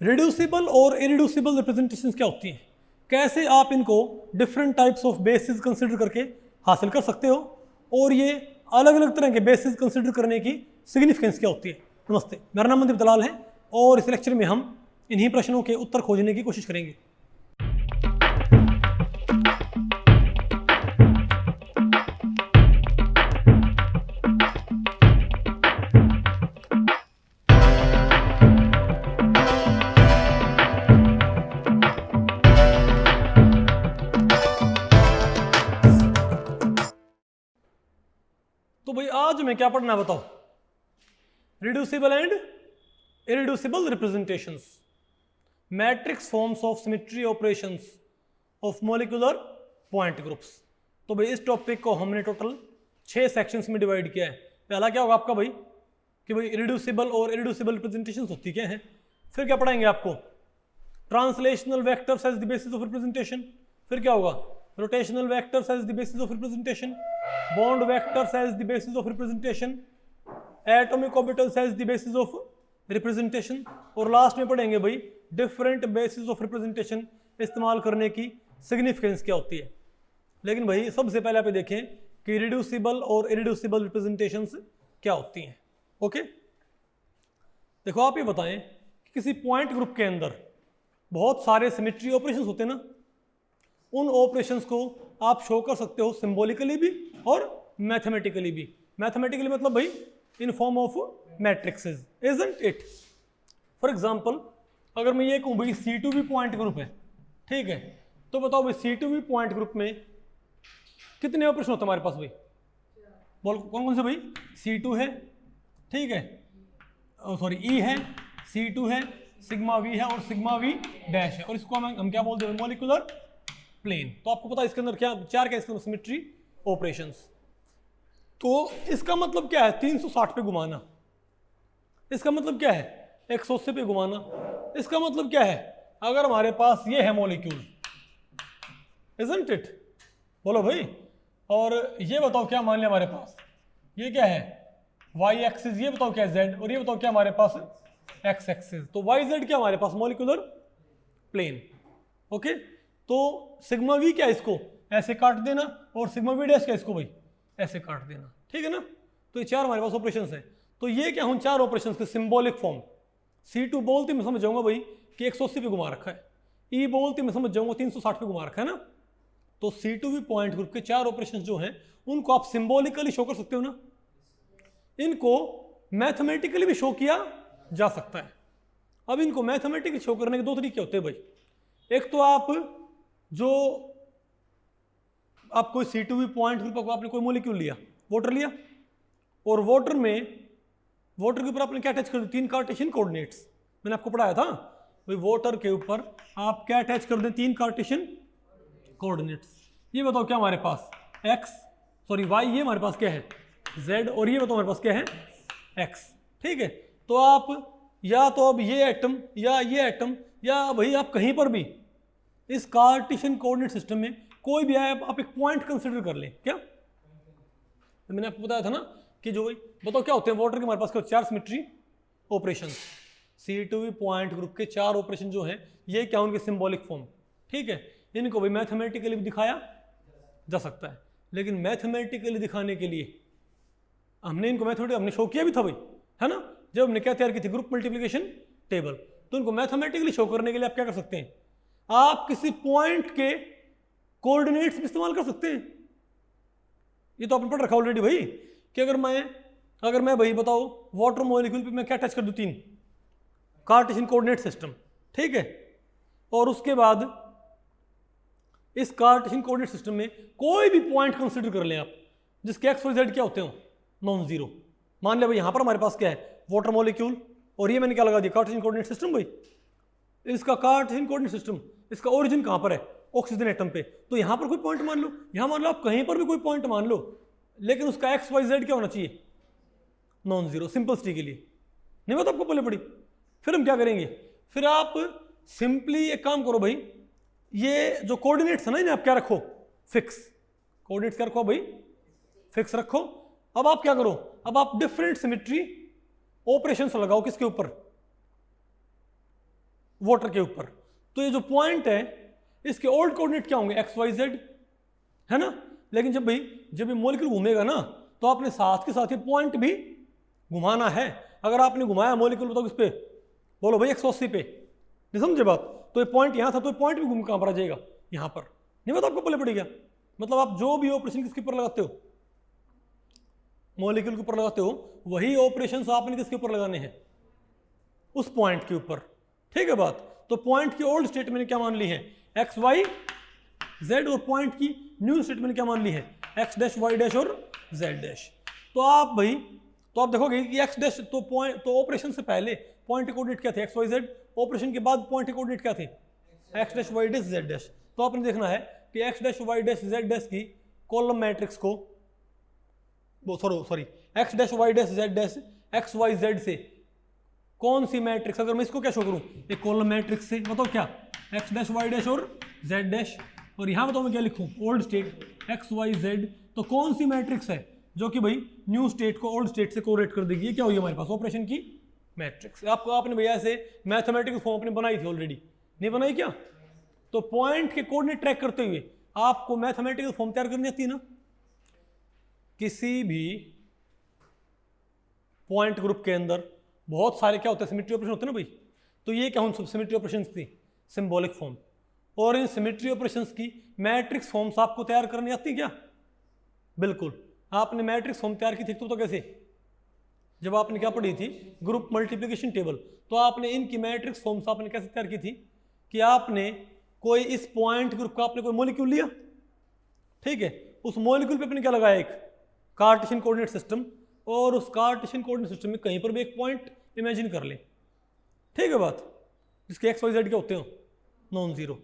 Reducible और irreducible representations क्या होती हैं, कैसे आप इनको different types of basis consider करके हासिल कर सकते हो, और ये अलग अलग तरह के बेसिस कंसिडर करने की सिग्निफिकेंस क्या होती है। नमस्ते, मेरा नाम मनदीप दलाल है और इस लेक्चर में हम इन्हीं प्रश्नों के उत्तर खोजने की कोशिश करेंगे। तो भाई आज हमें क्या पढ़ना है बताओ, reducible and irreducible representations, matrix forms of symmetry operations of molecular point groups. तो भाई इस टॉपिक को हमने टोटल 6 सेक्शंस में डिवाइड किया है। पहला क्या होगा आपका भाई कि भाई रिड्यूसिबल और इरिड्यूसिबल रिप्रेजेंटेशंस होती क्या है। फिर क्या पढ़ाएंगे आपको, translational vectors as the basis of representation. फिर क्या होगा, rotational vectors as the basis of representation, bond vectors as the basis of representation, atomic orbitals as the basis of representation, और लास्ट में पढ़ेंगे भाई डिफरेंट बेसिस ऑफ रिप्रेजेंटेशन इस्तेमाल करने की सिग्निफिकेंस क्या होती है। लेकिन भाई सबसे पहले आप देखें कि रिड्यूसिबल और इरिड्यूसिबल रिप्रेजेंटेशंस क्या होती हैं। ओके, देखो आप ये बताएं कि किसी पॉइंट ग्रुप के अंदर बहुत सारे सिमेट्री ऑपरेशंस होते हैं ना, उन ऑपरेशंस को आप शो कर सकते हो सिंबॉलिकली भी और मैथमेटिकली भी। मैथमेटिकली मतलब भाई in form of matrixes, isn't it. For example अगर मैं ये कहूँ भाई C2 भी पॉइंट ग्रुप है, ठीक है, तो बताओ भाई C2 भी पॉइंट ग्रुप में कितने ऑपरेशन होते हैं हमारे पास भाई, बोल कौन कौन से भाई। C2 है, ठीक है, सॉरी E है, C2 है, सिग्मा V है और सिग्मा V डैश है, और इसको हम क्या बोलते हैं, मॉलिक्यूलर प्लेन। तो आपको पता है इसके अंदर क्या चार क्या इसके अंदर सिमेट्री ऑपरेशंस। तो इसका मतलब क्या है 360 पे घुमाना, इसका मतलब क्या है 180 पे घुमाना, इसका मतलब क्या है अगर हमारे पास ये है मॉलिक्यूल, इजंट इट, बोलो भाई। और ये बताओ क्या मान लिया हमारे पास, ये क्या है y एक्सिस, ये बताओ क्या है z, और ये बताओ क्या हमारे पास x एक्सिस। तो y z क्या हमारे पास मॉलिक्यूलर प्लेन। ओके, तो सिग्मा v क्या है, इसको ऐसे काट देना, और सिग्मा v डैश क्या है, इसको भाई ऐसे काट देना, ठीक है ना। तो ये चार हमारे पास ऑपरेशंस हैं। तो ये क्या हूँ चार ऑपरेशंस के सिंबॉलिक फॉर्म। C2 बोलते मैं समझ जाऊंगा भाई कि 180 पे घुमा रखा है, E बोलते मैं समझ जाऊंगा 360 पे घुमा रखा है ना। तो C2 भी पॉइंट ग्रुप के चार ऑपरेशंस जो हैं उनको आप सिंबॉलिकली शो कर सकते हो ना, इनको मैथमेटिकली भी शो किया जा सकता है। अब इनको मैथमेटिकली शो करने के दो तरीके होते हैं भाई। एक तो आप जो आप कोई C2 भी पॉइंट ग्रुप, आपने कोई मॉलिक्यूल लिया, वाटर लिया, और वाटर के ऊपर आपने क्या अटैच कर दिया, 3 कार्टेशियन कोऑर्डिनेट्स। मैंने आपको पढ़ाया था भाई वाटर के ऊपर आप क्या अटैच कर दें, 3 कार्टेशियन कोऑर्डिनेट्स। ये बताओ क्या हमारे पास y, ये हमारे पास क्या है z, और ये बताओ हमारे पास क्या है x, ठीक है। तो आप या तो अब ये एटम या ये एटम या भाई आप कहीं पर भी इस कार्टेशियन कोऑर्डिनेट सिस्टम में कोई भी आए, आप एक पॉइंट कंसिडर कर लें। क्या तो मैंने आपको बताया था ना कि जो भाई बताओ क्या होते हैं वाटर के हमारे पास क्या, चार symmetry operation. C2 point group के चार ऑपरेशन जो हैं ये क्या उनके सिंबॉलिक फॉर्म, ठीक है। इनको भी मैथमेटिकली भी दिखाया जा सकता है, लेकिन मैथमेटिकली दिखाने के लिए हमने इनको हमने शो किया भी था भाई, है ना, जब हमने क्या तैयार की थी ग्रुप मल्टीप्लिकेशन टेबल। तो इनको मैथमेटिकली शो करने के लिए आप क्या कर सकते हैं, आप किसी पॉइंट के कोऑर्डिनेट्स भी इस्तेमाल कर सकते हैं। ये तो आपने पढ़ रखा ऑलरेडी भाई कि अगर मैं भाई बताओ वाटर मॉलिक्यूल पे मैं क्या अटैच कर दूं, 3 कार्टेशियन कोऑर्डिनेट सिस्टम, ठीक है, और उसके बाद इस कार्टेशियन कोऑर्डिनेट सिस्टम में कोई भी पॉइंट कंसीडर कर लें आप जिसके एक्स और जेड क्या होते हो, नॉन जीरो। मान लिया भाई यहाँ पर हमारे पास क्या है वाटर मॉलिक्यूल, और ये मैंने क्या लगा दिया कार्टेशियन कोऑर्डिनेट सिस्टम। भाई इसका कार्टेशियन कोऑर्डिनेट सिस्टम, इसका ओरिजिन कहाँ पर है, ऑक्सीजन एटम पे। तो यहाँ पर कोई पॉइंट मान लो, यहाँ मान लो आप कहीं पर भी कोई पॉइंट मान लो, लेकिन उसका एक्स वाई जेड क्या होना चाहिए, नॉन जीरो, सिंपलिसिटी के लिए। नहीं बात आपको पहले पड़ी। फिर हम क्या करेंगे, फिर आप सिंपली एक काम करो भाई, ये जो कोऑर्डिनेट्स है ना इन्हें आप क्या रखो, फिक्स। कोऑर्डिनेट्स क्या रखो भाई, फिक्स रखो। अब आप क्या करो, अब आप डिफरेंट सिमेट्री ऑपरेशंस लगाओ किसके ऊपर, वाटर के ऊपर। तो ये जो पॉइंट है इसके ओल्ड कोऑर्डिनेट क्या होंगे, एक्स वाई जेड, है ना। लेकिन जब ये मॉलिक्यूल घूमेगा ना तो आपने साथ के साथ ये पॉइंट भी घुमाना है। अगर आपने घुमाया मॉलिक्यूल बताओ किस पे, बोलो भाई 180 पे, नहीं समझे बात। तो ये पॉइंट यहाँ था तो ये पॉइंट भी घूम कहाँ पर आ जाएगा, यहाँ पर। नहीं पता आपको पहले पड़ेगा। मतलब आप जो भी ऑपरेशन किसके ऊपर लगाते हो, मॉलिक्यूल के ऊपर लगाते हो, वही ऑपरेशन आपने किसके ऊपर लगाने हैं, उस पॉइंट के ऊपर। ठीक है बात। तो पॉइंट की ओल्ड स्टेट मैंने क्या मान ली है, एक्स वाई जेड, और पॉइंट की न्यू स्टेट मैंने क्या मान ली है, एक्स डैश वाई डैश और जेड डैश। तो आप देखोगे कि एक्स डैश तो पॉइंट, तो ऑपरेशन से पहले पॉइंट के कोऑर्डिनेट क्या थे, एक्स वाई जेड। ऑपरेशन के बाद पॉइंट के कोऑर्डिनेट क्या थे, X dash Y dash Z dash. तो आपने देखना है कि X dash Y dash Z dash की कॉलम मैट्रिक्स को, sorry X dash Y dash Z dash X Y Z से कौन सी मैट्रिक्स, अगर मैं इसको क्या शो करूं, एक कॉलम मैट्रिक्स से, बताओ क्या, एक्स डैश वाई डैश और जेड डैश। और यहां बताओ मैं क्या लिखूं, old state X Y Z. तो कौन सी मैट्रिक्स है जो कि भाई न्यू स्टेट को ओल्ड स्टेट से कोरिलेट कर देगी, ये क्या होगी हमारे पास, ऑपरेशन की मैट्रिक्स। आपने भैया ऐसे मैथमेटिकल फॉर्म अपने बनाई थी ऑलरेडी, नहीं बनाई क्या। तो पॉइंट के कोऑर्डिनेट ट्रैक करते हुए आपको मैथमेटिकल फॉर्म तैयार करनी आती है ना। किसी भी पॉइंट ग्रुप के अंदर बहुत सारे क्या होते हैं, सिमेट्री ऑपरेशन होते हैं ना भाई। तो ये क्या हों सिमेट्री ऑपरेशंस थी, सिंबॉलिक फॉर्म। और इन सिमेट्री ऑपरेशंस की मैट्रिक्स फॉर्म्स आपको तैयार करनी आती है क्या, बिल्कुल। आपने मैट्रिक्स फॉर्म तैयार की थी तो कैसे, जब आपने क्या पढ़ी थी, ग्रुप मल्टीप्लिकेशन टेबल। तो आपने इनकी मैट्रिक्स फॉर्म्स आपने कैसे तैयार की थी कि आपने कोई इस पॉइंट ग्रुप का आपने कोई मॉलिक्यूल लिया, ठीक है, उस मॉलिक्यूल पे आपने क्या लगाया, एक कार्टेशियन कोऑर्डिनेट सिस्टम, और उस कार्टेशियन कोऑर्डिनेट सिस्टम में कहीं पर भी एक पॉइंट इमेजिन कर ले, ठीक है बात, जिसके एक्स वाई जेड क्या होते हो, नॉन जीरो।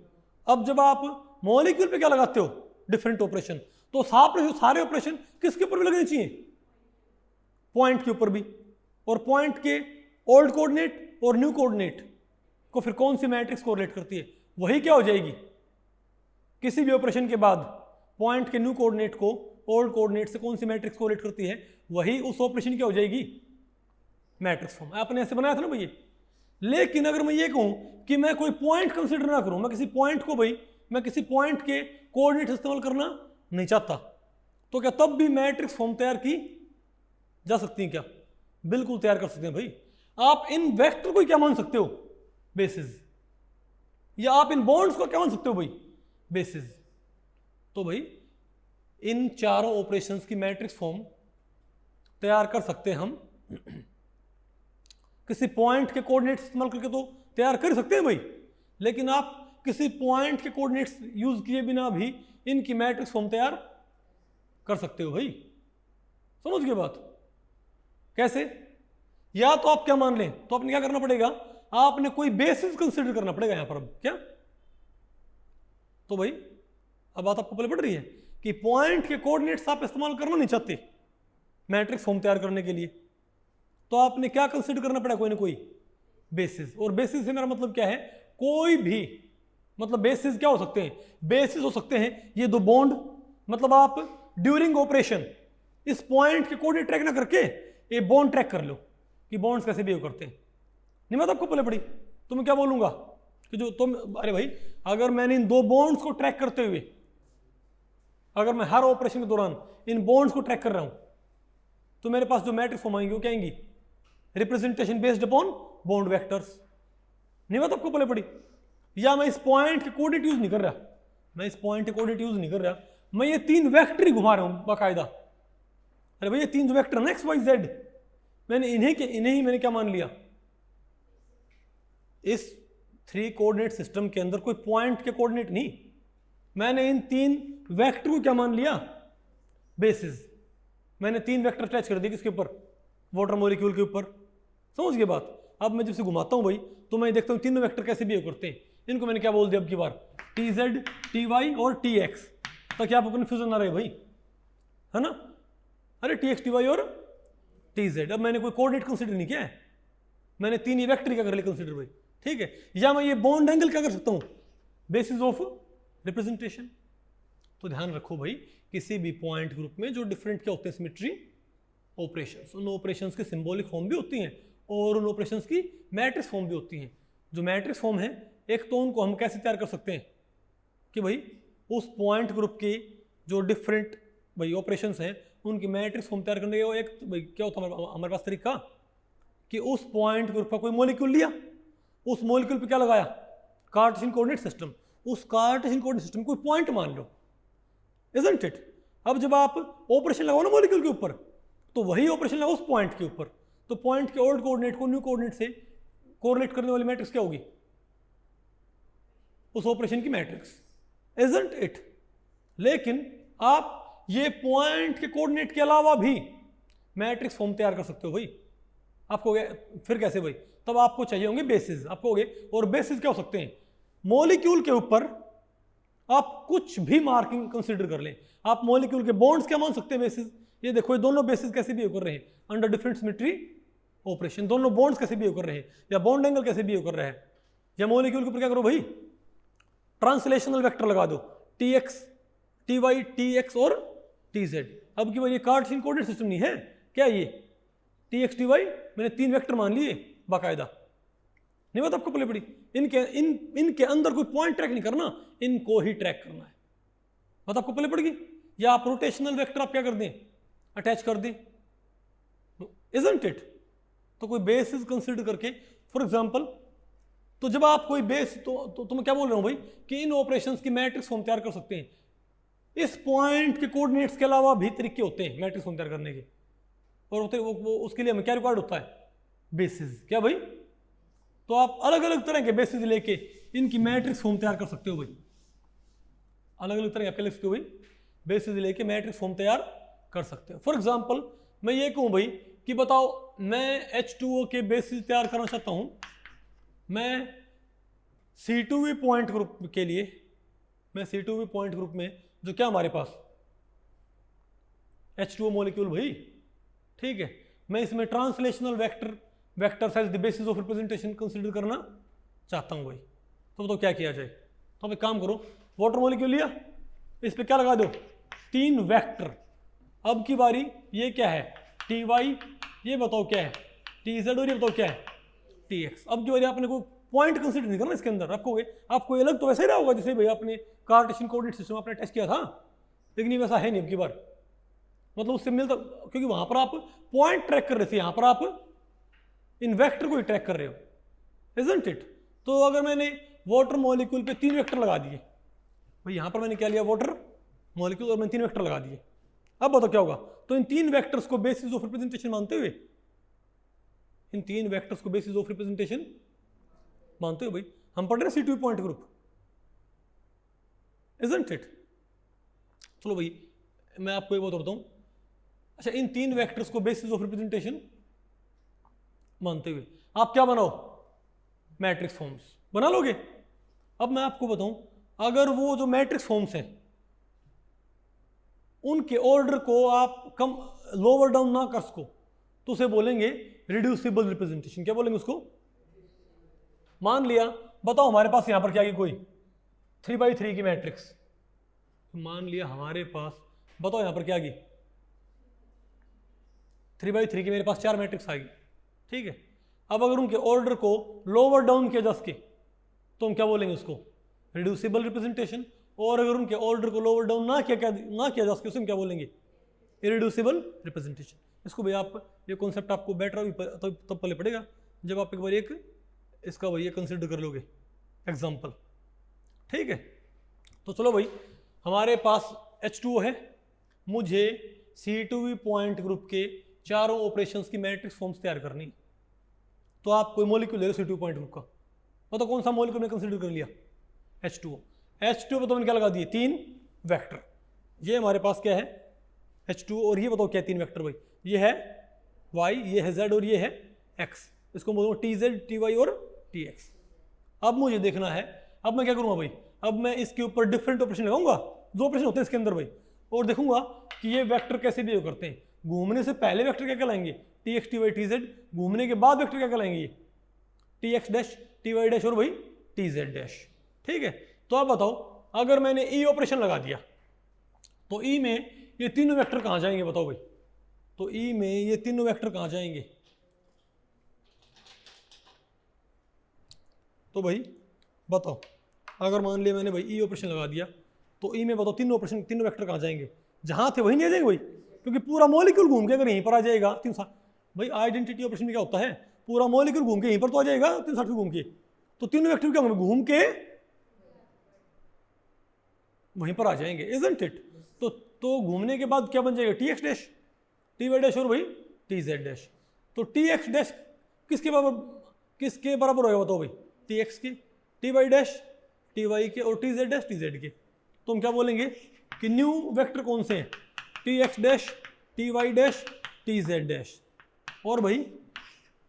अब जब आप मॉलिक्यूल पे क्या लगाते हो, डिफरेंट ऑपरेशन, तो सारे ऑपरेशन किसके ऊपर भी लगने चाहिए, पॉइंट के ऊपर भी। और पॉइंट के ओल्ड कोऑर्डिनेट और न्यू कोऑर्डिनेट को फिर कौन सी मैट्रिक्स कोरिलेट करती है, वही क्या हो जाएगी, किसी भी ऑपरेशन के बाद पॉइंट के न्यू कोऑर्डिनेट को ओल्ड कोऑर्डिनेट से कौन सी मैट्रिक्स कोरिलेट करती है, वही उस ऑपरेशन क्या हो जाएगी, मैट्रिक्स फॉर्म। आपने ऐसे बनाया था ना भैया। लेकिन अगर मैं ये कहूं कि मैं कोई पॉइंट कंसीडर ना करूं, मैं किसी पॉइंट के कोऑर्डिनेट इस्तेमाल करना नहीं चाहता, तो क्या तब भी मैट्रिक्स फॉर्म तैयार की जा सकती है क्या, बिल्कुल तैयार कर सकते हैं भाई। आप इन वेक्टर को क्या मान सकते हो, बेसिस, या आप इन बॉन्ड्स को क्या मान सकते हो भाई, बेसिस। तो भाई इन चारों ऑपरेशंस की मैट्रिक्स फॉर्म तैयार कर सकते हैं हम किसी पॉइंट के कोऑर्डिनेट्स इस्तेमाल करके, तो तैयार कर सकते हैं भाई। लेकिन आप किसी पॉइंट के कोऑर्डिनेट्स यूज किए बिना भी इनकी मैट्रिक्स फॉर्म तैयार कर सकते हो भाई। समझ गए बात, कैसे, या तो आप क्या मान लें, तो आपने क्या करना पड़ेगा, आपने कोई बेसिस कंसीडर करना पड़ेगा यहां पर। अब क्या, तो भाई अब बात आपको पहले पड़ रही है कि पॉइंट के कोऑर्डिनेट्स आप इस्तेमाल करना नहीं चाहते मैट्रिक्स फॉर्म तैयार करने के लिए, तो आपने क्या कंसीडर करना पड़ा, कोई ना कोई बेसिस। और बेसिस से मेरा मतलब क्या है, कोई भी, मतलब बेसिस क्या हो सकते हैं, बेसिस हो सकते हैं ये दो बॉन्ड। मतलब आप ड्यूरिंग ऑपरेशन इस पॉइंट के कोऑर्डिनेट ट्रैक ना करके ये बॉन्ड ट्रैक कर लो कि बॉन्ड्स कैसे बिहेव करते हैं। नहीं मैं आपको पहले पड़ी तो मैं क्या बोलूंगा कि जो तुम, अरे भाई अगर मैंने इन दो बॉन्ड्स को ट्रैक करते हुए, अगर मैं हर ऑपरेशन के दौरान इन बॉन्ड्स को ट्रैक कर रहा हूं, तो मेरे पास जो मैट्रिक्स फॉर्म आएंगी वो क्या आएंगी, representation based upon bond vectors. नहीं बात आपको पहले पड़ी। या मैं इस पॉइंट के कोऑर्डिनेट यूज नहीं कर रहा, मैं ये तीन वेक्टर ही घुमा रहा हूं बाकायदा। अरे भाई ये तीन जो वेक्टर ना एक्स वाई जेड, मैंने इन्हें ही मैंने क्या मान लिया, इस 3 कोऑर्डिनेट सिस्टम के अंदर कोई पॉइंट के कोऑर्डिनेट नहीं, मैंने इन 3 वेक्टर को क्या मान लिया, बेसिस। मैंने 3 वेक्टर अटैच कर दिए किसके ऊपर, वाटर मॉलिक्यूल के ऊपर। समझ गए बात। अब मैं जब से घुमाता हूं भाई तो मैं देखता हूं तीनों वेक्टर कैसे बिहेव करते हैं। इनको मैंने क्या बोल दिया अब की बार, टी जेड, टी वाई और टी एक्स, ताकि आपको कन्फ्यूजन ना रहे भाई, है ना। अरे टी एक्स, टी वाई और टी जेड। अब मैंने कोई कोऑर्डिनेट कंसीडर नहीं किया है, मैंने 3 ही वेक्टर क्या कर लिया कंसीडर भाई, ठीक है। या मैं ये बॉन्ड एंगल क्या कर सकता हूं, बेसिस ऑफ रिप्रेजेंटेशन। तो ध्यान रखो भाई, किसी भी पॉइंट ग्रुप में जो डिफरेंट क्या होते हैं सिमेट्री ऑपरेशंस, उन ऑपरेशंस की सिंबॉलिक फॉर्म भी होती हैं और उन ऑपरेशंस की मैट्रिक्स फॉर्म भी होती हैं। जो मैट्रिक्स फॉर्म है, एक तो उनको हम कैसे तैयार कर सकते हैं कि भाई उस पॉइंट ग्रुप की जो डिफरेंट भाई ऑपरेशंस हैं उनकी मैट्रिक्स फॉर्म तैयार करने का एक भाई क्या होता है हमारे पास तरीका कि उस पॉइंट ग्रुप का कोई मॉलिक्यूल लिया, उस मॉलिक्यूल पे क्या लगाया, कार्टेशियन कोऑर्डिनेट सिस्टम, उस कार्टेशियन कोऑर्डिनेट सिस्टम कोई पॉइंट मान लो, इजंट इट। अब जब आप ऑपरेशन लगाओ ना मॉलिक्यूल के ऊपर, तो वही ऑपरेशन लगाओ उस पॉइंट के ऊपर, तो पॉइंट के ओल्ड कोऑर्डिनेट को न्यू कोऑर्डिनेट से कोरिलेट करने वाली मैट्रिक्स क्या होगी, उस ऑपरेशन की मैट्रिक्स, इजंट इट। लेकिन आप ये पॉइंट के कोऑर्डिनेट के अलावा भी मैट्रिक्स फॉर्म तैयार कर सकते हो भाई। आपको फिर कैसे भाई, तब आपको चाहिए होंगे बेसिस, आपको होंगे, और बेसिस क्या हो सकते हैं, मॉलिक्यूल के ऊपर आप कुछ भी मार्किंग कंसीडर कर लें, आप मॉलिक्यूल के बॉन्ड्स क्या मान सकते हैं बेसिस, ये देखो ये दोनों बेसिस कैसे बिहेव कर रहे हैं अंडर डिफरेंट सिमेट्री ऑपरेशन, दोनों बॉन्ड्स कैसे बिहेव कर रहे हैं, या बॉन्ड एंगल कैसे बिहेव कर रहा है, या मॉलिक्यूल के ऊपर क्या करो भाई, ट्रांसलेशनल वेक्टर लगा दो, T x T Y T X और टी जेड। अब की भाई ये कार्टेशियन कोऑर्डिनेट सिस्टम नहीं है क्या, ये टी एक्स टी वाई मैंने 3 वेक्टर मान लिए बाकायदा, नहीं बात आपको पहले पड़ी, इनके अंदर कोई पॉइंट ट्रैक नहीं करना, इनको ही ट्रैक करना है, बात आपको पहले पड़ेगी। या आप रोटेशनल वेक्टर आप क्या कर दें, अटैच कर दें, इजंट इट। तो कोई बेसिस कंसीडर करके, फॉर एग्जांपल, तो जब आप कोई बेस, तो मैं क्या बोल रहा हूं भाई कि इन ऑपरेशंस की मैट्रिक्स फॉर्म तैयार कर सकते हैं, इस पॉइंट के कोऑर्डिनेट्स के अलावा भी तरीके होते हैं मैट्रिक्स फॉर्म तैयार करने के, और वो उसके लिए हमें क्या रिक्वायर्ड होता है, बेसिस, क्या भाई। तो आप अलग अलग तरह के बेसिस लेके इनकी मैट्रिक्स फॉर्म तैयार कर सकते हो भाई, अलग अलग तरह के लिख सकते हो भाई, बेसिस लेके मैट्रिक्स फॉर्म तैयार कर सकते हो। फॉर एग्जांपल मैं ये कहूँ भाई कि बताओ मैं H2O के बेसिस तैयार करना चाहता हूँ, मैं C2V पॉइंट ग्रुप के लिए, मैं C2V पॉइंट ग्रुप में जो क्या हमारे पास H2O मॉलिक्यूल भाई, ठीक है, मैं इसमें translational vector as the basis of representation consider करना चाहता हूँ भाई। तो बताओ क्या किया जाए, तो अब एक काम करो, वाटर मॉलिक्यूल लिया, इस पे क्या लगा दो, 3 वेक्टर। अब की बारी ये क्या है, टी वाई, ये बताओ क्या है टी जेड, और ये बताओ क्या है टी एक्स। अब की बारी आपने कोई पॉइंट कंसीडर नहीं करना इसके अंदर, आपको ये अलग तो वैसे ही रहा होगा जैसे भाई आपने कार्टेशियन कोऑर्डिनेट सिस्टम आपने टेस्ट किया था, लेकिन ये वैसा है नहीं अब की बार, मतलब उससे मिलता, क्योंकि वहां पर आप पॉइंट ट्रैक कर रहे थे, यहां पर आप इन वेक्टर को ही ट्रैक कर रहे हो, इजंट इट। तो अगर मैंने वाटर मॉलिक्यूल पे 3 वेक्टर लगा दिए भाई, यहां पर मैंने क्या लिया, वाटर मॉलिक्यूल, और मैंने 3 वेक्टर लगा दिए, अब बताओ क्या होगा। तो इन 3 वेक्टर्स को बेसिस ऑफ रिप्रेजेंटेशन मानते हुए, इन 3 वेक्टर्स को बेसिस ऑफ रिप्रेजेंटेशन मानते हुए भाई हम पढ़ रहे हैं C2 point group, isn't it. चलो भाई मैं आपको एक बात बताता हूं, अच्छा इन 3 वेक्टर्स को बेसिस ऑफ रिप्रेजेंटेशन मानते हुए आप क्या बनाओ, मैट्रिक्स फॉर्म्स बना लोगे। अब मैं आपको बताऊं, अगर वो जो मैट्रिक्स फॉर्म्स हैं उनके ऑर्डर को आप कम लोअर डाउन ना कर सको, तो उसे बोलेंगे रिड्यूसिबल रिप्रेजेंटेशन। क्या बोलेंगे उसको, मान लिया, बताओ हमारे पास यहां पर क्या की कोई 3x3 की मैट्रिक्स, मान लिया हमारे पास, बताओ यहां पर क्या की 3x3 की मेरे पास 4 मैट्रिक्स आएगी, ठीक है। अब अगर उनके ऑर्डर को लोअर डाउन किया जा सके तो हम क्या बोलेंगे उसको, रिड्यूसिबल रिप्रेजेंटेशन, और अगर उनके ऑर्डर को लोअर डाउन ना किया जा सके उसे हम क्या बोलेंगे, इरिड्यूसिबल रिप्रेजेंटेशन। इसको भाई आप, ये कॉन्सेप्ट आपको बेटर तब पहले पड़ेगा जब आप एक बार एक इसका भाई ये कंसिडर कर लोगे एग्जाम्पल, ठीक है। तो चलो भाई हमारे पास H2O है, मुझे C2V पॉइंट ग्रुप के चारों ऑपरेशंस की मैट्रिक्स फॉर्म्स तैयार करनी, तो आप कोई मॉलिक्यूल ले लो C2V पॉइंट ग्रुप का, मतलब कौन सा मॉलिक्यूल ने कंसिडर कर लिया, H2O पे तो मैंने क्या लगा दिए 3 वेक्टर, ये हमारे पास क्या है H2O, और ये बताओ क्या 3 वेक्टर भाई, ये है Y, ये है Z और ये है X, इसको बोलूँगा TZ, TY और TX। अब मुझे देखना है, अब मैं क्या करूँगा भाई, अब मैं इसके ऊपर डिफरेंट ऑपरेशन लगाऊंगा, जो ऑपरेशन होते हैं इसके अंदर भाई, और देखूंगा कि ये वेक्टर कैसे बिहेव करते हैं। घूमने से पहले वेक्टर क्या कहलाएंगे, TX, TY, TZ, घूमने के बाद वेक्टर क्या कहलाएंगे, ये TX डैश, TY डैश और भाई TZ डैश, ठीक है। तो आप बताओ अगर मैंने ई ऑपरेशन लगा दिया तो ई में ये तीनों वेक्टर कहाँ जाएंगे, बताओ भाई। तो ई में ये तीनों वेक्टर कहाँ जाएंगे, तो भाई बताओ, अगर मान लिया मैंने भाई ई ऑपरेशन लगा दिया तो ई में बताओ तीनों ऑपरेशन, तीनों वेक्टर कहाँ जाएंगे? जहाँ थे वहीं नहीं आ जाएंगे भाई, क्योंकि पूरा मॉलिक्यूल घूम के अगर यहीं पर आ जाएगा 360। भाई आइडेंटिटी ऑपरेशन में क्या होता है, पूरा मॉलिक्यूल घूम के यहीं पर तो आ जाएगा 360 घूम के, तो तीनों वेक्टर क्या होंगे? घूम के वहीं पर आ जाएंगे, इजंट इट? तो घूमने के बाद क्या बन जाएगा? T X dash, T Y dash और भाई टी जेड डैश। तो टी एक्स डैश किसके बराबर होगा बताओ भाई? टी एक्स के, T Y dash T Y के, और T Z dash T Z के। तो हम क्या बोलेंगे कि न्यू वेक्टर कौन से हैं? T X dash, T Y dash, T Z dash. और भाई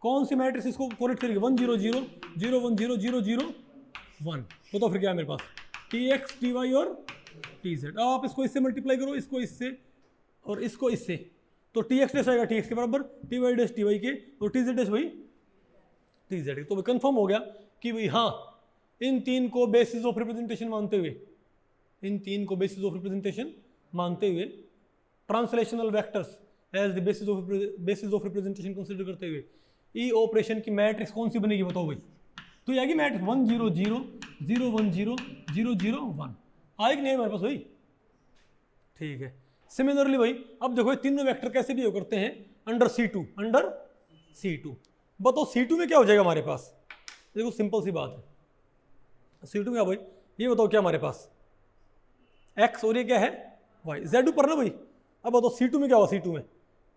कौन सी मैट्रिक्स इसको कोरेक्ट करेगी? 1 0 0 0 1 0 0 0 1। तो फिर क्या है मेरे पास? टी एक्स, टी वाई और टी जेड। अब आप इसको इससे मल्टीप्लाई करो, इसको इससे और इसको इससे, तो टी एक्स डैश आएगा टी एक्स के बराबर, T Y dash T Y के, और टी जेड डैश भाई टी जेड के। तो भाई कंफर्म हो गया कि भाई हाँ, इन तीन को बेसिस ऑफ रिप्रेजेंटेशन मानते हुए, इन तीन को बेसिस ऑफ रिप्रेजेंटेशन मानते हुए, translational vectors as the basis of representation consider करते हुए, ई ऑपरेशन की मैट्रिक्स कौन सी बनेगी बताओ भाई? तो ये आएगी मैट्रिक्स 1 0 0 0 1 0 0 0 1। आएगी नहीं हमारे पास भाई? ठीक है। सिमिलरली भाई अब देखो ये तीनों वेक्टर कैसे भी करते हैं अंडर C2, अंडर C2। बताओ C2 में क्या हो जाएगा हमारे पास? देखो सिंपल सी बात है, C2 क्या भाई? ये बताओ क्या हमारे पास? X और ये क्या है? Y। Z ऊपर ना भाई। अब बताओ C2 में क्या होगा?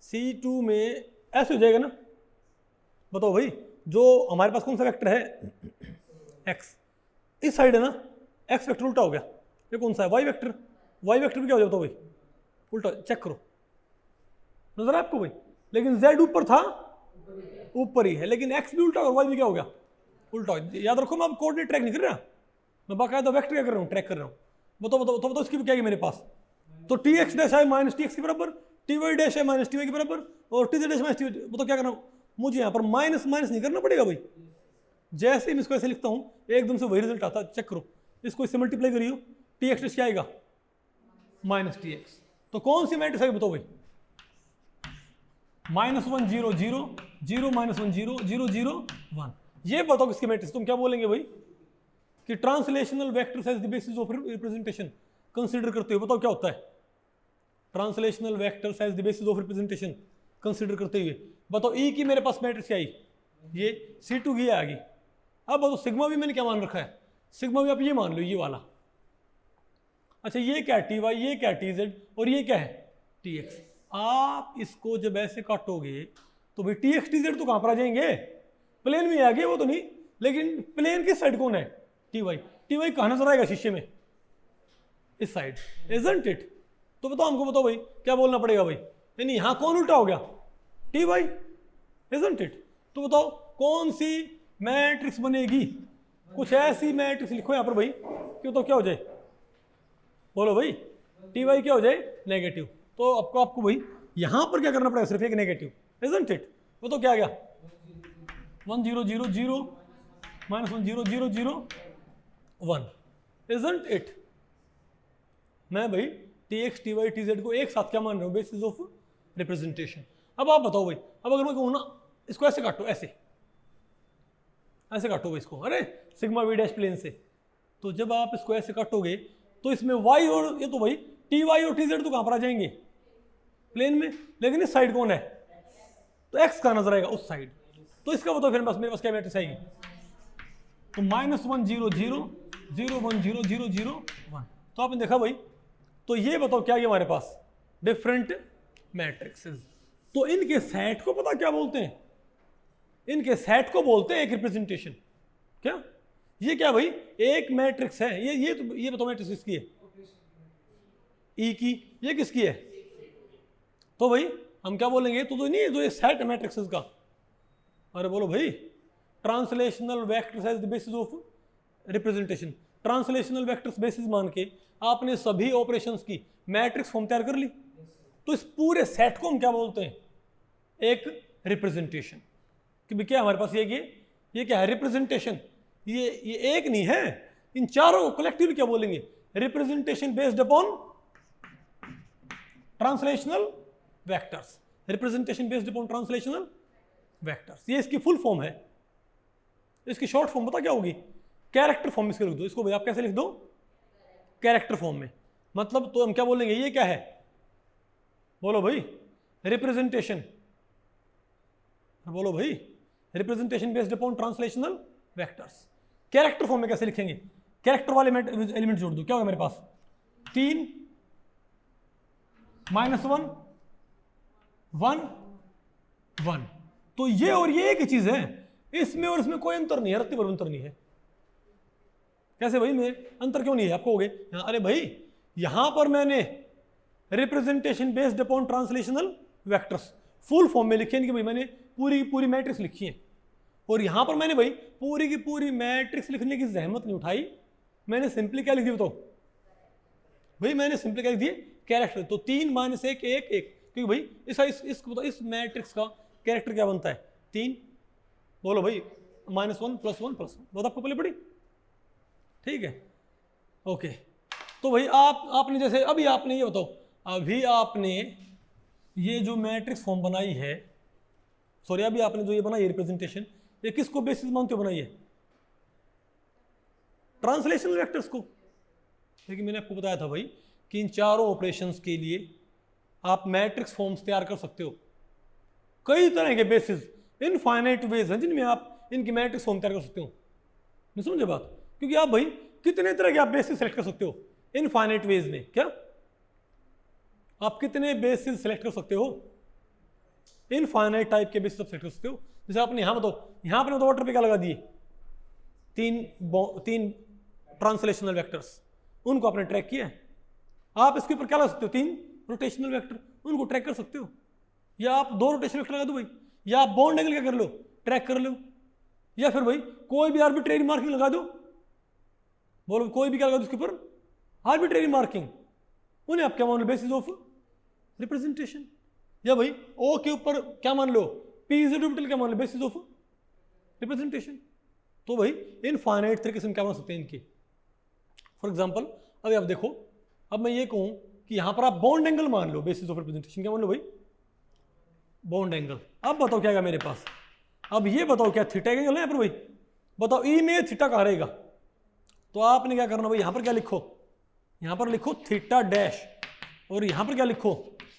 C2 में ऐसे हो जाएगा ना। बताओ भाई, जो हमारे पास कौन सा वेक्टर है? X। इस साइड है ना, X वेक्टर उल्टा हो गया। ये कौन सा है? Y vector. Y वेक्टर भी क्या हो जाए बताओ भाई? उल्टा। चेक करो, नजर है आपको भाई? लेकिन Z ऊपर था, ऊपर ही है, लेकिन X भी उल्टा और Y भी क्या हो गया? उल्टा। याद रखो मैं अब कोऑर्डिनेट ट्रैक नहीं कर रहा, मैं बाकायदा वेक्टर क्या कर रहा हूँ? ट्रैक कर रहा हूँ। बताओ इसकी भी क्या है मेरे पास? तो टी एक्स डैश है माइनस टी एक्स के बराबर, टी वाई डैश है माइनस टी वाई के बराबर, और T Z dash minus T Y. बताओ क्या करना? मुझे यहाँ पर माइनस माइनस नहीं करना पड़ेगा भाई। जैसे ही मैं इसको ऐसे लिखता हूँ एकदम से वही रिजल्ट आता है। चेक करो, इसको इससे मल्टीप्लाई करियो, टी एक्स डैश क्या आएगा? Minus T x. तो कौन सी मैट्रिक्स आएगी बताओ भाई? -1 0 0 0 -1 0 0 0 1। ये बताओ किसकी मैट्रिक्स? तुम क्या बोलेंगे भाई कि translational vectors as the basis of representation consider करते हुए। बताओ क्या होता है? Translational vectors as the basis of representation consider करते हुए बताओ ई की मेरे पास मैट्रिक्स क्या आई? ये C2 की आ गई। अब बताओ सिग्मा भी मैंने क्या मान रखा है? सिग्मा भी आप ये मान लो, ये वाला। अच्छा ये क्या है? टी वाई, ये क्या है? टी जेड, और ये क्या है? T x. आप इसको जब ऐसे काटोगे तो भाई टी एक्स टी जेड तो कहां पर आ जाएंगे? प्लेन में आ गए वो तो नहीं, लेकिन प्लेन किस साइड कौन है? T Y. टी वाई कहां नजर आएगा शीशे में? इस साइड, इजंट इट? तो बताओ हमको, बताओ भाई क्या बोलना पड़ेगा भाई? यानी यहां कौन उल्टा हो गया? T Y, isn't it? तो बताओ कौन सी मैट्रिक्स बनेगी? कुछ ऐसी मैट्रिक्स लिखो यहां पर भाई कि तो क्या हो जाए? बोलो भाई, टी वाई क्या हो जाए? नेगेटिव। तो आपको भाई यहां पर क्या करना पड़ेगा? सिर्फ एक नेगेटिव, इजंट इट? वो तो क्या आ गया? 1 0 0 0 -1 0 0 0 1, इजंट इट? मैं भाई T x T Y T Z को एक साथ क्या मान रहा हूँ? Basis of representation. अब आप बताओ भाई, अब अगर मैं कहूँ ना इसको ऐसे काटो, ऐसे काटो भाई इसको, अरे सिग्मा वी डैश प्लेन से, तो जब आप इसको ऐसे काटोगे तो इसमें वाई और ये तो भाई टी वाई और टी जेड तो कहां पर आ जाएंगे? प्लेन में। लेकिन इस साइड कौन है? तो एक्स कहां नजर आएगा? उस साइड। तो इसका बताओ फिर मेरे पास क्या मैट्रिक्स आएगी? तो -1 0 0 0 1 0 0 0 1। तो आपने देखा भाई, तो ये बताओ क्या है हमारे पास? Different matrixes. तो इनके सेट को पता क्या बोलते हैं? इनके सेट को बोलते हैं एक रिप्रेजेंटेशन। क्या ये क्या भाई? एक मैट्रिक्स है ये बताओ मैट्रिक्स किसकी है? ई की। ये किसकी है? तो भाई हम क्या बोलेंगे? तो नहीं, जो ये सेट मैट्रिक्सेस का। अरे बोलो भाई, translational vectors as the basis of representation. Translational vectors basis मान के आपने सभी ऑपरेशंस की मैट्रिक्स फॉर्म तैयार कर ली। तो इस पूरे सेट को हम क्या बोलते हैं? एक रिप्रेजेंटेशन। कि भाई क्या हमारे पास ये क्या है? रिप्रेजेंटेशन। ये एक नहीं है, इन चारों को कलेक्टिवली क्या बोलेंगे? Representation based upon translational vectors. Representation based upon translational vectors, ये इसकी फुल फॉर्म है। इसकी शॉर्ट फॉर्म पता क्या होगी? कैरेक्टर फॉर्म में इसको लिख दो। इसको भाई आप कैसे लिख दो? कैरेक्टर फॉर्म में। मतलब तो हम क्या बोलेंगे, ये क्या है? बोलो भाई, रिप्रेजेंटेशन। बोलो भाई, representation based upon translational vectors. Character form में कैसे लिखेंगे? कैरेक्टर वाले एलिमेंट जोड़ दो। क्या होगा मेरे पास? 3 -1 1 1। तो ये और ये एक ही चीज है, इसमें और इसमें कोई अंतर नहीं है, रत्ती भर अंतर नहीं है। कैसे भाई में अंतर क्यों नहीं है? आपको हो गए, अरे भाई यहां पर मैंने representation based upon translational vectors full form में लिखे कि भाई मैंने पूरी की पूरी मैट्रिक्स लिखी है, और यहां पर मैंने भाई पूरी की पूरी मैट्रिक्स लिखने की जहमत नहीं उठाई, मैंने सिंपली क्या लिख दिया बताओ? भाई मैंने सिंपली क्या लिख दिए? कैरेक्टर। तो 3 - 1 1 1, क्योंकि भाई इस मैट्रिक्स का कैरेक्टर क्या बनता है? 3। बोलो भाई, -1 +1 +1। बहुत आपको पहले पड़ी, ठीक है, ओके। तो भाई आपने जैसे अभी आपने ये बताओ, अभी आपने ये जो मैट्रिक्स फॉर्म बनाई है, सॉरी अभी आपने जो ये बनाई है रिप्रेजेंटेशन, ये किसको बेसिस मानते हो बनाई है? ट्रांसलेशनल वेक्टर्स को। लेकिन मैंने आपको बताया था भाई कि इन चारों ऑपरेशंस के लिए आप मैट्रिक्स फॉर्म्स तैयार कर सकते हो। कई तरह के बेसिस, इनफाइनाइट वेज हैं जिनमें आप इनकी मैट्रिक्स फॉर्म तैयार कर सकते हो। नहीं समझे बात? क्योंकि आप भाई कितने तरह के आप बेसिस सेलेक्ट कर सकते हो इनफाइनाइट वेज में। क्या आप कितने बेसिस सेलेक्ट कर सकते हो? इनफाइनाइट टाइप के बेसिस सेलेक्ट कर सकते हो। जैसे आपने यहां बताओ, यहां आपने तो वाटर पे क्या लगा दिए? तीन ट्रांसलेशनल वेक्टर्स, उनको आपने ट्रैक किया। आप इसके ऊपर क्या लगा सकते हो? 3 रोटेशनल वेक्टर, उनको ट्रैक कर सकते हो। या आप 2 रोटेशनल वेक्टर लगा दो भाई, या आप बॉन्ड एंगल क्या कर लो? ट्रैक कर लो। या फिर भाई कोई भी आर्बिट्रेरी मार्किंग लगा दो। बोलो कोई भी क्या लगा दो उसके ऊपर? Arbitrary marking. उन्हें आप क्या मान लो? Basis of representation. या भाई ओ के ऊपर क्या मान लो? पीजेड ऑर्बिटल क्या मान लो? Basis of representation. तो भाई इनफाइनाइट तरीके से हम क्या मान सकते हैं इनकी। फॉर एग्जांपल अभी आप देखो, अब मैं ये कहूं कि यहां पर आप बॉन्ड एंगल मान लो, बेसिस ऑफ रिप्रेजेंटेशन क्या मान लो भाई? Bond angle. अब बताओ क्या है मेरे पास? अब ये बताओ क्या थीटा एंगल है यहाँ पर भाई? बताओ ई में थीटा कहाँ रहेगा? तो आपने क्या करना भाई, यहां पर क्या लिखो? यहां पर लिखो थीटा डैश, और यहां पर क्या लिखो?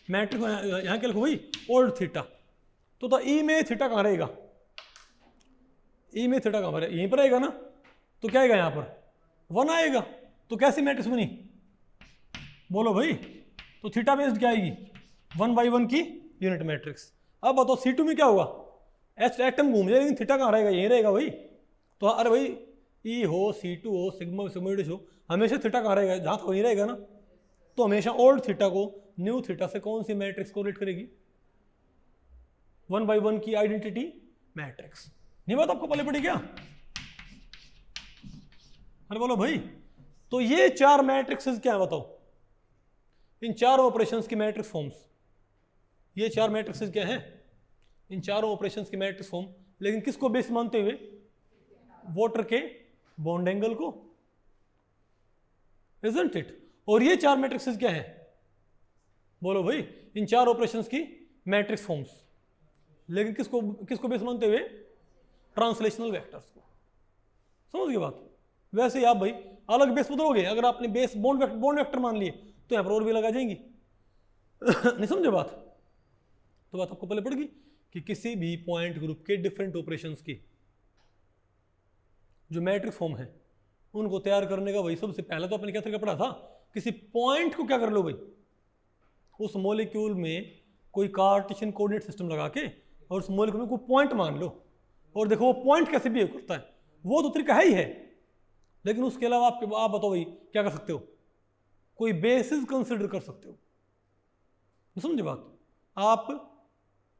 मैट्रिक्स। यहां क्या लिखो भाई? Old theta. तो ई में थीटा कहाँ रहेगा? ई में थीटा कहाँ पर? यहीं पर रहेगा ना। तो क्या आएगा? यहां पर 1 आएगा। तो कैसी मैट्रिक्स बनी? बोलो भाई। तो थीटा बेस्ड क्या आएगी? 1/1 की यूनिट मैट्रिक्स। अब बताओ C2 में क्या होगा? एटम घूम जाएगा, लेकिन थीटा कहाँ रहेगा? यहीं रहेगा भाई। तो अरे भाई ई हो, C2 हो, सिग्मा सिग्मोइडस हो, हमेशा थीटा कहाँ रहेगा? जहाँ तो वहीं रहेगा ना। तो हमेशा ओल्ड थीटा को न्यू थीटा से कौन सी मैट्रिक्स कोरिलेट करेगी? 1/1 की आइडेंटिटी मैट्रिक्स। नहीं बात आपको पहले पड़ी क्या? अरे बोलो भाई। तो ये 4 मैट्रिक्सेस क्या है बताओ? इन चारों ऑपरेशंस की मैट्रिक्स फॉर्म्स। ये 4 मैट्रिक्सेस क्या हैं? इन चारों ऑपरेशंस की मैट्रिक्स फॉर्म। लेकिन किसको बेस मानते हुए? वाटर के बॉन्ड एंगल को, इजंट इट? और ये 4 मैट्रिक्सेस क्या हैं? बोलो भाई। इन 4 ऑपरेशंस की मैट्रिक्स फॉर्म्स। लेकिन किसको बेस मानते हुए? ट्रांसलेशनल वेक्टर्स को। समझ गए बात? वैसे ही आप भाई अलग बेस बदलोगे। अगर आपने बेस बॉन्ड वेक्टर मान लिए तो यहां पर और भी लगा जाएंगी। नहीं समझे बात? तो बात आपको पहले पड़ेगी कि किसी भी पॉइंट ग्रुप के डिफरेंट ऑपरेशंस की जो मैट्रिक्स फॉर्म है उनको तैयार करने का भाई सबसे पहले तो अपने क्या तरीका पढ़ा था? किसी पॉइंट को क्या कर लो भाई, उस मॉलिक्यूल में कोई कार्टेशियन कोऑर्डिनेट सिस्टम लगा के और उस मॉलिक्यूल में कोई पॉइंट मान लो, और देखो वो पॉइंट कैसे बिहेव करता है। वो तो तरीका है ही है, लेकिन उसके अलावा आप बताओ भाई क्या कर सकते हो? कोई बेसिस कंसिडर कर सकते हो। समझे बात? आप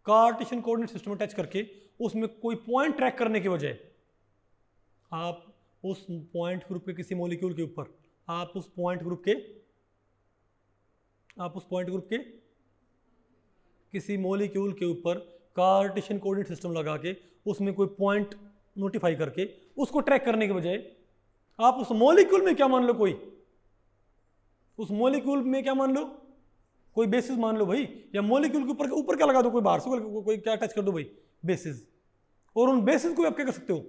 कार्टेशियन कोऑर्डिनेट सिस्टम अटैच करके उसमें कोई पॉइंट ट्रैक करने के बजाय आप उस पॉइंट ग्रुप के किसी मॉलिक्यूल के ऊपर आप उस पॉइंट ग्रुप के किसी मॉलिक्यूल के ऊपर कार्टेशियन कोऑर्डिनेट सिस्टम लगा के उसमें कोई पॉइंट नोटिफाई करके उसको ट्रैक करने के बजाय आप उस मॉलिक्यूल में क्या मान लो? उस मॉलिक्यूल में क्या मान लो? कोई बेसिस मान लो भाई, या मॉलिक्यूल के ऊपर क्या लगा दो? कोई बाहर से कोई क्या अटैच कर दो भाई? बेसिस। और उन बेसिस को आप क्या कर सकते हो?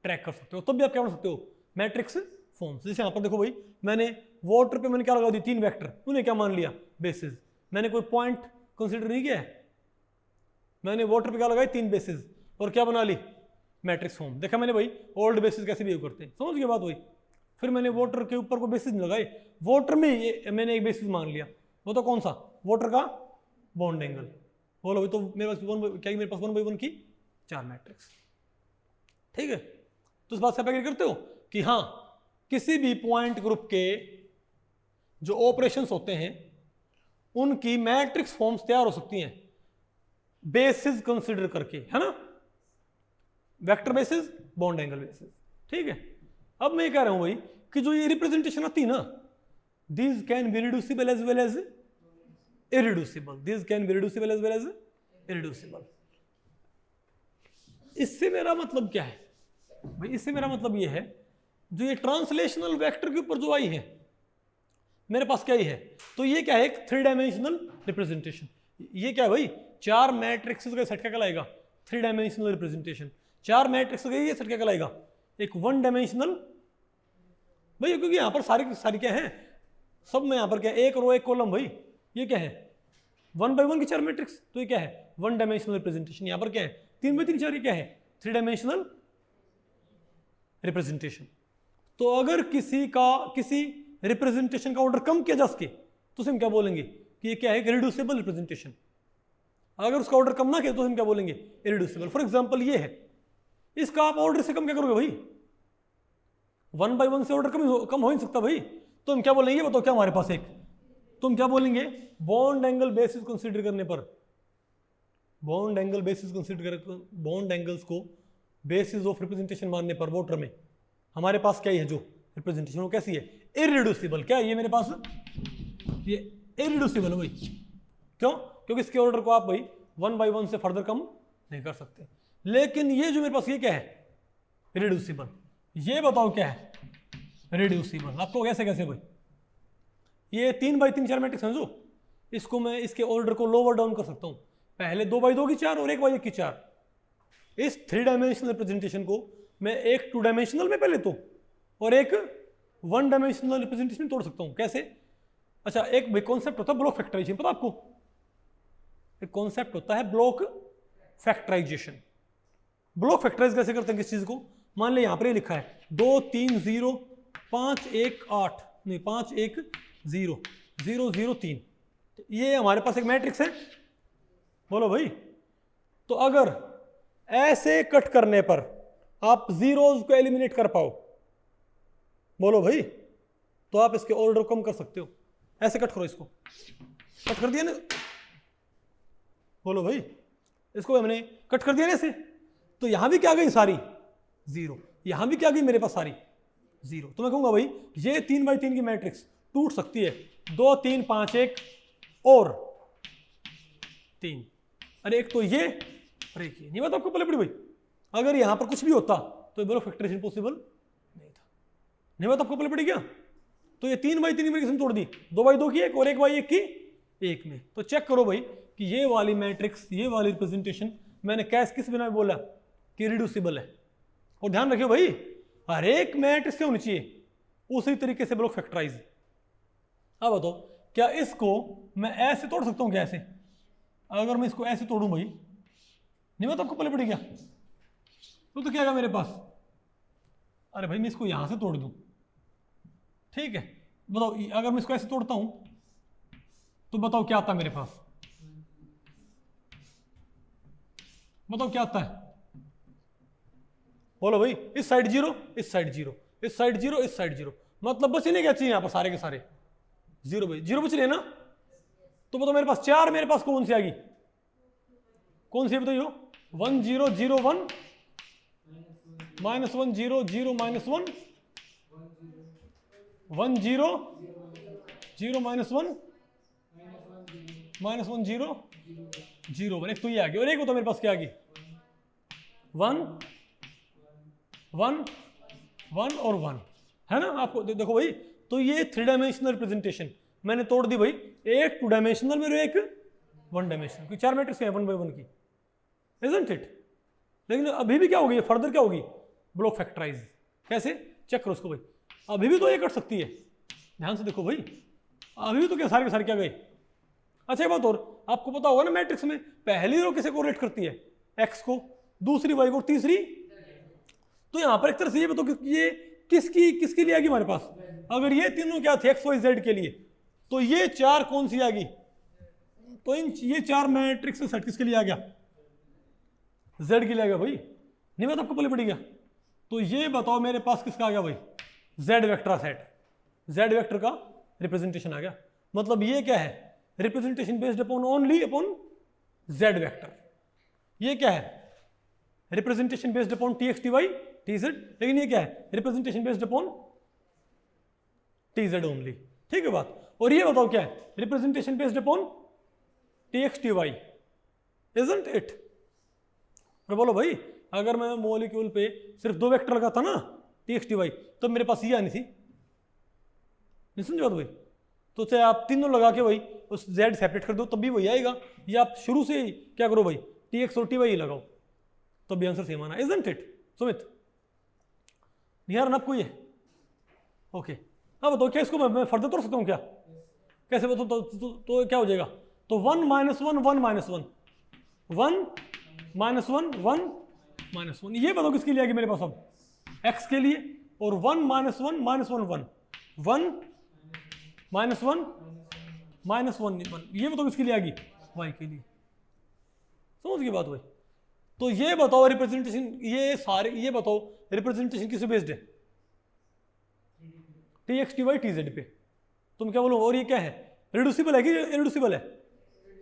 ट्रैक कर सकते हो। तब भी आप क्या बना सकते हो? Matrix forms. जैसे यहाँ पर देखो भाई, मैंने वाटर पे मैंने क्या लगा दी, 3 वेक्टर, उन्हें क्या मान लिया, बेसिस। मैंने कोई पॉइंट कंसिडर नहीं किया है, मैंने वाटर पे क्या लगाई, 3 बेसिस, और क्या बना ली, मैट्रिक्स फॉर्म। देखा मैंने भाई ओल्ड बेसिस कैसे बिहेव करते हैं, समझ गए बात भाई। फिर मैंने वाटर के ऊपर कोई बेसिस नहीं लगाए, वाटर में ये मैंने एक बेसिस मान लिया, वो तो कौन सा, वाटर का बॉन्ड एंगल। बोलो भाई, तो मेरे पास क्या मेरे पास 1/1 की 4 मैट्रिक्स, ठीक है। तो इस बात से आप एग्री करते हो कि हाँ, किसी भी पॉइंट ग्रुप के जो ऑपरेशंस होते हैं उनकी मैट्रिक्स फॉर्म्स तैयार हो सकती हैं बेसिस कंसीडर करके, है ना, vector basis, bond angle basis, ठीक है। अब मैं ये कह रहा हूं भाई कि जो ये रिप्रेजेंटेशन आती है ना, these can be reducible as well as irreducible, these can be reducible as well as irreducible. इससे मेरा मतलब क्या है भाई, इससे मेरा मतलब ये है, जो ये ट्रांसलेशनल वेक्टर के ऊपर जो आई है मेरे पास क्या ही है, तो ये क्या है, एक 3 डायमेंशनल रिप्रेजेंटेशन। ये क्या है भाई, 4 मैट्रिक्सेस का सेट क्या कहलाएगा, 3 डायमेंशनल रिप्रेजेंटेशन। 4 मैट्रिक्स का ये सेट क्या कहलाएगा, एक 1 डायमेंशनल भाई, क्योंकि यहाँ पर सारी क्या है, सब में यहाँ पर क्या है, एक रो एक कॉलम भाई, ये क्या है 1/1 की 4 मैट्रिक्स, तो ये क्या है 1 डायमेंशनल रिप्रेजेंटेशन। यहाँ पर क्या है 3/3 4, ये क्या है 3 डायमेंशनल रिप्रेजेंटेशन। तो अगर किसी रिप्रेजेंटेशन का ऑर्डर कम किया जा सके तो हम क्या बोलेंगे कि ये क्या है, रिड्यूसिबल रिप्रेजेंटेशन। अगर उसका ऑर्डर कम ना किया तो हम क्या बोलेंगे, इरिड्यूसिबल। फॉर एग्जांपल ये है, इसका आप ऑर्डर से कम क्या करोगे भाई, 1/1 से ऑर्डर कम हो ही नहीं सकता भाई, तो हम क्या बोलेंगे, बताओ क्या हमारे पास एक, तुम क्या बोलेंगे, बॉन्ड एंगल बेसिस कंसीडर करने पर, बॉन्ड एंगल बेसिस कंसीडर कर, बॉन्ड एंगल्स को बेसिस ऑफ रिप्रेजेंटेशन मानने पर वाटर में हमारे पास क्या ही है, जो रिप्रेजेंटेशन वो कैसी है, इरिड्यूसिबल। क्या है ये मेरे पास, ये इरिड्यूसिबल है भाई। क्यों, क्योंकि इसके ऑर्डर को आप भाई 1/1 से फर्दर कम नहीं कर सकते। लेकिन ये जो मेरे पास ये क्या है, रिड्यूसिबल। ये बताओ क्या है, रिड्यूसिबल। आपको कैसे भाई, ये 3/3 4 मैट्रिक्स है, जो इसको मैं इसके ऑर्डर को लोअर डाउन कर सकता हूं, पहले 2/2 की 4 और 1/1 की 4। इस 3 डायमेंशनल रिप्रेजेंटेशन को मैं एक 2 डायमेंशनल में पहले तो और एक 1 डायमेंशनल रिप्रेजेंटेशन में तोड़ सकता हूं। कैसे, अच्छा एक भाई कॉन्सेप्ट होता है ब्लॉक फैक्टराइजेशन, पता आपको, एक कॉन्सेप्ट होता है ब्लॉक फैक्टराइजेशन। ब्लॉक फैक्टराइज कैसे करते हैं किस चीज को, मान ले यहां पर ये लिखा है 2 3 0 5 1 8 नहीं 5 1 0 0 0 3, ये हमारे पास एक मैट्रिक्स है, बोलो भाई। तो अगर ऐसे कट करने पर आप जीरोज को एलिमिनेट कर पाओ, बोलो भाई, तो आप इसके ऑर्डर कम कर सकते हो। ऐसे कट करो, इसको कट कर दिया ना, बोलो भाई, इसको हमने कट कर दिया ना ऐसे, तो यहां भी क्या गई सारी 0, यहां भी क्या गई मेरे पास सारी 0। तो मैं कहूंगा भाई ये 3/3 की मैट्रिक्स टूट सकती है 2 3 5 1 और 3, अरे एक तो ये और एक ये, नहीं बात आपको पहले पड़ी भाई। अगर यहां पर कुछ भी होता तो ब्लॉक फैक्टराइजेशन पॉसिबल नहीं था, नहीं बात आपको पहले पड़ी क्या। तो ये 3/3 की मैट्रिक्स तोड़ दी, 2/2 की एक और 1/1 की एक में। तो चेक करो भाई कि ये वाली मैट्रिक्स, ये वाली रिप्रेजेंटेशन मैंने किस बिना बोला कि रिड्यूसिबल है। और ध्यान रखियो भाई, हर एक मैट्रिक्स क्या होनी चाहिए उसी तरीके से ब्लॉक फैक्टराइज। अब बताओ क्या इसको मैं ऐसे तोड़ सकता हूं क्या, ऐसे अगर मैं इसको ऐसे तोड़ूं भाई, नहीं बात आपको पहले पड़ी क्या, तो क्या आएगा मेरे पास, अरे भाई मैं इसको यहां से तोड़ दूं, ठीक है। बताओ अगर मैं इसको ऐसे तोड़ता हूं तो बताओ क्या आता है मेरे पास, बताओ क्या आता है, बोलो भाई। इस साइड 0 इस साइड 0 इस साइड 0 इस साइड 0, मतलब बस इन्हें क्या चाहिए यहां पर सारे के सारे 0 भाई, 0 बच रहे ना। तो बताओ मेरे पास 4, मेरे पास कौन सी आ गई, कौन सी बताइयो, 1 0 0 1 -1 0 0 -1 1 0 0 -1 -1 0 0 1, एक तो ये आ गई, और एक बताओ मेरे पास क्या आ गई, 1 1 1 और 1, है ना। आपको देखो भाई, तो ये 3 डायमेंशनल रिप्रेजेंटेशन मैंने तोड़ दी भाई, एक 2 डायमेंशनल में एक 1 डायमेंशनल, क्योंकि 4 मैट्रिक्स है 1/1 की, इजंट इट। लेकिन अभी भी क्या होगी, फर्दर क्या होगी, ब्लॉक फैक्टराइज। कैसे, चेक करो उसको भाई, अभी भी तो ये कट सकती है, ध्यान से देखो भाई, अभी भी तो क्या सारे के सारे क्या गए। अच्छा एक बात और, आपको पता होगा ना मैट्रिक्स में पहली रो किसे कोरिलेट करती है, एक्स को, दूसरी वाई को, तीसरी, तो यहां पर एक तरह से ये बताओ कि ये किसके लिए आएगी हमारे पास, अगर ये तीनों क्या थे एक्स वाई जेड के लिए, तो ये चार कौन सी आ गई, तो ये चार मैट्रिक्स सेट किसके लिए आ गया, जेड के लिए आ गया भाई, नहीं बात आपको पहले पड़ी गया। तो ये बताओ मेरे पास किसका आ गया भाई, Z vector set, Z vector का रिप्रेजेंटेशन आ गया। मतलब ये क्या है, representation based upon only upon Z vector. ये क्या है, representation based upon T x T Y T Z, लेकिन ये क्या है, representation based upon T Z only, ठीक है बात। और ये बताओ क्या है, representation based upon T x T Y, isn't it. और बोलो भाई, अगर मैं मॉलिक्यूल पे सिर्फ दो वेक्टर लगाता ना टी एक्स टी वाई, तो मेरे पास ये आनी थी, नहीं समझ बात भाई। तो चाहे आप तीनों लगा के भाई उस जेड सेपरेट कर दो तब भी वही आएगा, या आप शुरू से ही क्या करो भाई, टी एक्स और टी वाई लगाओ, तो भी आंसर सेम आना, इजंट इट सुमित, निहार आपको ये ओके। अब बताओ क्या इसको मैं फर्दर तोड़ सकता हूँ क्या, कैसे बताओ, तो क्या हो जाएगा, तो 1 - 1 1 - 1 1 - 1 1 - 1, ये बताओ किसके लिए आएगी मेरे पास अब, x के लिए, और 1 - 1 - 1 1 1 1 - 1 1 ये बताओ किसके लिए आएगी, y के लिए, समझ गई बात भाई। तो ये बताओ रिप्रेजेंटेशन, ये सारे ये बताओ रिप्रेजेंटेशन किस बेस्ड है, T x T Y T Z पे, तुम क्या बोलोगे, और ये क्या है, रिड्यूसिबल है कि इरेड्यूसिबल है,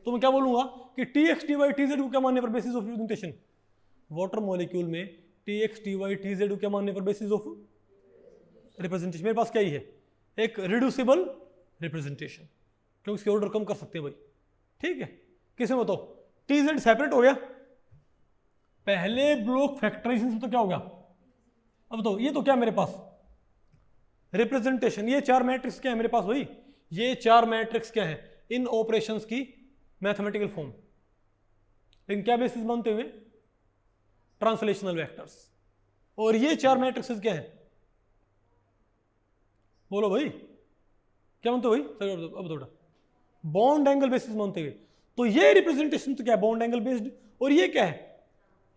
तो मैं क्या बोलूंगा कि T x T Y T Z को क्या मानने पर basis of representation, water molecule में T x T Y T Z को क्या मानने पर बेसिस ऑफ रिप्रेजेंटेशन, मेरे पास क्या ही है, एक रिड्यूसिबल रिप्रेजेंटेशन, क्योंकि इसके ऑर्डर कम कर सकते हैं भाई, ठीक है। किसे बताओ, टी जेड सेपरेट हो गया, पहले ब्लॉक फैक्टराइजेशन से तो क्या हो गया, अब तो ये तो क्या मेरे पास रिप्रेजेंटेशन, ये चार मैट्रिक्स क्या है मेरे पास भाई, ये चार मैट्रिक्स क्या है, इन ऑपरेशंस की मैथमेटिकल फॉर्म, लेकिन क्या बेसिस मानते हुए, ट्रांसलेशनल वेक्टर्स। और ये चार मैट्रिक्सेस क्या है, बोलो भाई क्या मानते हो भाई, अब थोड़ा बॉन्ड एंगल बेसिस मानते हुए, तो ये रिप्रेजेंटेशन तो क्या है, बॉन्ड एंगल बेस्ड, और ये क्या है,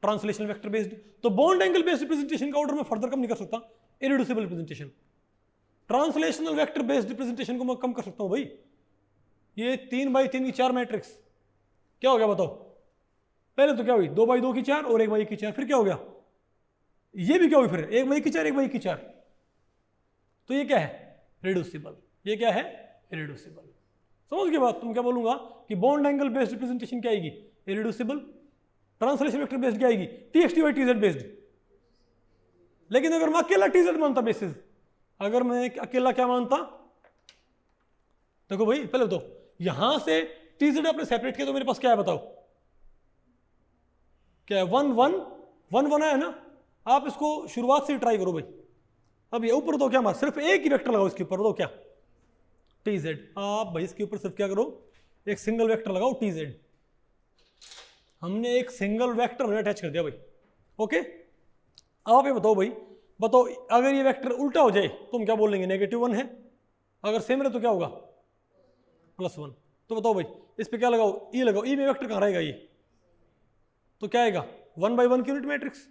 ट्रांसलेशनल वेक्टर बेस्ड। तो बॉन्ड एंगल बेस्ड रिप्रेजेंटेशन का ऑर्डर मैं फर्दर कम नहीं कर सकता, irreducible representation. Translational vector based representation को मैं कम कर सकता हूं भाई, ये 3x3 की चार मैट्रिक्स क्या हो गया बताओ, पहले तो क्या हुई 2x2 की चार और 1x1 की चार, फिर क्या हो गया, ये भी क्या हुई फिर 1x की चार 1x की चार, तो ये क्या है रिड्यूसिबल, ये क्या है इरेड्यूसिबल, समझ गए बात। तुम क्या बोलूंगा कि बॉन्ड एंगल बेस्ड रिप्रेजेंटेशन क्या आएगी, इरेड्यूसिबल, ट्रांसलेशन वेक्टर बेस्ड क्या आएगी, T x T Y T Z based. लेकिन अगर मैं अकेला टी जेड मानता बेसिस, अगर मैं अकेला क्या मानता, देखो भाई पहले तो यहां से टी जेड आपने सेपरेट किया, तो मेरे पास क्या है बताओ, क्या है 1 1 1 1 है ना, आप इसको शुरुआत से ट्राई करो भाई। अब ये ऊपर तो क्या मार, सिर्फ एक ही वेक्टर लगाओ इसके ऊपर, बताओ क्या, टी जेड। आप भाई इसके ऊपर सिर्फ क्या करो, एक सिंगल वेक्टर लगाओ टी जेड, हमने एक सिंगल वेक्टर अटैच कर दिया भाई, ओके। आप ये बताओ भाई, बताओ अगर ये वेक्टर उल्टा हो जाए तो हम क्या बोलेंगे, -1 है, अगर सेम रहे तो क्या होगा +1। तो बताओ भाई इस पे क्या लगाओ, ई लगाओ, ई में वेक्टर कहाँ रहेगा ये, तो क्या आएगा 1x1 की यूनिट मैट्रिक्स।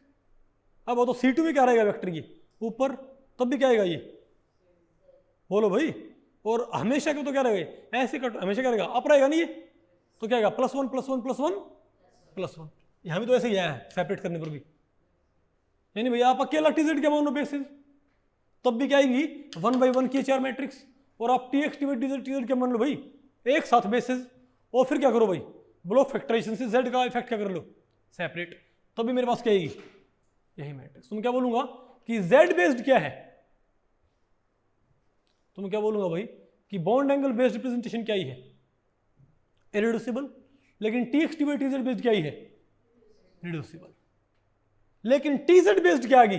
अब बताओ C2 में क्या रहेगा वेक्टर ये ऊपर, तब भी क्या आएगा ये, बोलो भाई। और हमेशा क्यों तो क्या रहेगा, ऐसे कट हमेशा क्या रहेगा अप रहेगा नहीं ये, तो क्या आएगा +1 +1 +1 +1। यहाँ भी तो ऐसे ही आया है सेपरेट करने पर भी, यानी भैया आप अकेला टी जेड क्या मानो बेसिस, तब भी क्या आएगी 1x1 की चार मैट्रिक्स, और आप T x T Y T Z क्या मान लो भाई एक साथ बेसिस, और फिर क्या करो भाई ब्लॉक फैक्टराइजेशन से जेड का इफेक्ट क्या कर लो सेपरेट, तब भी मेरे पास क्या आएगी यही मैट्रिक्स। तुम क्या बोलूंगा कि जेड बेस्ड क्या है, तुम क्या बोलूंगा भाई कि बॉन्ड एंगल बेस्ड रिप्रेजेंटेशन क्या ही है, इरेड्यूसिबल। लेकिन T x T Y T Z based क्या ही है, रिड्यूसिबल। लेकिन टी जेड बेस्ड क्या आ गई,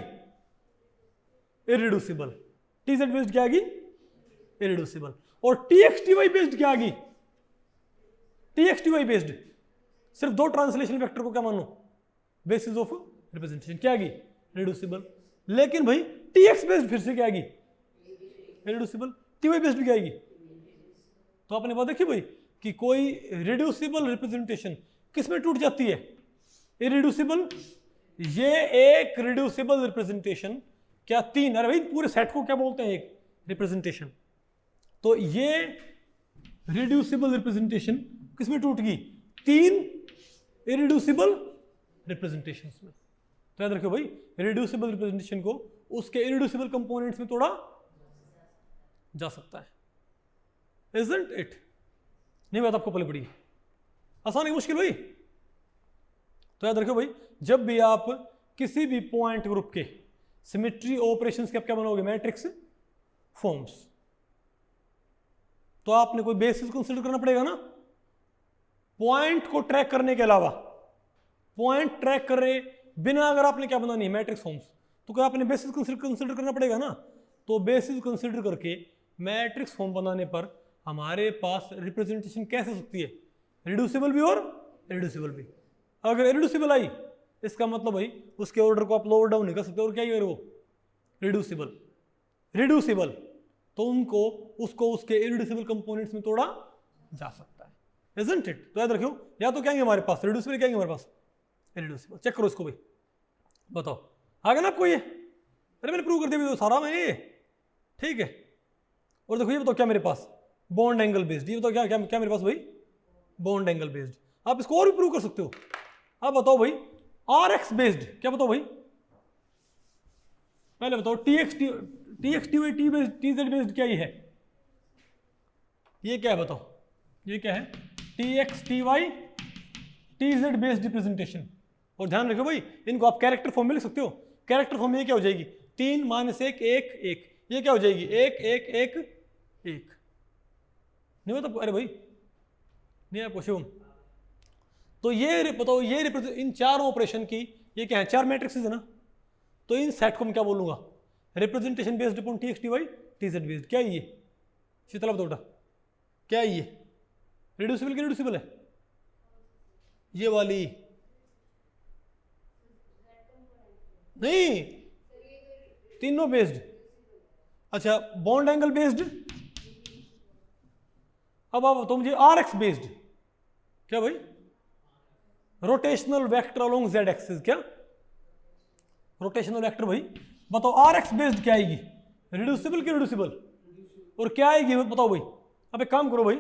इरेड्यूसिबल। टी जेड बेस्ड क्या आ गई, इरेड्यूसिबल। और T x T Y based क्या आ गई, T x T Y based सिर्फ दो ट्रांसलेशन वेक्टर को क्या मानो बेसिस ऑफ रिप्रेजेंटेशन, क्या आ गई रिड्यूसिबल। लेकिन भाई टी एक्स बेस्ड फिर से क्या आएगी, इरिड्यूसिबल। टी वाई बेस्ड भी क्या आएगी। तो आपने बात देखी भाई कि कोई रिड्यूसिबल रिप्रेजेंटेशन किस में टूट जाती है, इरिड्यूसिबल। ये एक रिड्यूसिबल रिप्रेजेंटेशन, क्या तीन, अरे भाई पूरे सेट को क्या बोलते हैं, एक रिप्रेजेंटेशन। तो ये रिड्यूसिबल रिप्रेजेंटेशन किस में टूट गई, तीन इरिड्यूसिबल रिप्रेजेंटेशंस में। तो याद रखो भाई, रिड्यूसिबल रिप्रेजेंटेशन को उसके इरिड्यूसिबल कंपोनेंट्स में तोड़ा जा सकता है, Isn't it? नहीं बात आपको पहले पड़ी, आसान है मुश्किल भाई। तो याद रखो भाई, जब भी आप किसी भी पॉइंट ग्रुप के सिमेट्री ऑपरेशंस के आप क्या बनाओगे, मैट्रिक्स फॉर्म्स, तो आपने कोई बेसिस कंसीडर करना पड़ेगा ना। पॉइंट को ट्रैक करने के अलावा, पॉइंट ट्रैक करे बिना अगर आपने क्या बनानी है, मैट्रिक्स फॉर्म्स, तो क्या आपने बेसिस कंसीडर करना पड़ेगा ना। तो बेसिस कंसीडर करके मैट्रिक्स फॉर्म बनाने पर हमारे पास रिप्रेजेंटेशन कैसे हो सकती है, रिड्यूसिबल भी और इरिड्यूसिबल भी। अगर इरिड्यूसिबल आई इसका मतलब भाई उसके ऑर्डर को आप लोअर डाउन नहीं कर सकते, और क्या ही वो रिड्यूसिबल, रिड्यूसिबल तो उनको उसको उसके इरिड्यूसिबल कंपोनेंट्स में तोड़ा जा सकता है, isn't it? तो याद रखियो, या तो क्या है हमारे पास रिड्यूसिबल, क्या है हमारे पास इरिड्यूसिबल। चेक करो इसको भाई, बताओ आ गया ना आपको ये, अरे मैंने प्रूव कर दिया सारा मैंने ये, ठीक है। और देखो ये बताओ क्या मेरे पास बॉन्ड एंगल बेस्ड, ये बताओ क्या क्या क्या मेरे पास भाई बॉन्ड एंगल बेस्ड। आप इसको और भी प्रूव कर सकते हो। आप बताओ भाई आर एक्स बेस्ड, क्या बताओ भाई, पहले बताओ T x T Y T based T Z based क्या ये है, ये क्या है बताओ, ये क्या है, T x T Y T Z based representation. और ध्यान रखो भाई इनको आप कैरेक्टर फॉर्म में लिख सकते हो। कैरेक्टर फॉर्म में ये क्या हो जाएगी, 3 - 1 1 1, ये क्या हो जाएगी 1 1 1 1। नहीं बताओ, अरे भाई नहीं आपको शिवम। तो ये बताओ ये इन चार ऑपरेशन की ये क्या है, चार मैट्रिक्सेस है ना। तो इन सेट को मैं क्या बोलूंगा, representation based upon T x T Y T Z based. क्या है ये शीतला बताओ क्या है ये, रिड्यूसिबल की रिड्यूसिबल है ये वाली, नहीं तीनों बेस्ड। अच्छा बॉन्ड एंगल बेस्ड, अब आप तो मुझे आर एक्स बेस्ड, क्या भाई rotational vector along Z axis, क्या रोटेशनल वेक्टर भाई। बताओ आर एक्स बेस्ड क्या आएगी, रिड्यूसिबल की रिड्यूसिबल, और क्या आएगी बताओ भाई। अब एक काम करो भाई,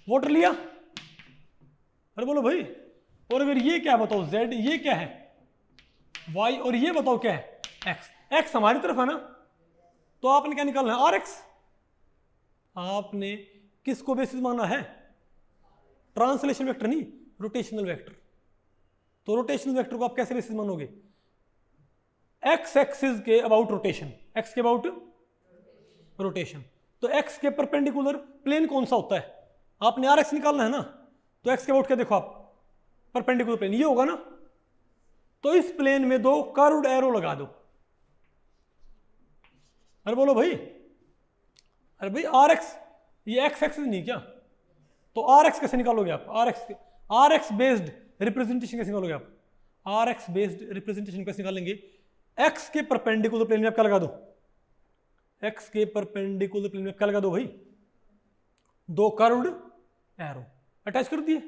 वोटर लिया, अरे बोलो भाई। और अगर ये क्या बताओ जेड, ये क्या है वाई, और ये बताओ क्या है एक्स। एक्स हमारी तरफ है ना, तो आपने क्या निकालना है आर एक्स। आपने किसको बेसिस माना है, ट्रांसलेशन वेक्टर नहीं रोटेशनल वेक्टर। तो रोटेशनल वेक्टर को आप कैसे बेसिस मानोगे, एक्स एक्सिस के अबाउट रोटेशन, एक्स के अबाउट रोटेशन। तो एक्स के परपेंडिकुलर प्लेन कौन सा होता है, आपने आर एक्स निकालना है ना। तो एक्स के अबाउट क्या देखो आप, परपेंडिकुलर प्लेन ये होगा ना। तो इस प्लेन में 2 कर्व्ड एरो लगा दो। अरे बोलो भाई, अरे भाई आर एक्स, ये एक्स एक्सिस नहीं क्या, तो आर एक्स कैसे निकालोगे आप, आर एक्स बेस्ड रिप्रेजेंटेशन कैसे निकालोगे आप, आर एक्स बेस्ड रिप्रेजेंटेशन कैसे निकालेंगे, एक्स के परपेंडिकुलर प्लेन में आप क्या लगा दो, एक्स के परपेंडिकुलर प्लेन में क्या लगा दो भाई, 2 कर्व्ड एरो अटैच कर दिए।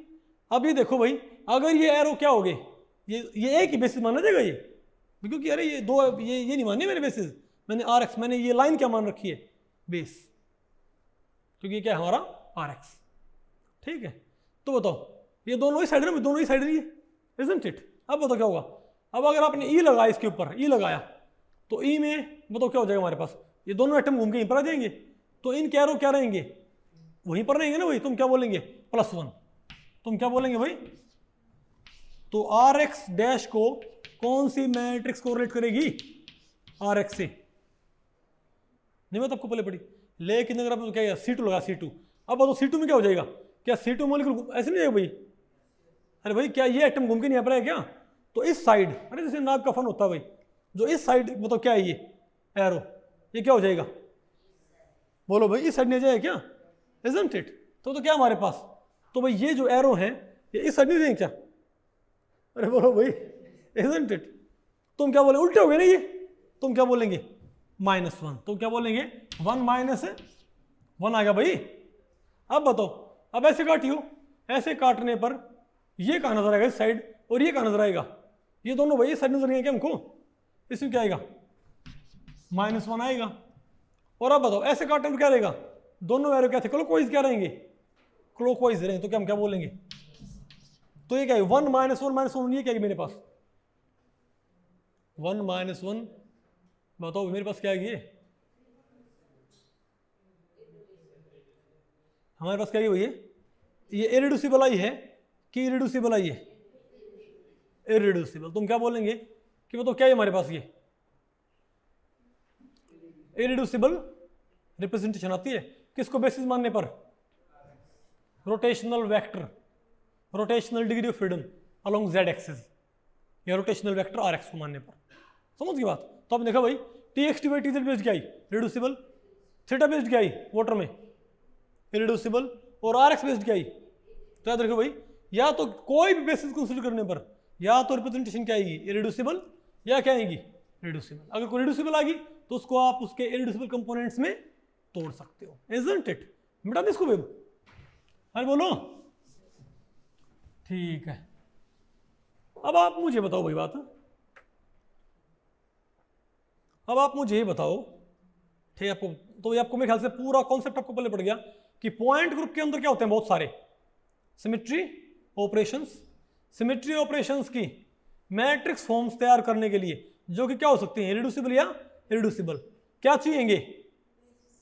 अब ये देखो भाई, अगर ये एरो क्या हो गए, ये एक ही बेसिस माना जाएगा ये, क्योंकि अरे ये दो ये नहीं माने मेरे बेसिस, मैंने आर एक्स, मैंने ये लाइन क्या मान रखी है बेस, क्योंकि क्या है हमारा आर एक्स, ठीक है। तो बताओ ये दोनों ही साइड है, दोनों ही साइड है ये, इजंट इट। अब बताओ क्या होगा, अब अगर आपने ई लगाया इसके ऊपर, ई लगाया तो ई में बताओ क्या हो जाएगा हमारे पास, ये दोनों एटम घूम के यहीं पर आ जाएंगे। तो इन कैरो क्या रहेंगे, वहीं पर रहेंगे ना भाई। तुम क्या बोलेंगे +1, तुम क्या बोलेंगे भाई। तो आर एक्स डैश को कौन सी मैट्रिक्स कोरिलेट करेगी, आर एक्स से, नहीं मैं तो आपको पहले पड़ी। लेकिन अगर आप क्या C2 लगा C2, अब बताओ C2 में क्या हो जाएगा, क्या C2 मॉलिक्यूल ऐसे नहीं जाएगा भाई, अरे भाई क्या ये एटम घूम के नहीं आ रहा है क्या। तो इस साइड, अरे जैसे नाग का फन होता है भाई, जो इस साइड बताओ क्या है ये एरो, ये क्या हो जाएगा, बोलो भाई इस साइड नहीं जाएगा क्या, इजंट इट। तो क्या हमारे पास, तो भाई ये जो एरो है ये इस साइड नहीं जाएंगे क्या, अरे बोलो भाई इजंट इट। तुम क्या बोले, उल्टे हो गए ना ये, तुम क्या बोलेंगे -1, तो क्या बोलेंगे 1 - 1 आ गया भाई। अब बताओ, अब ऐसे काटियो, ऐसे काटने पर ये कहाँ नजर आएगा इस साइड, और ये कहाँ नजर आएगा, ये दोनों भाई साइड नजर नहीं आएगा हमको, इसमें क्या आएगा -1 आएगा। और अब बताओ ऐसे काटने पर क्या रहेगा, दोनों एरो क्या थे, क्लॉकवाइज क्या रहेंगे, क्लॉकवाइज रहेंगे, तो क्या हम क्या बोलेंगे, तो ये क्या है 1 - 1 - 1, ये क्या है मेरे पास 1 - 1, बताओ मेरे पास क्या है ये, हमारे पास क्या है भैया, ये इरेड्यूसिबल आई है कि इरेड्यूसिबल आई है, इरेड्यूसिबल। तुम क्या बोलेंगे कि बताओ क्या है हमारे पास, ये इरेड्यूसिबल रिप्रेजेंटेशन आती है, किसको बेसिस मानने पर, rotational vector, rotational degree of freedom along z axis, या रोटेशनल वेक्टर r x को मानने पर, समझ गई बात। तो आपने देखा भाई txt बाई tz बेस्ड क्या आई रिड्यूसिबल, थीटा बेस्ड क्या आई वाटर में इरेड्यूसिबल, और r x बेस्ड क्या आई, तो याद रखो भाई या तो कोई भी बेसिस कंसीडर करने पर या तो रिप्रेजेंटेशन क्या आएगी इरेड्यूसिबल, या क्या आएगी रिड्यूसिबल। अगर कोई रिड्यूसिबल आ गई तो उसको आप उसके इरेड्यूसिबल कंपोनेंट्स में तोड़ सकते हो, इजंट इट। मिटा दे इसको बेब, अरे बोलो ठीक है। अब आप मुझे बताओ भाई बात, अब आप मुझे बताओ ठीक है, आपको तो ये आपको मेरे ख्याल से पूरा कॉन्सेप्ट आपको पहले पड़ गया कि पॉइंट ग्रुप के अंदर क्या होते हैं, बहुत सारे सिमेट्री ऑपरेशंस, सिमेट्री ऑपरेशंस की मैट्रिक्स फॉर्म्स तैयार करने के लिए जो कि क्या हो सकती हैं इरेड्यूसिबल या इरेड्यूसिबल, क्या चाहिएंगे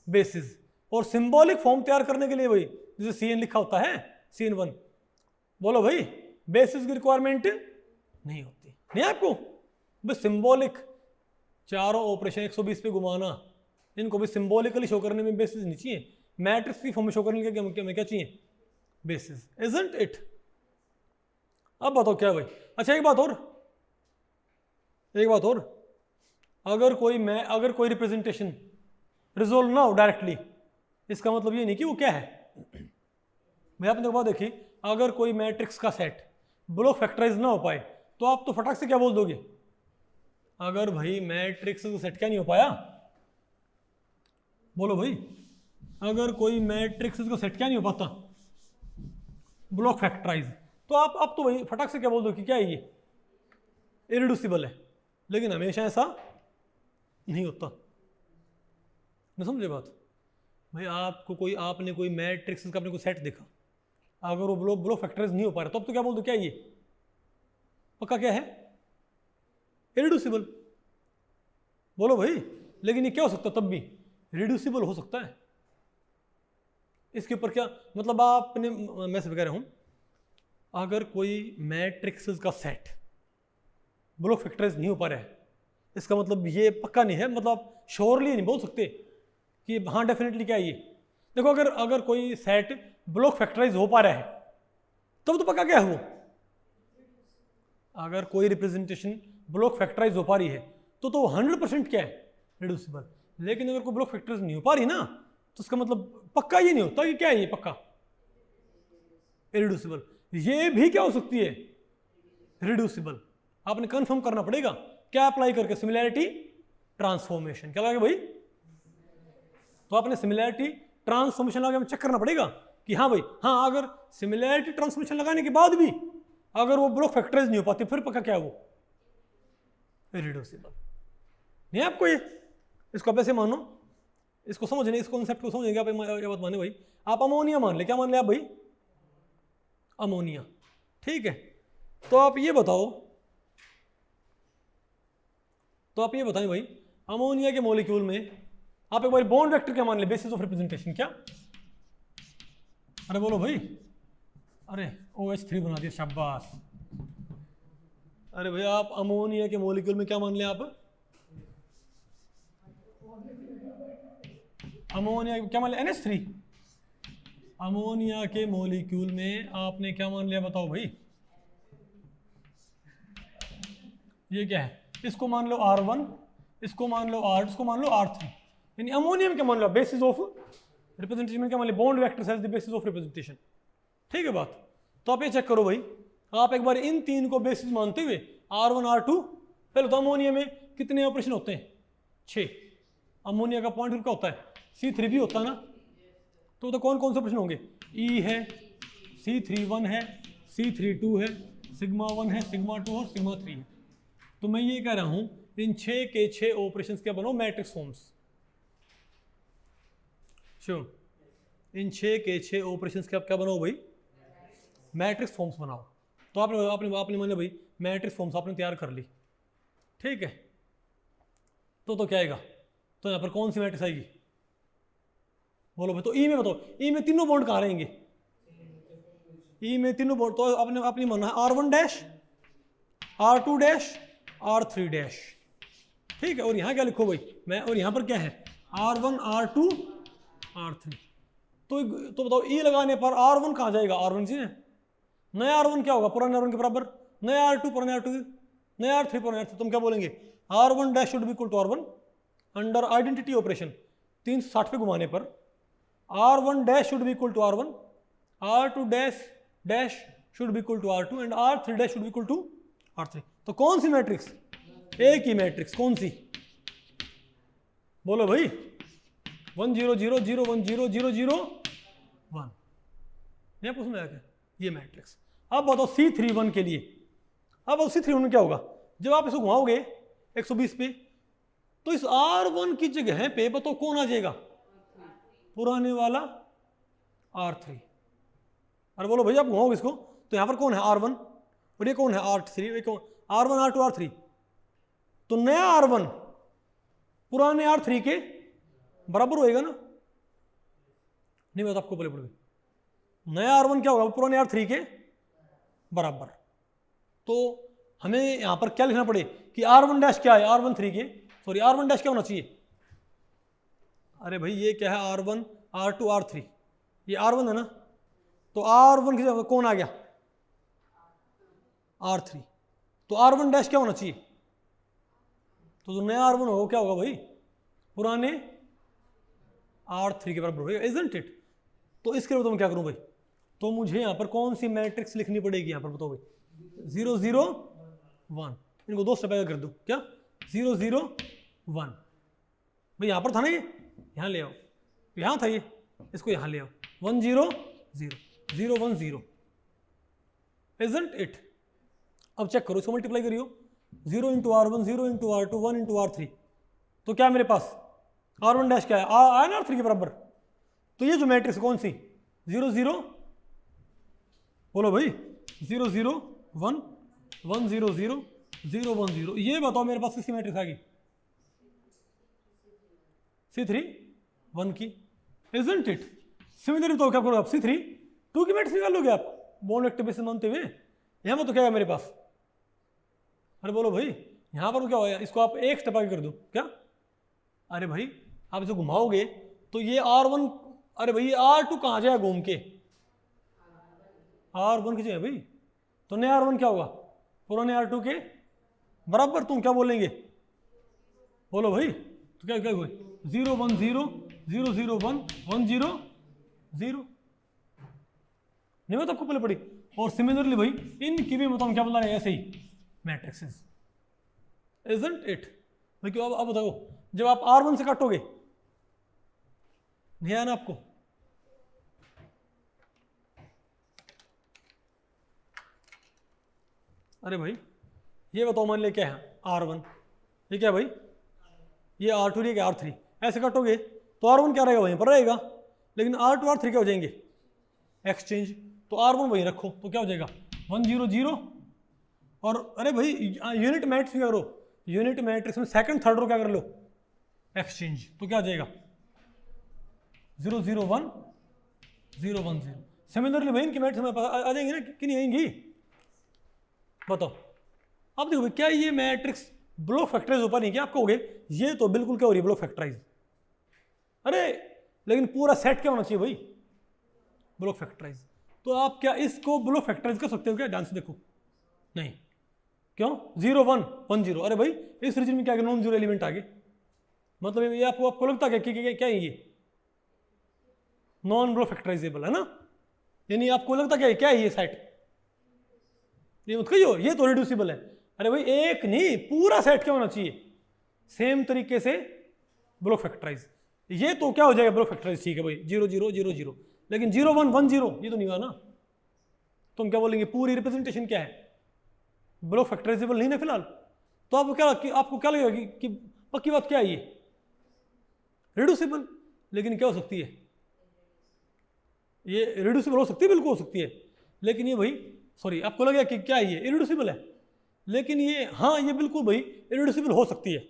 बेसिस, और सिंबॉलिक फॉर्म तैयार करने के लिए भाई जैसे CN लिखा होता है CN1, बोलो भाई बेसिस की रिक्वायरमेंट नहीं होती, नहीं आपको बस सिंबॉलिक, चारों ऑपरेशन 120 पे घुमाना, इनको भी सिंबॉलिकली शो करने में बेसिस नहीं चाहिए, मैट्रिक्स की फॉर्म में शो करने के लिए क्या चाहिए बेसिस, इजंट इट। अब बताओ क्या भाई, अच्छा एक बात और, अगर कोई रिप्रेजेंटेशन रिजोल्व ना हो डायरेक्टली, इसका मतलब ये नहीं कि वो क्या है, मैं आपने बात देखी, अगर कोई मैट्रिक्स का सेट ब्लॉक फैक्टराइज ना हो पाए तो आप तो फटाक से क्या बोल दोगे, अगर भाई मैट्रिक्स का सेट क्या नहीं हो पाया, बोलो भाई अगर कोई मैट्रिक्स का सेट क्या नहीं हो पाता ब्लॉक फैक्टराइज, तो आप तो भाई फटाक से क्या बोल दो कि क्या है ये इरेड्यूसिबल है, लेकिन हमेशा ऐसा नहीं होता, नहीं समझे बात भाई। आपने कोई मैट्रिक्स का अपने को सेट देखा, अगर वो ब्लॉक फैक्टराइज नहीं हो पा रहा तो अब तो क्या बोल दो क्या ये पक्का क्या है इरेड्यूसिबल, बोलो भाई। लेकिन ये क्या हो सकता है तब भी रिड्यूसिबल हो सकता है, इसके ऊपर क्या मतलब आपने, मैं सिर्फ कह रहा हूं अगर कोई मैट्रिक्स का सेट ब्लॉक फैक्टराइज नहीं हो पा रहा है, इसका मतलब ये पक्का नहीं है, मतलब श्योरली नहीं बोल सकते कि हाँ डेफिनेटली क्या है ये। देखो अगर कोई सेट ब्लॉक फैक्टराइज हो पा रहा है तब तो पक्का क्या है वो, अगर कोई रिप्रेजेंटेशन ब्लॉक फैक्टराइज हो पा रही है तो 100% क्या है रिड्यूसिबल। लेकिन अगर कोई ब्लॉक फैक्टराइज नहीं हो पा रही ना तो उसका मतलब पक्का ये नहीं होता कि क्या है ये पक्का इरेड्यूसिबल, ये भी क्या हो सकती है रिड्यूसिबल। आपने कंफर्म करना पड़ेगा क्या अप्लाई करके, सिमिलैरिटी ट्रांसफॉर्मेशन, क्या लगे भाई, तो आपने सिमिलैरिटी ट्रांसफॉर्मेशन लगा चेक करना पड़ेगा कि हाँ भाई हाँ, अगर सिमिलैरिटी ट्रांसफॉर्मेशन लगाने के बाद भी अगर वो ब्लॉक फैक्टराइज नहीं हो पाती फिर पक्का क्या है वो इरेड्यूसिबल। नहीं आपको ये, इसको आप ऐसे मानो, इसको समझने, इस कॉन्सेप्ट को समझेंगे आप, ये बात माने भाई। आप अमोनिया मान ले, क्या मान ले आप भाई अमोनिया, ठीक है। तो आप ये बताएं भाई अमोनिया के मॉलिक्यूल में आप एक बार बॉन्ड वेक्टर क्या मान ले, बेसिस ऑफ रिप्रेजेंटेशन क्या, अरे बोलो भाई, अरे OH3 बना दिया शाबाश। अरे भाई आप अमोनिया के मॉलिक्यूल में क्या मान ले, आप अमोनिया क्या मान लिया NH3, अमोनिया के मॉलिक्यूल में आपने क्या मान लिया बताओ भाई, ये क्या है, इसको मान लो R1, इसको मान लो R, इसको मान लो R3, यानी अमोनिया में क्या मान लो बेसिस ऑफ रिप्रेजेंटेशन में क्या मान लिया bond vectors as the basis of representation, ठीक है बात। तो आप ये चेक करो भाई, आप एक बार इन तीन को बेसिस मानते हुए R1 R2, पहले तो अमोनिया में कितने ऑपरेशन होते हैं 6, अमोनिया का पॉइंट ग्रुप क्या होता है, C3 भी होता है ना। तो कौन कौन से प्रश्न होंगे, E है, C3 1 है, C3 2 है, सिग्मा 1 है, सिग्मा 2 और सिग्मा 3 है। तो मैं ये कह रहा हूं इन 6 के 6 ऑपरेशंस क्या बनाओ, मैट्रिक्स फॉर्म्स। इन 6 के 6 ऑपरेशंस क्या क्या बनाओ भाई, मैट्रिक्स फॉर्म्स बनाओ। तो आपने मान लिया भाई मैट्रिक्स फॉर्म्स आपने तैयार कर ली, ठीक है। तो क्या आएगा, तो यहाँ पर कौन सी मैट्रिक्स आएगी, बोलो भाई। तो ई में बताओ, ई में तीनों बॉन्ड कहाँ रहेंगे, ई में तीनों बॉन्ड। तो आपने माना है R1 dash, R2 dash, R3 dash, ठीक है। और यहाँ क्या लिखो भाई मैं, और यहाँ पर क्या है R1 R2 R3। तो बताओ ई लगाने पर R1 कहाँ जाएगा, R1 जी ने, नया R1 क्या होगा, पुराने R1 के बराबर, नया R2 पुराने R2, नया R3 पुराने R3। तुम क्या बोलेंगे, R1 dash should be equal to R1 under identity operation 360 पे घुमाने पर R1 dash should be equal to R1, R2 dash should be equal to R2 and R3 dash should be equal to R3। तो कौन सी matrix, एक ही matrix, कौन सी, बोलो भाई, 1 0 0 0 1 0 0 0 1। यहाँ पूछ में क्या, ये मैट्रिक्स। अब बताओ C31 के लिए, अब C31 क्या होगा, जब आप इसको घुमाओगे 120 पे, तो इस R1 की जगह पे बताओ कौन आ जाएगा, पुराने वाला R3। अरे बोलो भाई आप घुमाओगे इसको, तो यहां पर कौन है R1 और ये कौन है R3, R1 R2 R3। तो नया R1 पुराने R3 के बराबर होएगा ना, नहीं बता आपको बोले पड़े, नया R1 क्या होगा, पुराने R3 के बराबर। तो हमें यहां पर क्या लिखना पड़े कि R1 डैश क्या है, R1 3 के, सॉरी R1 डैश क्या होना चाहिए, अरे भाई ये क्या है R1 R2 R3, ये R1 है ना। तो R1 की जगह कौन आ गया, R3। तो R1 डैश क्या होना चाहिए, तो जो नया R1 होगा क्या होगा भाई, पुराने R3 के बराबर होगा, इजंट इट। तो इसके लिए तो मैं क्या करूं भाई, तो मुझे यहां पर कौन सी मैट्रिक्स लिखनी पड़ेगी, यहां पर बताओ भाई 0 0 1। इनको 2 स्टेप आगे कर दूं क्या, 0 0 1 भाई, यहां पर था ना ये, यहां ले आओ, यहां था ये, इसको यहां ले आओ, 1 0 0 0 1 0, इजंट इट। अब चेक करो, इसको मल्टीप्लाई करियो, 0 into R1 0 into R2 1 into R3। तो क्या मेरे पास R1 डैश क्या है, आया ना R3 के बराबर। तो ये जो मैट्रिक्स कौन सी, 0 0, बोलो भाई 0 0 1 1 0 0 0 1 0। ये बताओ मेरे पास किसकी मैट्रिक्स आ गई, C31 की, इजंट इट। सिमिलरली तो क्या करो आप, C32 की मैट्रिक्स निकाल लोगे आप, बॉन्ड एक्टिवेशन मानते हुए। यहां पर तो क्या है मेरे पास, अरे बोलो भाई यहां पर क्या होगा, इसको आप एक स्टेप आगे कर दो क्या, अरे भाई आप इसे घुमाओगे तो ये R1, अरे भाई R2 कहां जाएगा घूम के, R1 की जगह भाई। तो नया R1 क्या होगा, पुराने R2 के बराबर। तुम क्या बोलेंगे, बोलो भाई, तो क्या क्या हुए, 0 1 0 0 0 1 1 0 0, नहीं मैं तो आपको पहले पढ़ी। और सिमिलरली भाई इनकी भी मतलब क्या बता रहे हैं, ऐसे ही मैट्रिक्सेस, इजंट इट भाई। क्यों, अब बताओ जब आप R1 से काटोगे, नहीं आया ना आपको, अरे भाई ये बताओ मान लिया क्या है R1, ये क्या भाई, ये R2 ये क्या R3, ऐसे काटोगे तो R1 क्या रहेगा, वहीं पर रहेगा, लेकिन R2 R3 क्या हो जाएंगे, एक्सचेंज। तो R1 वहीं रखो, तो क्या हो जाएगा 1 0 0। और अरे भाई यूनिट मैट्रिक्स क्या करो, यूनिट मैट्रिक्स में सेकंड थर्ड रो क्या कर लो, एक्सचेंज। तो क्या हो जाएगा 0 0 1 0 1 0। सिमिलरली भाई इनकी मैट्रिक्स में आ जाएंगी ना कि नहीं आएंगी, बताओ। अब देखो भाई क्या ये मैट्रिक्स ब्लॉक फैक्टराइज हो पा नहीं, क्या आपको हो गए, ये तो बिल्कुल क्या हो रही है, ब्लॉक फैक्टराइज। अरे लेकिन पूरा सेट क्या होना चाहिए भाई, ब्लॉक फैक्टराइज। तो आप क्या इसको ब्लॉक फैक्टराइज कर सकते हो क्या, ध्यान से देखो, नहीं, क्यों 0 1 1 0। अरे भाई इस रीजन में क्या नॉन जीरो एलिमेंट आ गए, मतलब ये आपको लगता है क्या है ये नॉन ब्लॉक फैक्टराइजेबल है ना, यानी आपको लगता क्या है ये सेट, ये मत कहियो ये तो रिड्यूसिबल है। अरे भाई एक नहीं, पूरा सेट क्या होना चाहिए, सेम तरीके से ब्लॉक फैक्टराइज। ये तो क्या हो जाएगा ब्लॉक फैक्टराइज, ठीक है भाई, 0 0 0 0, लेकिन 0 1 1 0 ये तो नहीं हुआ ना, तो हम क्या बोलेंगे पूरी रिप्रेजेंटेशन क्या है, ब्लॉक फैक्टराइजेबल नहीं ना फिलहाल। तो आपको क्या लगेगा कि पक्की बात क्या है, ये रिड्यूसिबल, लेकिन क्या हो सकती है, ये रिड्यूसिबल हो सकती है, बिल्कुल हो सकती है, लेकिन ये भाई सॉरी आपको लगेगा कि क्या है ये इरिड्यूसिबल है, लेकिन ये हाँ ये बिल्कुल भाई इरिड्यूसिबल हो सकती है,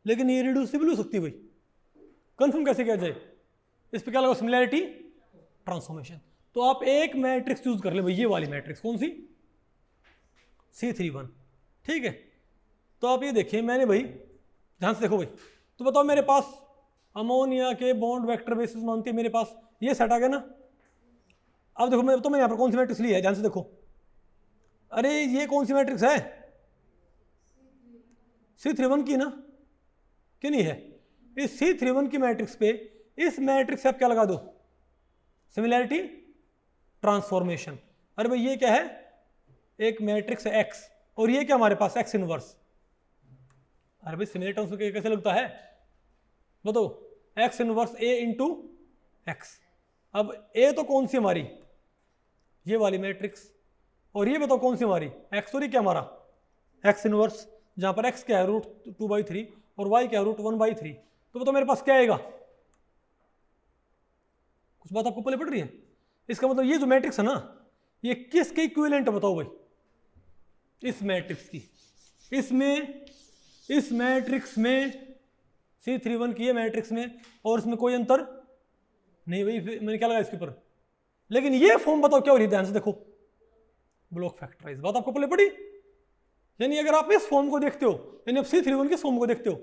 लेकिन ये रिड्यूसिबल हो सकती है भाई, कंफर्म कैसे किया जाए, इस पे क्या लगा सिमिलैरिटी ट्रांसफॉर्मेशन। तो आप एक मैट्रिक्स चूज कर ले भाई, ये वाली मैट्रिक्स कौन सी, C31, ठीक है। तो आप ये देखिए मैंने भाई ध्यान से देखो भाई, तो बताओ मेरे पास अमोनिया के बॉन्ड वेक्टर बेसिस मानती है मेरे पास, ये सेट आ गया ना। अब देखो मैं यहाँ पर कौन सी मैट्रिक्स ली है, ध्यान से देखो, अरे ये कौन सी मैट्रिक्स है, C31 की ना, कि नहीं है, इस C31 की मैट्रिक्स पे इस मैट्रिक्स से आप क्या लगा दो, सिमिलैरिटी ट्रांसफॉर्मेशन। अरे भाई ये क्या है, एक मैट्रिक्स है X और ये क्या हमारे पास X इनवर्स, अरे भाई सिमिलैरिटी ट्रांसफॉर्मेशन कैसे लगता है बताओ, X inverse A into X। अब A तो कौन सी हमारी, ये वाली मैट्रिक्स, और ये बताओ कौन सी हमारी X, और ये क्या हमारा X इनवर्स, जहां पर X क्या है √2/3 और Y क्या है √1/3। तो बताओ मेरे पास क्या आएगा, कुछ बात आपको पहले पड़ रही है, इसका मतलब ये जो मैट्रिक्स है ना, ये किसके इक्विवेलेंट है बताओ भाई, इस मैट्रिक्स की, इसमें इस मैट्रिक्स में C31 की ये मैट्रिक्स में, और इसमें कोई अंतर नहीं भाई, मैंने क्या लगा इसके ऊपर, लेकिन ये फॉर्म बताओ क्या हो रही है, ध्यान से देखो ब्लॉक फैक्टराइज, बात आपको पहले पड़ी। यानी अगर आप इस फॉर्म को देखते हो, यानी आप C31 के फॉर्म को देखते हो,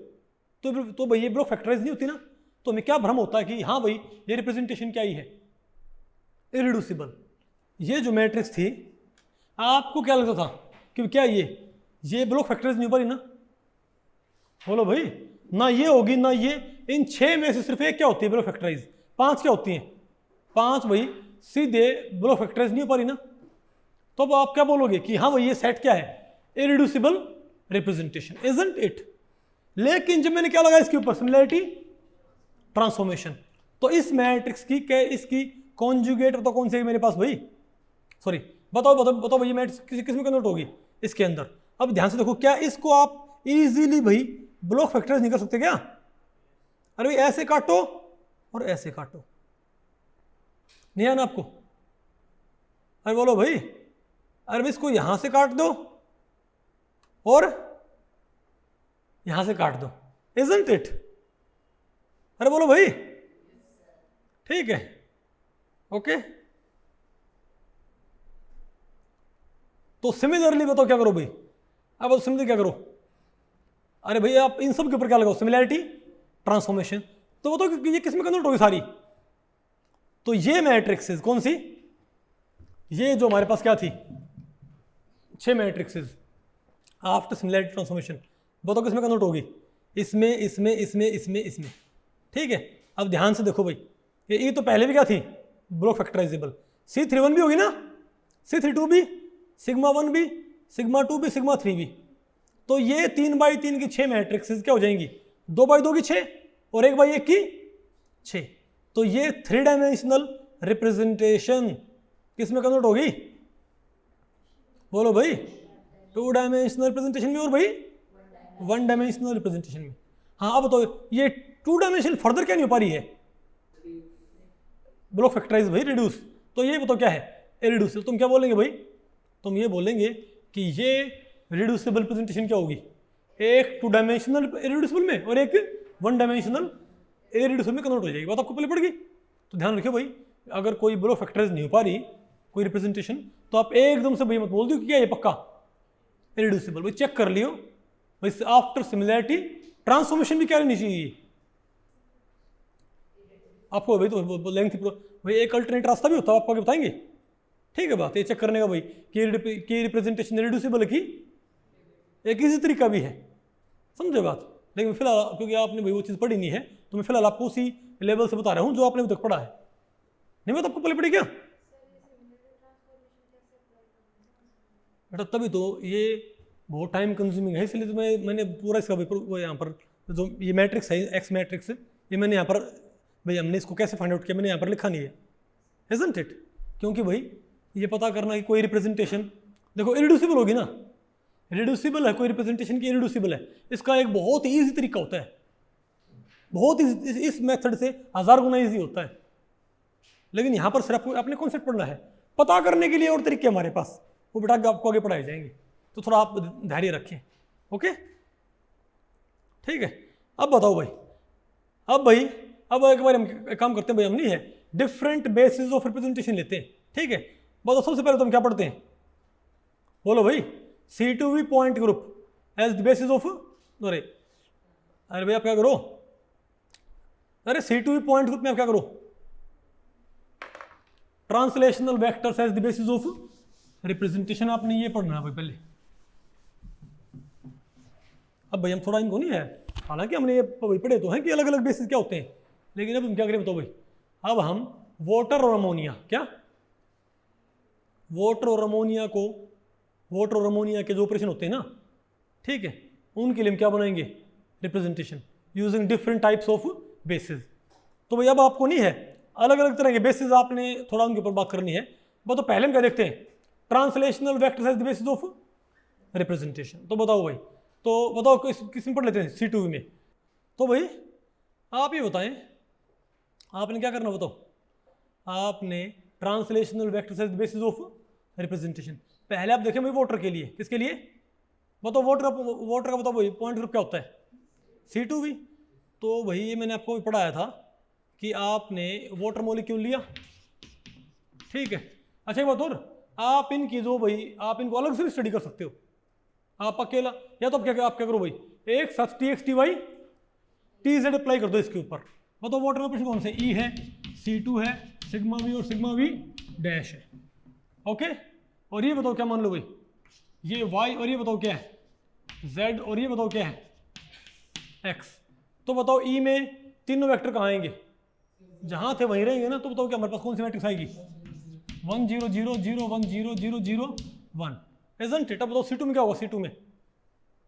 तो भाई ये ब्लॉक फैक्टराइज नहीं होती ना, तो हमें क्या भ्रम होता है कि हाँ भाई ये रिप्रेजेंटेशन क्या ही है, इरिड्यूसिबल। ये जो मैट्रिक्स थी आपको क्या लगता था कि क्या ये ब्लॉक फैक्टराइज नहीं हो पा रही ना, बोलो भाई, ना ये होगी ना ये, इन 6 में से सिर्फ एक क्या होती है ब्लॉक फैक्टराइज, 5 क्या होती हैं, 5 भाई सीधे ब्लॉक फैक्टराइज नहीं हो पा रही ना। तो अब आप क्या बोलोगे कि हाँ भाई ये सेट क्या है, इरिड्यूसिबल रिप्रेजेंटेशन, इजंट इट। लेकिन जब मैंने क्या लगा इसके ऊपर सिमिलैरिटी ट्रांसफॉर्मेशन, तो इस मैट्रिक्स की क्या इसकी कॉन्जुगेट बताओ कौन सी है मेरे पास भाई, सॉरी बताओ भाई ये मैट्रिक्स किस में कन्वर्ट होगी, इसके अंदर। अब ध्यान से देखो, क्या इसको आप इजीली भाई ब्लॉक फैक्टराइज नहीं कर सकते क्या, अरे भाई ऐसे काटो और ऐसे काटो, नहीं है ना आपको, अरे बोलो भाई, अरे भाई इसको यहां से काट दो और यहां से काट दो, इजंट इट, अरे बोलो भाई, ठीक है, ओके। तो सिमिलरली बताओ क्या करो भाई, अब सिमिलर क्या करो, अरे भाई आप इन सब के ऊपर क्या लगाओ, सिमिलैरिटी ट्रांसफॉर्मेशन। तो बताओ कि ये किस में कन्वर्ट होगी सारी, तो ये मैट्रिक्सेस कौन सी, ये जो हमारे पास क्या थी 6 मैट्रिक्सेस आफ्टर सिमिलैरिटी ट्रांसफॉर्मेशन, बताओ किस में कन्वर्ट होगी, इसमें इसमें इसमें इसमें इसमें, ठीक है। अब ध्यान से देखो भाई, ये तो पहले भी क्या थी ब्लॉक फैक्टराइजेबल, C31 भी होगी ना, C32 भी, σ1 भी, σ2 भी, σ3 भी। तो ये 3x3 की 6 मैट्रिक्सेस क्या हो जाएंगी, 2x2 की 6 और 1x1 की 6। तो ये 3 डायमेंशनल रिप्रेजेंटेशन किस में कन्वर्ट होगी, बोलो भाई 2 डायमेंशनल रिप्रेजेंटेशन में और भाई 1 डायमेंशनल रिप्रेजेंटेशन में। हाँ अब तो ये 2 डायमेंशनल फर्दर क्या नहीं हो पा रही है, ब्लॉक फैक्टराइज भाई रिड्यूस, तो ये बताओ क्या है इरिड्यूसिबल। तुम क्या बोलेंगे भाई, तुम ये बोलेंगे कि ये रिड्यूसिबल रिप्रेजेंटेशन क्या होगी, एक 2 डायमेंशनल इरिड्यूसिबल में और एक 1 डायमेंशनल इरिड्यूसिबल में कन्वर्ट हो जाएगी, बात आपको पहले पड़ गई। तो ध्यान रखियो भाई, अगर कोई ब्लॉक फैक्टराइज नहीं हो पा रही कोई रिप्रेजेंटेशन, तो आप एकदम से भाई मत बोल दो कि क्या ये पक्का इरिड्यूसिबल, भाई चेक कर लियो भाई, आफ्टर सिमिलैरिटी ट्रांसफॉर्मेशन भी क्या रहनी चाहिए आपको भाई, तो लेंथ भाई एक अल्टरनेट रास्ता भी होता है आपको आगे बताएंगे, ठीक है बात, ये चेक करने का भाई कि रिप्रेजेंटेशन रिड्यूसिबल की एक इजी तरीका भी है, समझे बात। लेकिन फिलहाल क्योंकि आपने भाई वो चीज़ पढ़ी नहीं है, तो मैं फिलहाल आपको उसी लेवल से बता रहा हूँ जो आपने अभी तक पढ़ा है, नहीं बात आपको पहले पड़ी क्या बेटा, तभी तो ये बहुत टाइम कंज्यूमिंग है, इसलिए तो मैंने पूरा इसका यहाँ पर जो ये मैट्रिक्स है एक्स मैट्रिक्स, ये मैंने यहाँ पर भाई हमने इसको कैसे फाइंड आउट किया, मैंने यहाँ पर लिखा नहीं है, इजंट इट? क्योंकि भाई ये पता करना कि कोई रिप्रेजेंटेशन देखो इरिड्यूसिबल होगी ना, रिड्यूसिबल है कोई रिप्रेजेंटेशन की, इरिड्यूसिबल है, इसका एक बहुत ही ईजी तरीका होता है, बहुत इस मेथड से 1000 गुना ईजी होता है। लेकिन यहाँ पर सिर्फ अपने कॉन्सेप्ट पढ़ना है, पता करने के लिए और तरीके हमारे पास, वो बेटा आपको आगे पढ़ाए जाएंगे, तो थोड़ा आप धैर्य रखें। ओके ठीक है। अब बताओ भाई, अब एक बार हम एक काम करते हैं भाई, हम नहीं है डिफरेंट बेसिस ऑफ रिप्रेजेंटेशन लेते हैं, ठीक है। बताओ सबसे पहले तो हम क्या पढ़ते हैं, बोलो भाई, C2V point group as the basis of, अरे भाई आप क्या करो, अरे C2V पॉइंट ग्रुप में आप क्या करो, translational vectors as the basis of representation, आपने ये पढ़ना है भाई पहले। अब भाई हम थोड़ा इनको नहीं है, हालांकि हमने ये पढ़े तो हैं कि अलग अलग बेसिस क्या होते हैं, लेकिन अब हम क्या करें बताओ भाई, अब हम वाटर और अमोनिया, क्या वाटर और अमोनिया के जो ऑपरेशन होते हैं ना, ठीक है, उनके लिए हम क्या बनाएंगे, representation using different types of basis. तो भाई अब आपको नहीं है अलग अलग तरह के बेसिस, आपने थोड़ा उनके ऊपर बात करनी है। तो पहले हम क्या देखते हैं, translational vectors as the basis of representation. तो बताओ भाई, तो बताओ किस में पढ़ लेते हैं, C2V में। तो भाई आप ये बताएं, आपने क्या करना बताओ, आपने translational vectors as the basis of representation पहले आप देखें भाई वाटर के लिए, किसके लिए बताओ, वाटर का बताओ भाई पॉइंट ग्रुप क्या होता है, C2V। तो भाई ये मैंने आपको पढ़ाया था कि आपने वाटर मॉलिक्यूल लिया, ठीक है। अच्छा एक बात और, आप इनकी जो भाई आप इनको अलग से भी स्टडी कर सकते हो, आप अकेला, या तो आप क्या करो भाई, एक साथ TX/TY TZ अप्लाई कर दो इसके ऊपर। बताओ वाटर में ऑपरेशन कौन से, E है, C2 है, सिग्मा V और सिग्मा V डैश है, ओके। और ये बताओ क्या मान लो भाई, ये Y और ये बताओ क्या है, Z और ये बताओ क्या है, X। तो बताओ E में तीनों वेक्टर कहाँ आएंगे, जहाँ थे वहीं रहेंगे ना। तो बताओ क्या हमारे पास कौन सी मैट्रिक्स आएगी, 1 0 0 0 1 0 0 0 1, इजंट इट? अब बताओ C2 में क्या होगा, C2 में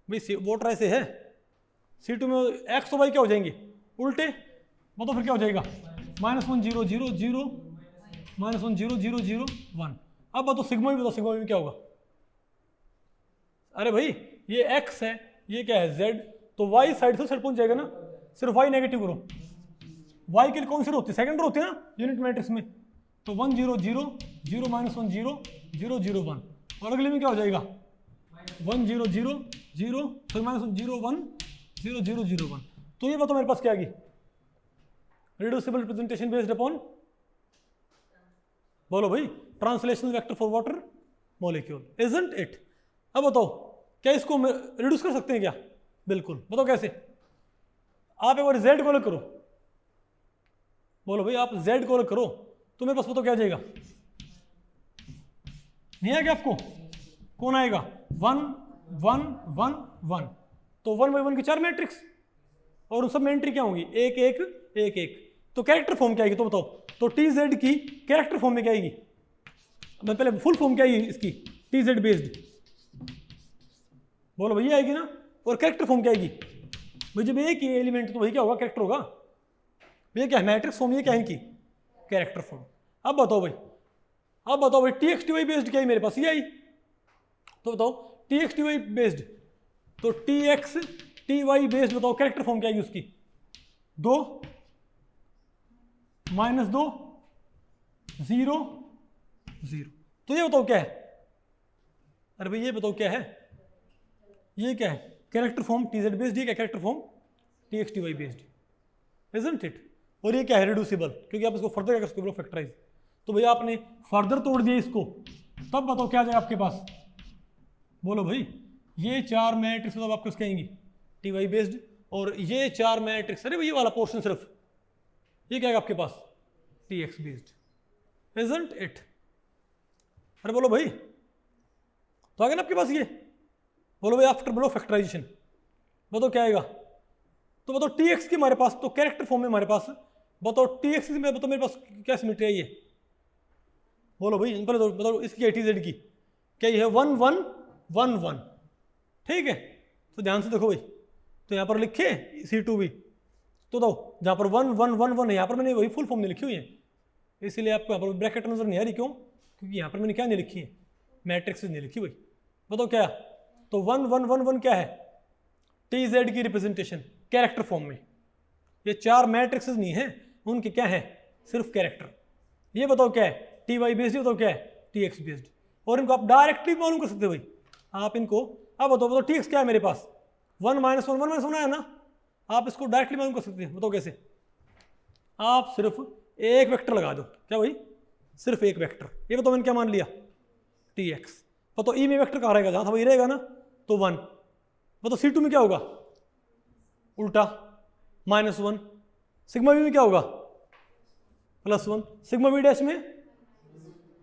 भाई वाटर ऐसे है, C2 में X और Y क्या हो जाएंगे, उल्टे। बताओ फिर क्या हो जाएगा, -1 0 0 0 -1 0 0 0 1। अब बताओ सिग्मा भी, बताओ सिग्मा में क्या होगा, अरे भाई ये X है, ये क्या है Z, तो Y साइड से पहुंच जाएगा ना, सिर्फ Y नेगेटिव करो, Y के लिए कौन सी रो होती है, सेकंड रो होती है ना यूनिट मैट्रिक्स में। तो 1 0 0 0 -1 0 0 0 1, और अगले में क्या हो जाएगा, 1 0 0 0 फिर -1 0 1 0 0 0 1। तो ये बताओ मेरे पास क्या आ गई, रिड्यूसिबल रिप्रेजेंटेशन बेस्ड अपॉन, बोलो भाई, translational vector for water molecule, isn't it? अब बताओ क्या इसको रिड्यूस कर सकते हैं क्या, बिल्कुल। बताओ कैसे, आप एक बार Z को अलग करो, बोलो भाई आप Z को अलग करो, तो मेरे पास बताओ क्या आ जाएगा, नहीं आएगा आपको, कौन आएगा, 1 1 1 1। तो 1 by 1 की 4 मैट्रिक्स, और उन सब में एंट्री क्या होंगी, 1 1 1 1। तो कैरेक्टर फॉर्म क्या आएगी, तो बताओ, तो TZ की कैरेक्टर फॉर्म में क्या आएगी, मैं पहले फुल फॉर्म क्या आएगी इसकी, TZ बेस्ड, बोलो भैया आएगी ना। और कैरेक्टर फॉर्म क्या आएगी भाई, जब एक ही एलिमेंट तो वही क्या होगा, कैरेक्टर होगा। भैया क्या है, मैट्रिक्स फॉर्म, ये क्या है इनकी, कैरेक्टर फॉर्म। अब बताओ भाई TX/TY बेस्ड क्या है मेरे पास, ये आई। तो बताओ TX/TY बेस्ड, तो TX/TY बेस्ड बताओ कैरेक्टर फॉर्म क्या आएगी उसकी, 2 -2 0 0। तो ये बताओ क्या है, अरे भाई ये बताओ क्या है, ये क्या है, कैरेक्टर फॉर्म TZ बेस्ड, ये क्या character form TX/TY based, isn't it? और ये क्या है, रिड्यूसिबल, क्योंकि आप इसको फर्दर क्या कर सकते हो, फैक्टराइज। तो भैया आपने फर्दर तोड़ दिया इसको, तब बताओ क्या आ जाएगा आपके पास, बोलो भाई ये 4 मैट्रिक्स मतलब आपको उसके आएंगी TY बेस्ड, और ये 4 मैट्रिक्स, अरे भाई ये वाला पोर्शन सिर्फ ये क्या है आपके पास, TX बेस्ड, इजंट इट? अरे बोलो भाई, तो आ गया ना आपके पास ये, बोलो भाई आफ्टर बोलो फैक्टराइजेशन, बताओ क्या आएगा। तो बताओ TX की हमारे पास, तो कैरेक्टर फॉर्म में हमारे पास, बताओ TX में, बताओ मेरे पास क्या सिमेट्री है ये, बोलो भाई पहले तो बताओ इसकी TZ की क्या ये है, 1 1 1 1, ठीक है। तो ध्यान से देखो भाई, तो यहाँ पर लिखे C2V, तो दो जहाँ पर 1 1 1 1 है यहाँ पर मैंने वही फुल फॉर्म नहीं लिखी हुई है, इसीलिए आपको यहाँ पर ब्रैकेट नजर नहीं आ रही। क्यों? क्योंकि यहाँ पर मैंने क्या नहीं लिखी है, मैट्रिक्स नहीं लिखी भाई। बताओ क्या? तो 1 1 1 1 क्या है? TZ की रिप्रेजेंटेशन कैरेक्टर फॉर्म में। ये 4 मैट्रिक्सेस नहीं है, उनके क्या है? सिर्फ कैरेक्टर। ये बताओ क्या है? TY बेस्ड, बताओ क्या है? TX based. और इनको आप डायरेक्टली मालूम कर सकते हो भाई, आप इनको अब बताओ TX क्या है मेरे पास? 1 -1 1 -1 है ना, आप इसको डायरेक्टली मालूम कर सकते हैं। बताओ कैसे? आप सिर्फ एक वेक्टर लगा दो। क्या भाई? सिर्फ एक वेक्टर। ये बताओ मैंने क्या मान लिया? TX। बताओ ई में वेक्टर कहाँ रहेगा? जहाँ था वही रहेगा ना, तो 1। बताओ C2 में क्या होगा? उल्टा -1। सिग्मा बी में क्या होगा? +1। सिग्मा बी डैश में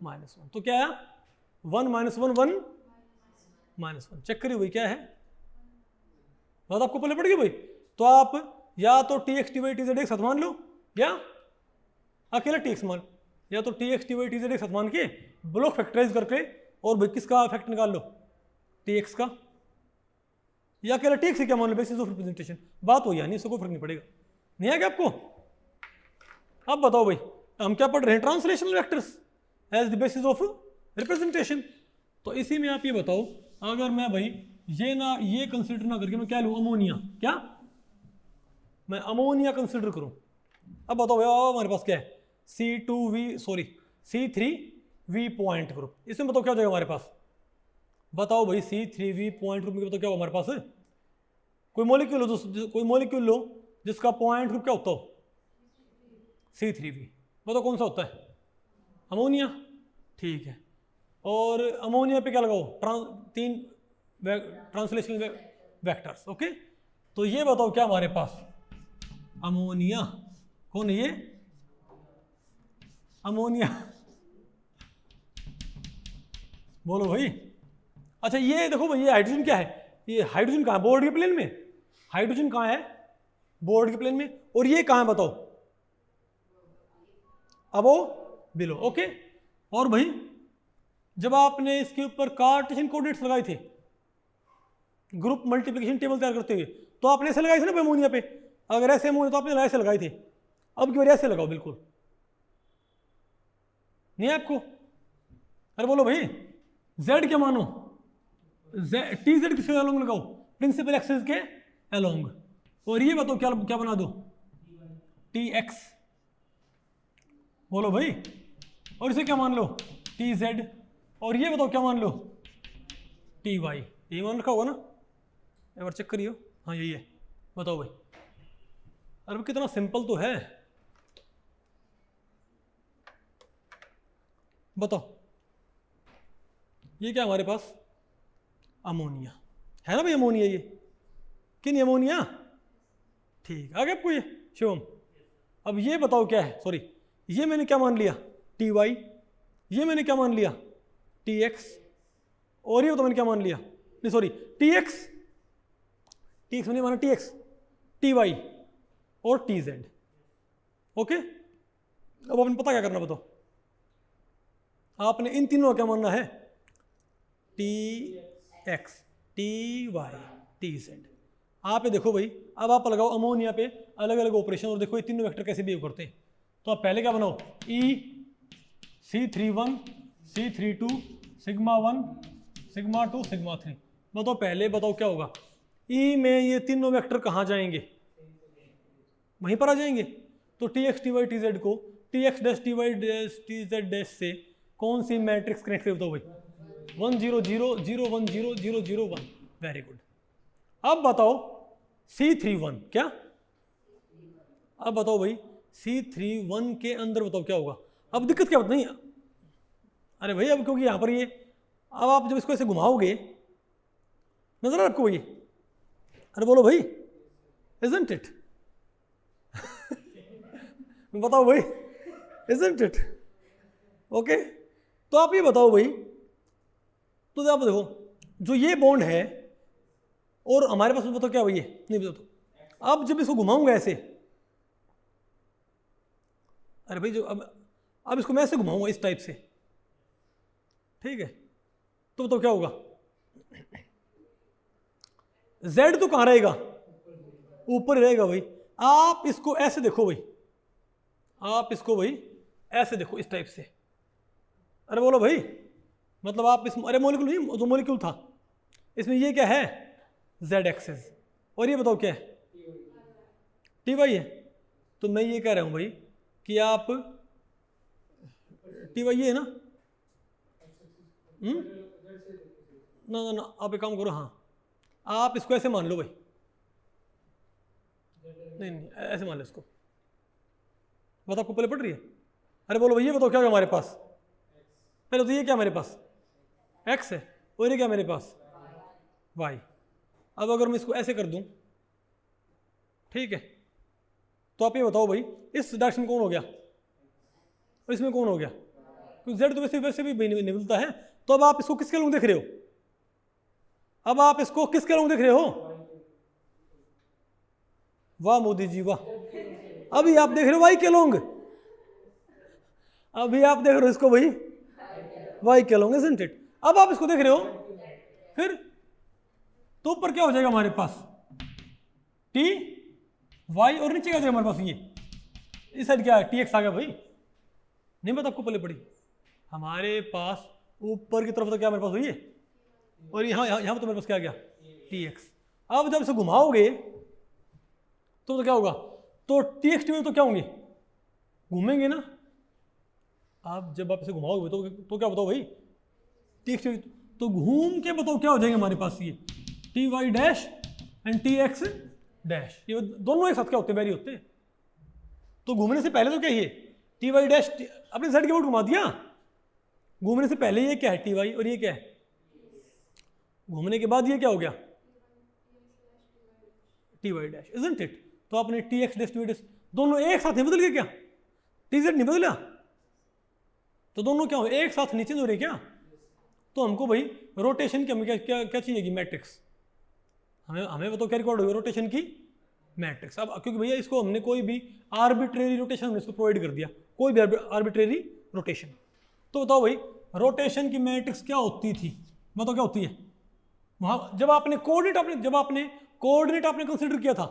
-1। तो क्या है? 1 -1 1 -1। चेक करिए भाई क्या है, बात आपको पहले पड़ गई भाई। तो आप या तो TX TY TZ एक साथ मान लो, या अकेला TX मान, या तो TX TY TZ एक साथ मान के ब्लॉक फैक्टराइज करके और भाई किसका इफेक्ट निकाल लो? TX का, या अकेला TX क्या मान लो? Basis of representation. बात हो यानी इसको कोई फर्क नहीं पड़ेगा। नहीं है क्या आपको? अब बताओ भाई, हम क्या पढ़ रहे हैं? Translational vectors as the basis of representation. तो इसी में आप ये बताओ, अगर मैं भाई ये कंसिडर ना करके मैं क्या लूँ? अमोनिया। क्या? मैं अमोनिया कंसिडर करूं। अब बताओ भैया हमारे पास क्या है? C3V point group. इसमें बताओ क्या हो जाएगा हमारे पास? बताओ भाई C3V पॉइंट ग्रुप में बताओ क्या हो हमारे पास? कोई मॉलिक्यूल लो जिसका पॉइंट ग्रुप क्या होता हो? C3V। बताओ कौन सा होता है? अमोनिया। ठीक है, और अमोनिया पे क्या लगाओ? 3 ट्रांसलेशनल वेक्टर्स। ओके, तो ये बताओ क्या हमारे पास? अमोनिया। कौन है ये? अमोनिया। बोलो भाई। अच्छा ये देखो भाई, ये हाइड्रोजन क्या है? ये हाइड्रोजन कहाँ है? बोर्ड के प्लेन में। हाइड्रोजन कहाँ है? बोर्ड के प्लेन में। और ये कहाँ है बताओ? अबो बिलो। ओके, और भाई जब आपने इसके ऊपर कार्टेशियन कोऑर्डिनेट्स लगाए थे ग्रुप मल्टीप्लिकेशन टेबल तैयार करते हुए, तो आपने ऐसे लगाए थे ना अमोनिया पे। अगर ऐसे अमोनिया तो आपने ऐसे लगाए थे, अब की बार ऐसे लगाओ बिल्कुल। नहीं है आपको? अरे बोलो भाई, Z क्या मानो? TZ किसके अलोंग लगाओ? प्रिंसिपल एक्सिस के अलोंग। और ये बताओ क्या क्या बना दो? TX। बोलो भाई, और इसे क्या मान लो? TZ। और ये बताओ क्या मान लो? TY। ये मान रखा होगा ना? एक बार चेक करियो। हाँ यही है। बताओ भाई, अरे कितना सिंपल तो है। बताओ ये क्या हमारे पास? अमोनिया है ना भाई? अमोनिया ये कि नहीं? अमोनिया। ठीक, आ गया आपको ये शिवम? अब ये बताओ क्या है? सॉरी, ये मैंने क्या मान लिया? TY। ये मैंने क्या मान लिया? TX। और ये तो मैंने क्या मान लिया? नहीं सॉरी, TX मैंने माना TX, TY और TZ। ओके, अब आपने पता क्या करना? बताओ, आपने इन तीनों का क्या मानना है? TX TY TZ। आप ये देखो भाई, अब आप लगाओ अमोनिया पे अलग अलग ऑपरेशन और देखो ये तीनों वेक्टर कैसे बिहेव करते हैं। तो आप पहले क्या बनाओ? C31 C32 σ1 σ2 σ3। बताओ पहले बताओ क्या होगा? ई में ये तीनों वेक्टर कहाँ जाएंगे? वहीं पर आ जाएंगे। तो TX TY TZ को TX dash TY dash TZ dash से कौन सी मैट्रिक्स कनेक्ट कर बताओ भाई? 1 0 0 0 1 0 0 0 1। Very good. अब बताओ C31 क्या? अब बताओ भाई C31 के अंदर बताओ क्या होगा? अब दिक्कत क्या नहीं? अरे भाई अब क्योंकि यहाँ पर ये, अब आप जब इसको ऐसे घुमाओगे नजर आपको ये, अरे बोलो भाई, isn't it? बताओ भाई, isn't it? ओके, तो आप ये बताओ भाई, तो आप देखो जो ये बॉन्ड है और हमारे पास बताओ क्या भाई? नहीं बताओ तो अब जब इसको घुमाऊंगा ऐसे, अरे भाई जो अब इसको मैं ऐसे घुमाऊंगा इस टाइप से, ठीक है, तो बताओ क्या होगा? Z तो कहाँ रहेगा? ऊपर रहेगा भाई। आप इसको ऐसे देखो भाई, आप इसको भाई ऐसे देखो इस टाइप से। अरे बोलो भाई, मतलब आप इस, अरे मॉलिक्यूल नहीं, जो मॉलिक्यूल था इसमें ये क्या है, जेड एक्सेस, और ये बताओ क्या है, टी वाई है। तो मैं ये कह रहा हूँ भाई कि आप टी वाई ये है ना, ना ना ना, आप एक काम करो, हाँ आप इसको ऐसे मान लो भाई, नहीं नहीं ऐसे मान लो इसको, बात आपको पहले पड़ रही है। अरे बोलो भाई ये बताओ क्या है हमारे पास, पहले तो ये क्या मेरे पास x है, और ये क्या मेरे पास y। अब अगर मैं इसको ऐसे कर दूं, ठीक है, तो आप ये बताओ भाई इस डायरेक्शन में कौन हो गया और इसमें कौन हो गया, क्योंकि z तो वैसे भी निकलता है। तो अब आप इसको किसके लोग देख रहे हो, अब आप इसको किसके लोग देख रहे हो, वाह मोदी जी वाह, अभी आप देख रहे हो वाई के लोग, अभी आप देख रहे हो इसको भाई वाई के लोग, isn't it? अब आप इसको देख रहे हो, फिर तो ऊपर क्या हो जाएगा हमारे पास टी वाई, और नीचे क्या जाएगा हमारे पास, ये इस साइड क्या है टी एक्स आ गया भाई, नहीं पता आपको पहले पड़ी, हमारे पास ऊपर की तरफ तो क्या मेरे पास हुई है, और यहाँ तो मेरे पास क्या गया टी एक्स। अब जब इसे घुमाओगे तो क्या होगा, तो टी एक्स टी वाई तो क्या होंगे, घूमेंगे ना। आप जब आप इसे घुमाओगे तो क्या बताओ भाई टी एक्स टी वाई, तो घूम के बताओ क्या हो जाएंगे हमारे पास, ये T Y dash and T X dash, ये दोनों एक साथ क्या होते हैं, वेरी होते हैं। तो घूमने से पहले तो क्या ये टी वाई डैश, अपने साइड के बोर्ड घुमा दिया, घूमने से पहले ये क्या है टी वाई, और ये क्या है, घूमने के बाद ये क्या हो गया T Y dash, isn't it. तो आपने T X dash T Y dash दोनों एक साथ नहीं बदल गए क्या, टी जेड नहीं बदला, तो दोनों क्या हो एक साथ नीचे हो रहे क्या। तो हमको भाई रोटेशन की हमें क्या क्या क्या चाहिएगी, मैट्रिक्स, हमें बताओ क्या रिकॉर्ड होगी रोटेशन की मैट्रिक्स। अब क्योंकि भैया इसको हमने कोई भी आर्बिट्रेरी रोटेशन हमने इसको प्रोवाइड कर दिया, कोई भी आर्बिट्रेरी रोटेशन, तो बताओ भाई रोटेशन की मैट्रिक्स क्या होती थी, बताओ क्या होती है। वहां जब आपने कोऑर्डिनेट आपने कंसीडर किया था,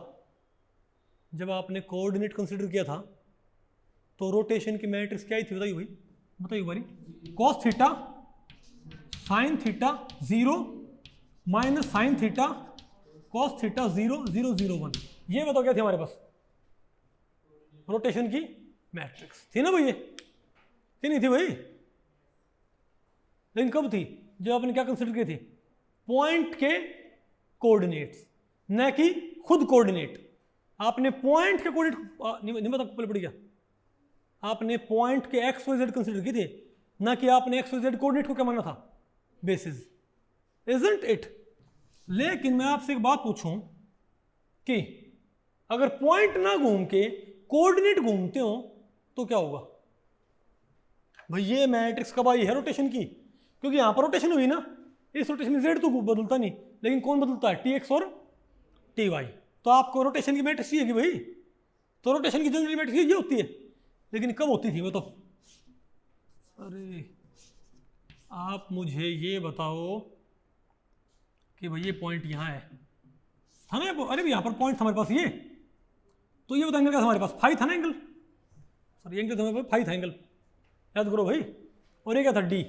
जब आपने कोऑर्डिनेट कंसीडर किया था तो रोटेशन की मैट्रिक्स क्या थी, बताइए भाई, बताइए बारी, cos theta sine theta 0 minus sine theta cos theta 0 0 0 1, ये बताओ क्या थी हमारे पास रोटेशन की मैट्रिक्स, थी ना भाई ये, कि नहीं थी भाई। लेकिन कब थी, जब आपने क्या कंसीडर किए थे, पॉइंट के कोऑर्डिनेट्स, न कि खुद कोऑर्डिनेट। आपने पॉइंट के कोऑर्डिनेट नहीं पता पहले पड़ गया, आपने पॉइंट के एक्स वाई जेड कंसीडर किए थे, ना कि आपने एक्स वाई जेड कोऑर्डिनेट को क्या माना था बेसिस, इजंट इट। लेकिन मैं आपसे एक बात पूछूं कि अगर पॉइंट ना घूम के कोऑर्डिनेट घूमते हो तो क्या होगा भाई, ये मैट्रिक्स कब आई है रोटेशन की, क्योंकि यहां पर रोटेशन हुई ना, इस रोटेशन में जेड तो बदलता नहीं, लेकिन कौन बदलता है टी एक्स और टी वाई। तो आपको रोटेशन की मैट्रिक्स चाहिए भाई, तो रोटेशन की जनरल मैट्रिक्स ये होती है, लेकिन कब होती थी वो तो, अरे आप मुझे ये बताओ कि भाई ये पॉइंट यहाँ है था ना, अरे यहाँ पर पॉइंट था हमारे पास ये, तो ये बताओ एंगल क्या था हमारे पास, फाई था ना एंगल, सॉरी एंगल था हमारे पास, फाई था एंगल, याद करो भाई, और ये क्या था डी।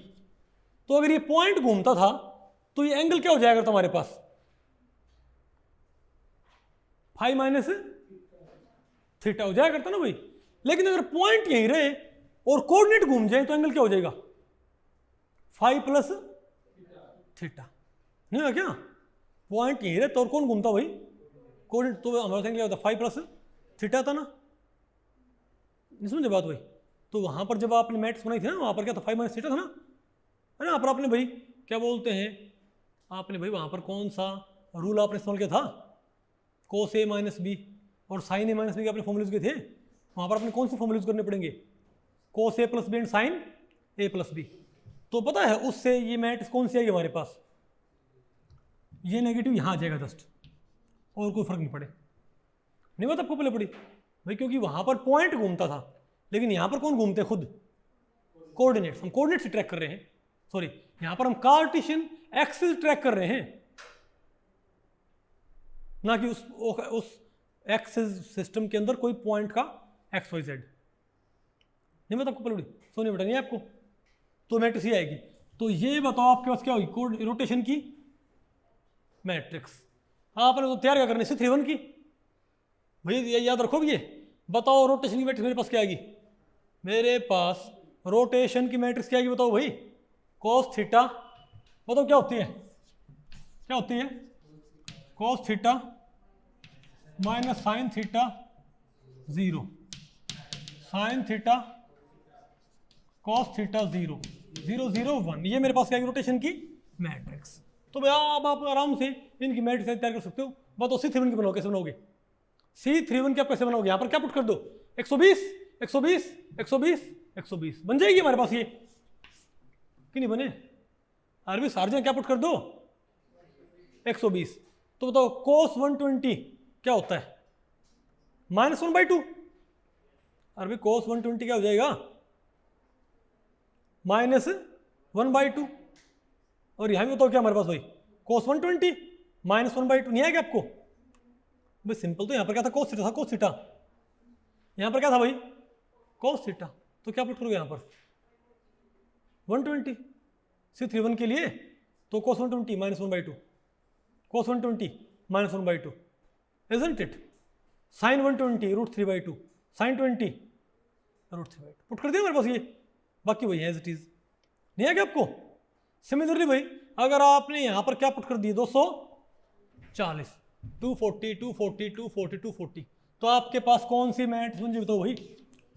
तो अगर ये पॉइंट घूमता था तो ये एंगल क्या हो जाएगा तुम्हारे पास, फाई माइनस थीटा हो जाया करता ना भाई। लेकिन अगर पॉइंट यहीं रहे और कोऑर्डिनेट घूम जाए तो एंगल क्या हो जाएगा, फाई प्लस थीटा, नहीं है क्या, पॉइंट यहीं रहे तो और कौन घूमता भाई, कोऑर्डिनेट, तो हमारा एंगल क्या होता फाई प्लस थीटा था ना, नहीं समझे बात भाई। तो वहां पर जब आपने मैट्रिक्स बनाई थी ना, वहां पर क्या था फाई माइनस थीटा था ना, अरे वहां पर आपने भाई क्या बोलते हैं, आपने भाई वहां पर कौन सा रूल आपने इस्तेमाल किया था, कोस ए माइनस बी और साइन ए माइनस बी के आपने फॉर्मूले किए थे, वहां पर आपने कौन से फॉर्मूले करने पड़ेंगे, cos A plus B and sine A plus B. तो पता है उससे ये मैट्रिक्स कौन सी आएगी हमारे पास, ये नेगेटिव यहाँ आ जाएगा जस्ट, और कोई फर्क नहीं पड़े, नहीं बात आपको पहले पड़ी भाई, क्योंकि वहां पर पॉइंट घूमता था, लेकिन यहां पर कौन घूमते खुद कोऑर्डिनेट्स, हम कोऑर्डिनेट से ट्रैक कर रहे हैं, सॉरी यहां पर हम कार्टेशियन एक्सिस ट्रैक कर रहे हैं, ना कि उस एक्सिस सिस्टम के अंदर कोई पॉइंट का एक्स वाई जेड, नहीं बता आपको पलूड़ी, सोनी बेटा नहीं है आपको, तो मैट्रिक्स ये आएगी। तो ये बताओ आपके पास क्या होगी कोड रोटेशन की मैट्रिक्स। आपने तो तैयार क्या करनी C31 की, भैया ये याद रखोगे। ये बताओ रोटेशन की मैट्रिक्स मेरे पास क्या आएगी, मेरे पास रोटेशन की मैट्रिक्स क्या आएगी बताओ भाई, cos थीटा, बताओ क्या होती है, क्या होती है, cos theta minus sine theta 0, sine theta cos theta 0, 0 0 1, ये मेरे पास क्या है रोटेशन की मैट्रिक्स। तो भैया अब आप आराम से इनकी मैट्रिक्स तैयार कर सकते हो। बताओ C31 की बनाओ, कैसे बनाओगे C31 की आप कैसे बनाओगे, यहाँ पर क्या पुट कर दो 120 120 120 120 बन जाएगी हमारे पास ये, कि नहीं बने, अरबी सार्जन क्या पुट कर दो 120। तो बताओ cos 120 क्या होता है -1/2, अरबी cos 120 क्या हो जाएगा -1/2। और यहां भी बताओ क्या हमारे पास भाई cos 120 -1/2, नहीं आएगा आपको भाई, सिंपल। तो यहां पर क्या था cos थीटा था, cos थीटा, यहां पर क्या था भाई cos थीटा, तो क्या पुट करोगे यहां पर 120 C31 के लिए, तो cos 120 -1/2, cos 120 -1/2 isn't it, sin 120 √3/2, sin 20 √3/2 put कर दिया हमारे पास ये, बाकी वही है एज इट इज, नहीं है क्या आपको। सिमिलरली भाई अगर आपने यहां पर क्या पुट कर दिए 240 240 240 240 240, तो आपके पास कौन सी मैट्रिक्स बन जाएगी बताओ भाई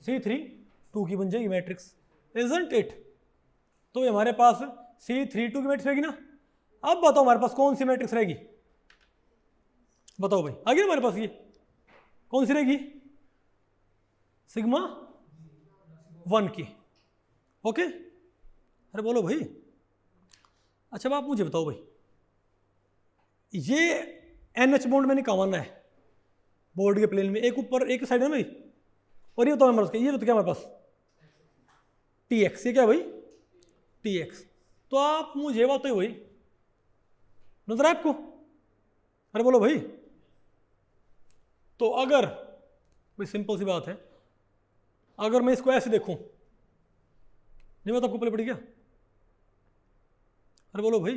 C32 की बन जाएगी मैट्रिक्स, isn't it। तो ये हमारे पास C32 की मैट्रिक्स रहेगी ना। अब बताओ हमारे पास कौन सी मैट्रिक्स रहेगी, बताओ भाई आगे हमारे पास ये कौन सी रहेगी, सिग्मा 1 की, ओके। अरे बोलो भाई, अच्छा अब आप मुझे बताओ भाई, ये NH बॉन्ड मैंने कहाँ माना है बोर्ड के प्लेन में, एक ऊपर एक साइड है भाई, और ये बताओ हमारे पास, ये तो क्या हमारे पास TX, ये क्या भाई TX। तो आप मुझे बताओ भाई, नजर है आपको, अरे बोलो भाई। तो अगर भाई सिंपल सी बात है, अगर मैं इसको ऐसे देखूं, नहीं बात आपको पहले पड़ी क्या, अरे बोलो भाई,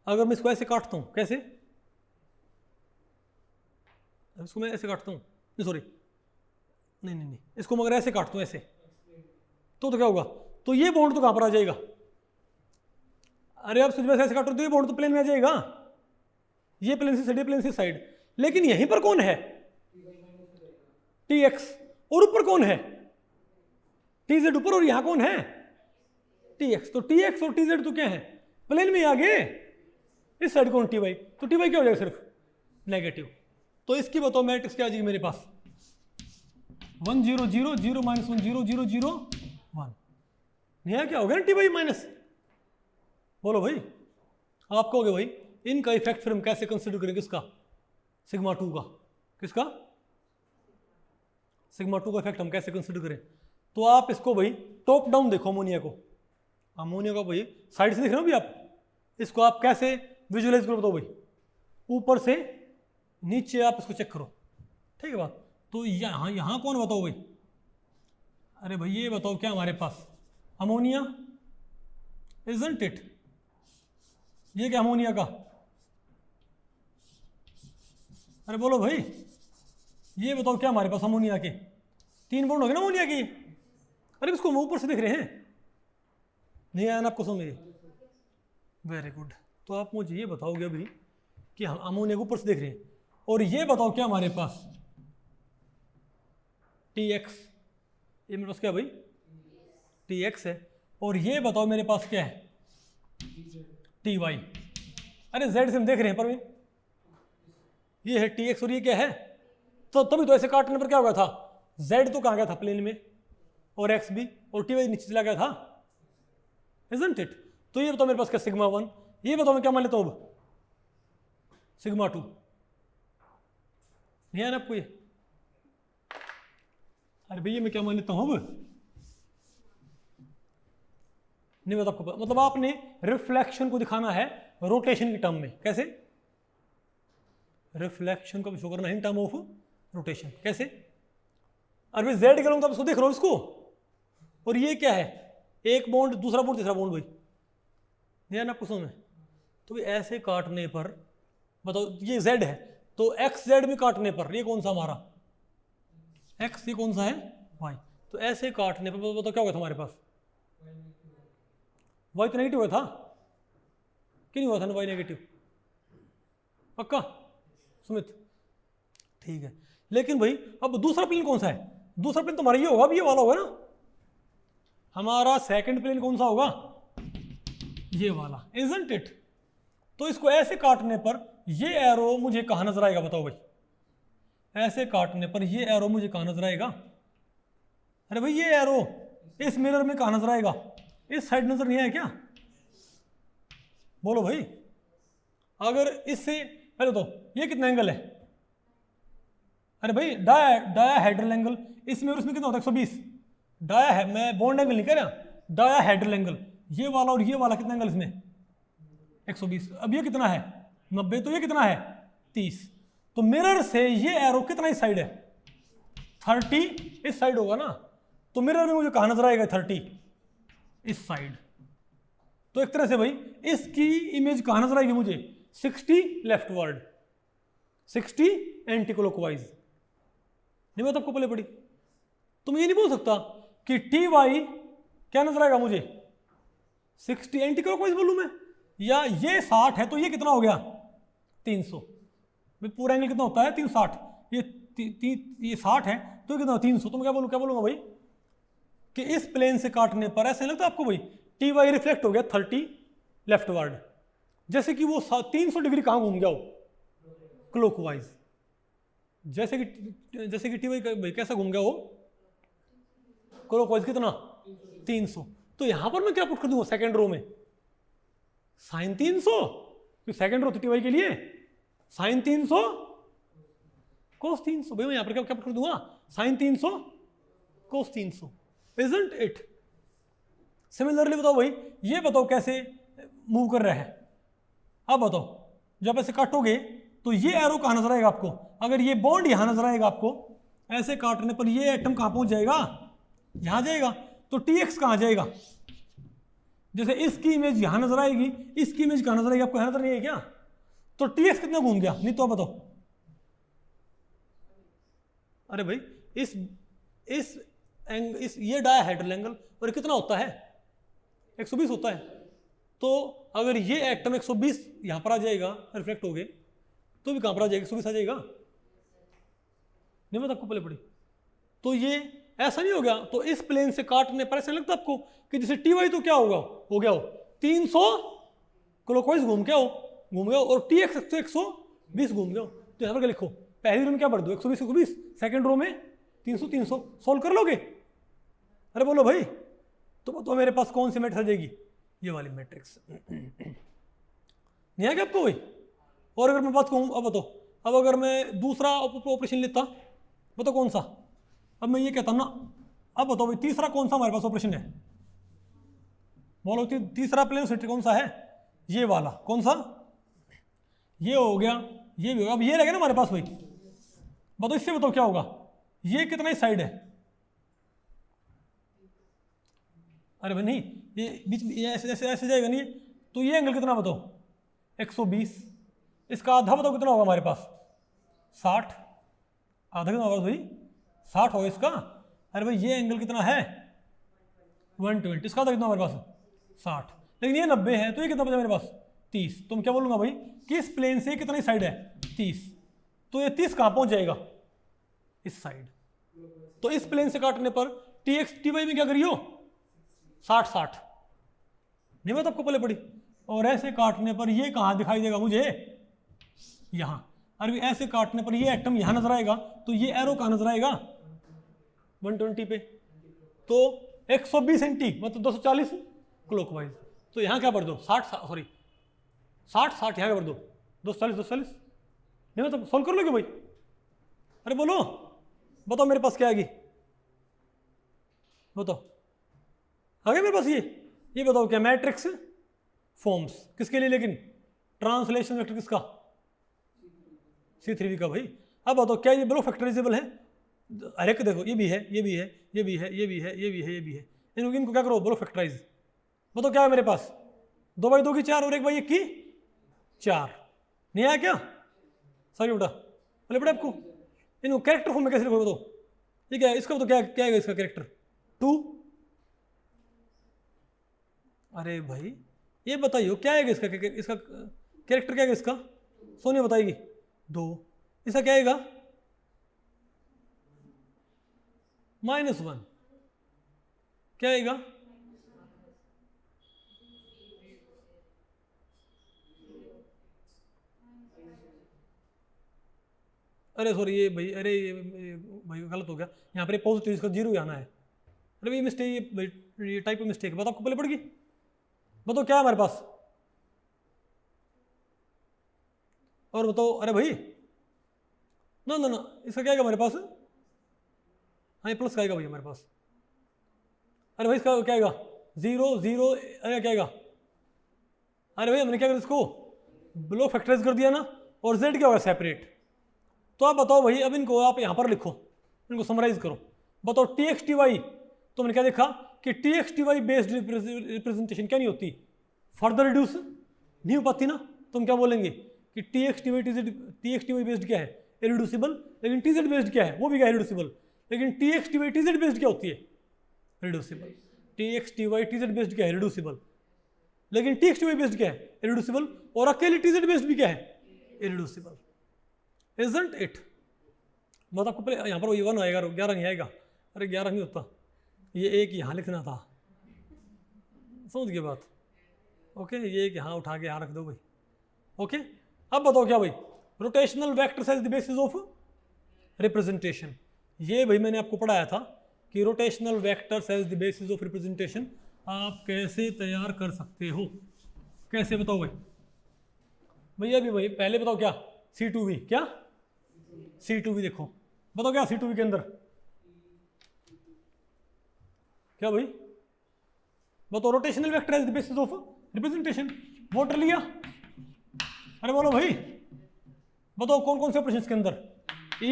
अगर मैं इसको ऐसे काटता हूं, कैसे, इसको मैं ऐसे काटता हूं, नहीं सॉरी नहीं नहीं नहीं, इसको मगर ऐसे काटता हूं ऐसे, तो क्या होगा, तो ये बॉन्ड तो कहां पर आ जाएगा, अरे आप सिर्फ ऐसे काटो तो ये बॉन्ड तो प्लेन में आ जाएगा, ये प्लेन से साइड, ये प्लेन से साइड, लेकिन यहीं पर कौन है TX, और ऊपर कौन है TZ ऊपर, और यहां कौन है TX। तो TX और TZ तो क्या है प्लेन में आगे, इस साइड कौन TY, तो TY क्या हो जाएगा सिर्फ नेगेटिव। तो इसकी बताओ मैट्रिक्स क्या आ जाएगी मेरे पास 1 0 0 0 -1 0 0 0 1, नहीं क्या हो गया ना TY माइनस, बोलो भाई। आप कहोगे भाई इनका इफेक्ट फिर हम कैसे कंसिडर करें, किसका सिग्मा 2 का, किसका सिग्मा 2 का इफेक्ट हम कैसे कंसिडर करें। तो आप इसको भाई टॉप डाउन देखो, अमोनिया को, अमोनिया को भाई साइड से देख रहे हो भी आप, इसको आप कैसे विजुअलाइज करो बताओ भाई, ऊपर से नीचे आप इसको चेक करो, ठीक है बात। तो यहाँ कौन बताओ भाई, अरे भाई ये बताओ क्या हमारे पास अमोनिया, isn't it, ये क्या अमोनिया का, अरे बोलो भाई, ये बताओ क्या हमारे पास अमोनिया के 3 बॉन्ड हो गए ना अमोनिया की, अरे इसको हम ऊपर से देख रहे हैं, नहीं आया ना आपको समझ, वेरी गुड। तो आप मुझे ये बताओगे अभी कि हम अमोनिया को ऊपर से देख रहे हैं, और ये बताओ क्या हमारे पास TX, ये मेरे पास क्या भाई TX है, और ये बताओ मेरे पास क्या है TY, अरे Z से हम देख रहे हैं पर ये है TX और ये क्या है, तो तभी तो ऐसे काटने पर क्या हो गया था, Z तो कहाँ गया था प्लेन में, और X भी, और TY नीचे चला गया था, isn't it। तो ये बताओ मेरे पास क्या सिग्मा 1, ये बताओ मैं क्या मान लेता हूँ अब सिग्मा 2, नहीं है ना आपको ये, अरे भैया मैं क्या मान लेता हूँ अब, नहीं बता आपको, मतलब आपने रिफ्लेक्शन को दिखाना है रोटेशन की टर्म में, कैसे रिफ्लेक्शन को शो करना है इन टर्म ऑफ रोटेशन। कैसे? अरे भाई जेड करूँ तो आप इसको देख रहे हो इसको, और ये क्या है, एक बॉन्ड दूसरा बॉन्ड तीसरा बॉन्ड भाई, नहीं ना कुछ में। तो भाई ऐसे काटने पर बताओ, ये जेड है तो एक्स जेड में काटने पर ये कौन सा हमारा एक्स, ये कौन सा है वाई। तो ऐसे काटने पर बताओ क्या होगा हमारे पास, वाई तो नेगेटिव हुआ था कि नहीं हुआ था ना, वाई नेगेटिव पक्का सुमित, ठीक है। लेकिन भाई अब दूसरा प्लेन कौन सा है, दूसरा प्लेन तो हमारा ये होगा, अब ये वाला होगा ना, हमारा सेकंड प्लेन कौन सा होगा, ये वाला, इजंट इट। तो इसको ऐसे काटने पर ये एरो मुझे कहां नजर आएगा बताओ भाई, ऐसे काटने पर ये एरो मुझे कहां नजर आएगा, अरे भाई ये एरो इस मिरर में कहां नजर आएगा, इस साइड नजर नहीं आया क्या, बोलो भाई। अगर इससे पहले तो ये कितना एंगल है, अरे भाई डाया हेड्रल एंगल इसमें और इसमें कितना होता है 120, डाया है, मैं बॉन्ड एंगल नहीं कह रहा, डाया हेड्रल एंगल, ये वाला और ये वाला कितना एंगल इसमें 120। अब ये कितना है 90, तो ये कितना है 30। तो मिरर से ये एरो कितना इस साइड है 30, इस साइड होगा ना, तो मिरर में मुझे कहां नजर आएगा 30, इस साइड। तो एक तरह से भाई इसकी इमेज कहां नजर आएगी मुझे 60 लेफ्ट वर्ड, 60 एंटी क्लॉकवाइज। नहीं बात आपको पहले पड़ी, तो मैं ये नहीं बोल सकता कि टी वाई क्या नजर आएगा मुझे 60 एंटी क्लॉकवाइज बोलूं मैं, या ये 60 है तो ये कितना हो गया 300, पूरा एंगल कितना होता है 360, ये 60 है तो कितना 300, तो मैं क्या बोलूंगा भाई कि इस प्लेन से काटने पर ऐसे लगता है आपको भाई टी वाई रिफ्लेक्ट हो गया 30 लेफ्ट वर्ड, जैसे कि वो 300 डिग्री कहां घूम गया हो क्लॉकवाइज, जैसे कि टी वाई कैसा घूम गया हो क्लॉकवाइज कितना 300। तो यहां पर मैं क्या पुट कर दूंगा सेकंड रो में साइन 300, तो सेकंड रो टी वाई के लिए साइन 300 कोस 300, भाई मैं यहां पर क्या पुट कर दूंगा sine 300 cos 300, isn't it. Similarly बताओ भाई, ये बताओ कैसे मूव कर रहा है, अब बताओ जब ऐसे काटोगे तो ये एरो कहां नजर आएगा आपको, अगर ये बॉन्ड यहां नजर आएगा आपको, ऐसे काटने पर ये एटम कहां पहुंच जाएगा यहां जाएगा, तो टीएक्स कहां जाएगा, जैसे इसकी इमेज यहां नजर आएगी, इसकी इमेज कहां नजर आएगी आपको, यहां नजर नहीं है क्या, तो टीएक्स कितना घूम गया, नहीं तो आप बताओ। अरे भाई इस ये डायाहेड्रल एंगल और कितना होता है 120 होता है, तो अगर ये एटम 120 यहां पर आ जाएगा रिफ्लेक्ट हो गए तो भी कहां पर आ जाएगा 120 आ जाएगा, नहीं मैं आपको पहले पड़ी। तो ये ऐसा नहीं हो गया, तो इस प्लेन से काटने पर ऐसा लगता है आपको कि जैसे टी वाई तो क्या होगा हो गया हो 300 क्लॉकवाइज घूम गया हो और टी एक्स 120 घूम गया हो, तो यहां पर क्या लिखो, पहली रो में क्या भर दो 120, सेकंड रो में 300 सोल्व कर लोगे, अरे बोलो भाई। तो मेरे पास कौन सी मैट्रिक्स आ जाएगी, ये वाली मैट्रिक्स नहीं है क्या आपको भाई। और अगर मैं बात कहूँ अब बताओ, अब अगर मैं दूसरा ऑपरेशन लेता बताओ कौन सा, अब मैं ये कहता हूं ना, अब बताओ भाई तीसरा कौन सा हमारे पास ऑपरेशन है, बोलो तीसरा प्लेन सिमेट्री कौन सा है, ये वाला कौन सा, ये हो गया, ये भी होगा, अब ये रहेगा ना हमारे पास भाई, बताओ इससे बताओ क्या होगा, ये कितना ही साइड है, अरे भाई नहीं ये बीच में ऐसे जाएगा नहीं, तो ये एंगल कितना बताओ 120, इसका आधा बताओ कितना होगा हमारे पास 60, आधा कितना होगा भाई 60 होगा इसका, अरे भाई ये एंगल कितना है 120, इसका आधा कितना हमारे पास 60, लेकिन ये 90 है तो ये कितना बचा मेरे पास 30, तो मैं क्या बोलूंगा भाई कि इस प्लेन से कितना ही साइड है 30, तो ये 30 कहां पहुंच जाएगा इस साइड, तो इस प्लेन से काटने पर टी एक्स टी वाई में क्या करियो 60 नहीं बात आपको पहले पड़ी, और ऐसे काटने पर ये कहां दिखाई देगा मुझे यहां, अरे ऐसे काटने पर ये एटम यहां नजर आएगा, तो ये एरो कहां नजर आएगा 120 पे, तो 120 एंटी मतलब 240 क्लॉकवाइज, तो यहां क्या भर दो 60 यहां क्या भर दो 240 नहीं मतलब सोल्व कर लोगे भाई, अरे बोलो बताओ मेरे पास क्या आएगी, बताओ आ गया मेरे पास ये बताओ क्या मैट्रिक्स फॉर्म्स किसके लिए, लेकिन ट्रांसलेशन वेक्टर किसका C3V का भाई। अब बताओ क्या ये ब्लो फैक्टराइजेबल है? हर एक देखो, ये भी है, ये भी है, ये भी है, ये भी है, ये भी है, ये भी है, इनको क्या करो, ब्लो फैक्टराइज। बताओ क्या है मेरे पास, 2 बाई 2 की 4 और 1 बाई 1 की 4। नहीं आया क्या? सॉरी बेटा, बोले बेटा आपको इनको कैरेक्टर फॉर्म में कैसे लिखोगे? बताओ ये क्या है इसका, तो क्या है इसका कैरेक्टर? 2। अरे भाई ये बताइए क्या है इसका कैरेक्टर क्या है इसका? सोनिया बताएगी। 2। इसका क्या आएगा? -1। क्या आएगा? अरे सॉरी ये भाई, अरे ये भाई गलत हो गया, यहाँ पर पॉजिटिव इसका 0 आना है। अरे ये मिस्टेक, ये टाइप ऑफ मिस्टेक, बताओ आपको पहले पड़ेगी। बताओ क्या है हमारे पास, और बताओ। अरे भाई ना ना ना, इसका क्या आएगा हमारे पास? हाँ ये प्लस का आएगा भाई हमारे पास। अरे भाई इसका क्या आएगा? 0 0। अरे क्या आएगा? अरे भाई हमने क्या कर इसको ब्लो फैक्टराइज कर दिया ना, और z क्या होगा? सेपरेट। तो आप बताओ भाई, अब इनको आप यहाँ पर लिखो, इनको समराइज करो। बताओ टी एक्स टी वाई, तो हमने क्या देखा कि T x T Y based representation क्या नहीं होती, फर्दर रिड्यूस नहीं हो पाती ना। तो हम क्या बोलेंगे कि T x T Y based क्या है? इरिड्यूसिबल। लेकिन टी जेड बेस्ड क्या है? वो भी क्या है? इरिड्यूसिबल। लेकिन T x T Y T Z based क्या होती है? Reducible. T x T Y T Z based क्या है? रिड्यूसिबल। लेकिन T x T Y based क्या है? इरिड्यूसिबल। और अकेले टी जेड बेस्ड भी क्या है? इरिड्यूसिबल। Isn't it? मतलब आपको पहले यहाँ पर वही 1 आएगा, 11 नहीं आएगा। अरे 11 नहीं होता, ये एक यहाँ लिखना था, समझ गए बात? ओके, ये एक यहाँ उठा के यहाँ रख दो भाई। ओके, अब बताओ क्या भाई, rotational vectors as the basis of representation. ये भाई मैंने आपको पढ़ाया था कि rotational vectors as the basis of representation आप कैसे तैयार कर सकते हो। कैसे बताओ भाई? भैया भी भाई पहले बताओ क्या C2V, क्या C2V देखो, बताओ क्या C2V के अंदर क्या भाई? बताओ rotational vector as the basis of representation. Voter लिया? अरे बोलो भाई, बताओ कौन कौन से ऑपरेशंस के अंदर? E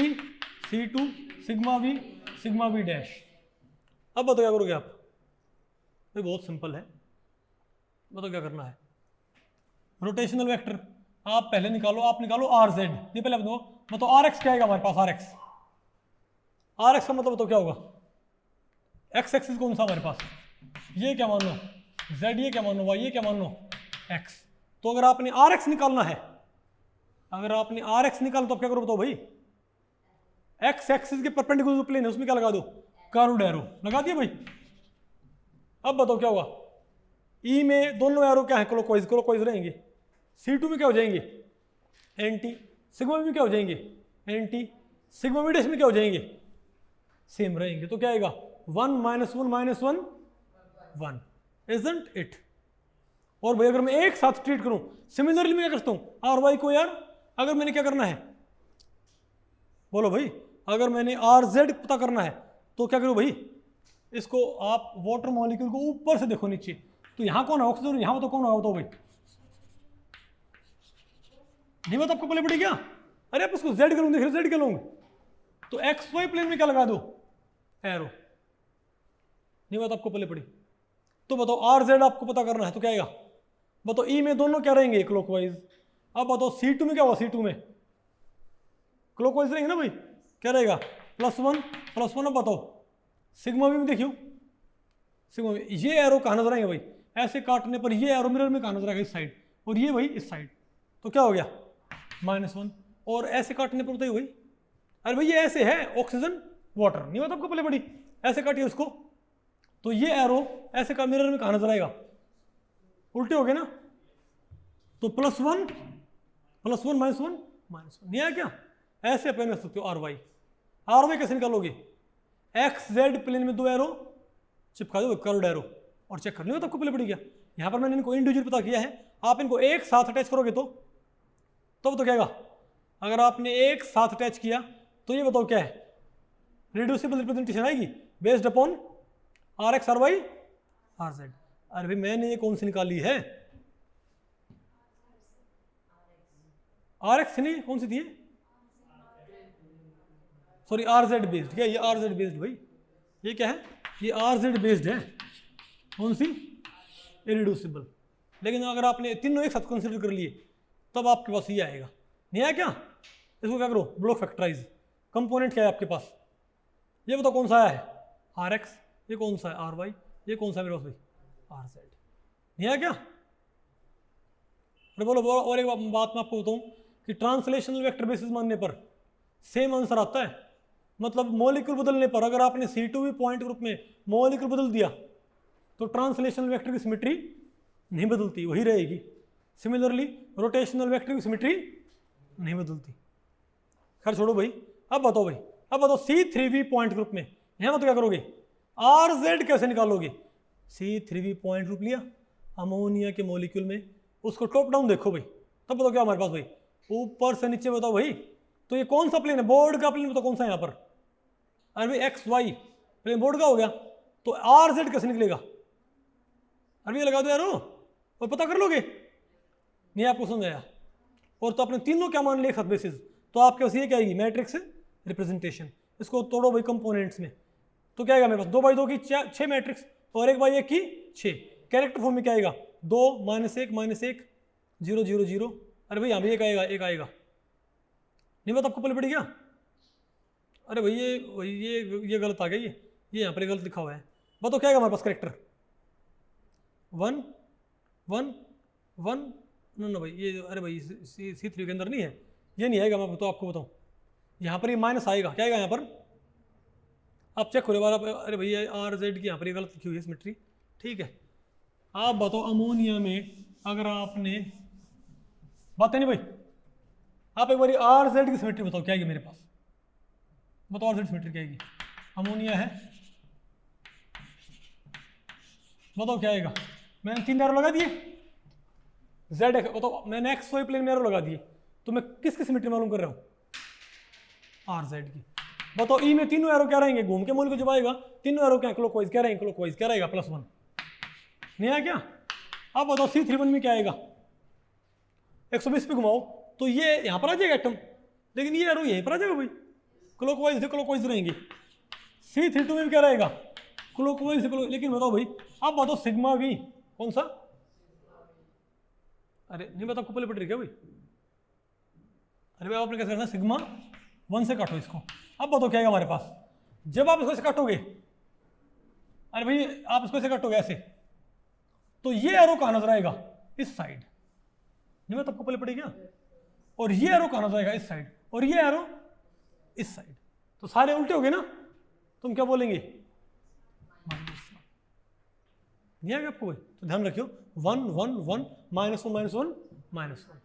C2 sigma V dash. अब बताओ क्या करोगे आप? भाई बहुत सिंपल है, बताओ क्या करना है। रोटेशनल वेक्टर आप पहले निकालो, आप निकालो RZ, ये पहले बताओ RX क्या आएगा हमारे पास? RX का मतलब बताओ क्या होगा? X एक्सिस कौन सा हमारे पास? ये क्या मान लो Z, ये क्या मान लो Y, ये क्या मान लो X। तो अगर आपने RX निकालना है, अगर आपने RX निकालना तो आप क्या करो बताओ भाई? X एक्सिस के परपेंडिकुलर जो प्लेन है उसमें क्या लगा दो? कर्व्ड एरो लगा दिया भाई। अब बताओ क्या होगा? E में दोनों एरो क्या है? क्लॉकवाइज रहेंगे। C2 में क्या हो जाएंगे? एंटी। सिग्मा में क्या हो जाएंगे? एंटी। सिग्मा V डैश में क्या हो जाएंगे? सेम रहेंगे। तो क्या आएगा? 1 -1 -1 1। Isn't it? और भाई अगर मैं एक साथ ट्रीट करूं, सिमिलरली मैं क्या करता हूं RY को यार, अगर मैंने क्या करना है बोलो भाई, अगर मैंने RZ पता करना है तो क्या करूं भाई? इसको आप वाटर मॉलिक्यूल को ऊपर से देखो नीचे, तो यहां कौन है ऑक्सीजन, यहां तो कौन है बताओ भाई? नहीं बात आपको पहले पड़ी क्या? अरे आप उसको Z करूंगे, देख रहे Z करूंगे तो XY प्लेन में क्या लगा दो? एरो। नहीं बात आपको पहले पड़ी? तो बताओ RZ आपको पता करना है तो क्या आएगा? बताओ E में दोनों क्या रहेंगे? क्लॉकवाइज। अब बताओ C2 में क्या होगा? C2 में क्लॉकवाइज रहेंगे ना भाई। क्या रहेगा? +1 अब बताओ सिग्मा V में देखियो, सिग्मा V ये एरो कहाँ नजर आएंगे भाई? ऐसे काटने पर ये एरो मिरर में कहाँ नजर आएगा? इस साइड, और ये भाई इस साइड। तो क्या हो गया? -1। और ऐसे काटने पर बताइए भाई, अरे भाई ये ऐसे है ऑक्सीजन वाटर, नहीं बात आपको पहले पड़ी? ऐसे काटिए उसको, तो ये एरो ऐसे का मिरर में कहाँ नजर आएगा? उल्टे हो गए ना। तो +1 -1 नहीं आया क्या? ऐसे अप्लाई कर सकते हो RY कैसे निकालोगे? XZ प्लेन में 2 एरो चिपका दो, कर्व्ड एरो, और चेक कर लो तो आपको पहले पड़ी क्या? यहाँ पर मैंने इनको इंडिविजुअल पता किया है, आप इनको एक साथ अटैच करोगे तो क्या आएगा? अगर आपने एक साथ अटैच किया तो ये बताओ क्या है? रिड्यूसिबल रिप्रेजेंटेशन आएगी based upon RX RY RZ। अरे भाई मैंने ये कौन सी निकाली है? RX नहीं, कौन सी थी? सॉरी आर जेड बेस्ड, क्या ये आर जेड बेस्ड भाई, ये क्या है, ये आर जेड बेस्ड है, कौन सी, इरिड्यूसिबल। लेकिन अगर आपने तीनों एक साथ कंसिडर कर लिए तब आपके पास ये आएगा, नहीं आया क्या, इसको क्या करो ब्लॉक फैक्टराइज, कंपोनेंट क्या है आपके पास, ये बताओ कौन सा आया है, आर एक्स, ये कौन सा है आर वाई, ये कौन सा है मेरे पास भाई आर जेड, नहीं आया क्या। बोलो और एक बात मैं आपको बताऊं कि ट्रांसलेशनल वेक्टर बेसिस मानने पर सेम आंसर आता है, मतलब मॉलिक्यूल बदलने पर अगर आपने C2V पॉइंट ग्रुप में मॉलिक्यूल बदल दिया तो ट्रांसलेशनल वेक्टर की सिमेट्री नहीं बदलती, वही रहेगी। सिमिलरली रोटेशनल वेक्टर की सिमेट्री नहीं बदलती। खैर छोड़ो भाई, अब बताओ C3V पॉइंट ग्रुप में यहाँ तो क्या करोगे, RZ कैसे निकालोगे, C3V पॉइंट ग्रुप लिया अमोनिया के मॉलिक्यूल में, उसको टॉप डाउन देखो भाई, तब बताओ क्या हमारे पास भाई, ऊपर से नीचे बताओ भाई, तो ये कौन सा प्लेन है, बोर्ड का प्लेन बताओ कौन सा है यहाँ पर, अरे भाई एक्स वाई प्लेन बोर्ड का हो गया, तो आर जेड कैसे निकलेगा, अरे ये लगा दो यार और पता कर लोगे, नहीं आपको समझ आया, और तो आपने तीनों क्या मान लिया एक बेसिस, तो आपके पास ये क्या आएगी मैट्रिक्स रिप्रेजेंटेशन, इसको तोड़ो भाई कंपोनेंट्स में, तो क्या आएगा मेरे पास 2 बाई 2 की 6 मैट्रिक्स और 1 बाई 1 की 6, कैरेक्टर फॉर्म में क्या आएगा 2 -1 0 0 0, अरे भाई यहाँ भी एक आएगा नहीं बात आपको पहले पड़ी क्या, अरे भाई ये गलत आ गया, ये यहाँ पर गलत लिखा हुआ है, बताओ क्या आएगा हमारे पास कैरेक्टर 1 1 1, नो भाई ये, अरे भाई C3 के अंदर नहीं है, ये नहीं आएगा, मैं तो आपको बताऊँ यहाँ पर ये माइनस आएगा, क्या आएगा यहाँ पर, आप चेक करो बार, अरे भैया आर जेड की यहाँ पर ये गलत लिखी हुई है सिमेट्री, ठीक है। आप बताओ अमोनिया में अगर आपने, बात है नहीं भाई, आप एक बार आर जेड की सिमेट्री बताओ क्या आएगी मेरे पास, बताओ आर जेड सिमेट्री क्या आएगी, अमोनिया है, बताओ क्या आएगा, मैंने 3 एरो लगा दिए, जेड है बताओ, मैंने एक्स वाई प्लेन में एरो लगा दिए, तो मैं किसकी सिमेट्री मालूम कर रहा हूँ, आर जेड की, बताओ ई में तीनों एरो क्या रहेंगे, घूम के मूल को जब आएगा तीनों एरो क्या क्लॉकवाइज क्या रहेंगे, क्लॉकवाइज क्या रहेगा +1, नहीं आया क्या। अब बताओ C31 में क्या आएगा, 120 पे घुमाओ तो ये यहाँ पर आ जाएगा एटम, लेकिन ये एरो यहीं पर आ जाएगा भाई, क्लॉकवाइज रहेंगे। C32 में भी क्या रहेगा, क्लॉकवाइज, लेकिन बताओ भाई, अब बताओ सिग्मा V कौन सा, अरे नहीं बताओ आपको पहले पड़ रही क्या भाई, अरे भाई आपने कैसे करना, सिग्मा 1 से काटो इसको, अब बताओ क्या आएगा हमारे पास, जब आप इसको ऐसे काटोगे, अरे भाई आप इसको ऐसे काटोगे ऐसे, तो ये एरो कहाँ नजर आएगा, इस साइड, नहीं बात आपको पहले पड़ी क्या, और ये एरो कहाँ नजर आएगा, इस साइड, और ये एरो इस साइड, तो सारे उल्टे हो गए ना, तुम क्या बोलेंगे माइनस, नहीं आएगा आपको भाई, तो ध्यान रखियो 1 1 1 -1 -1 -1,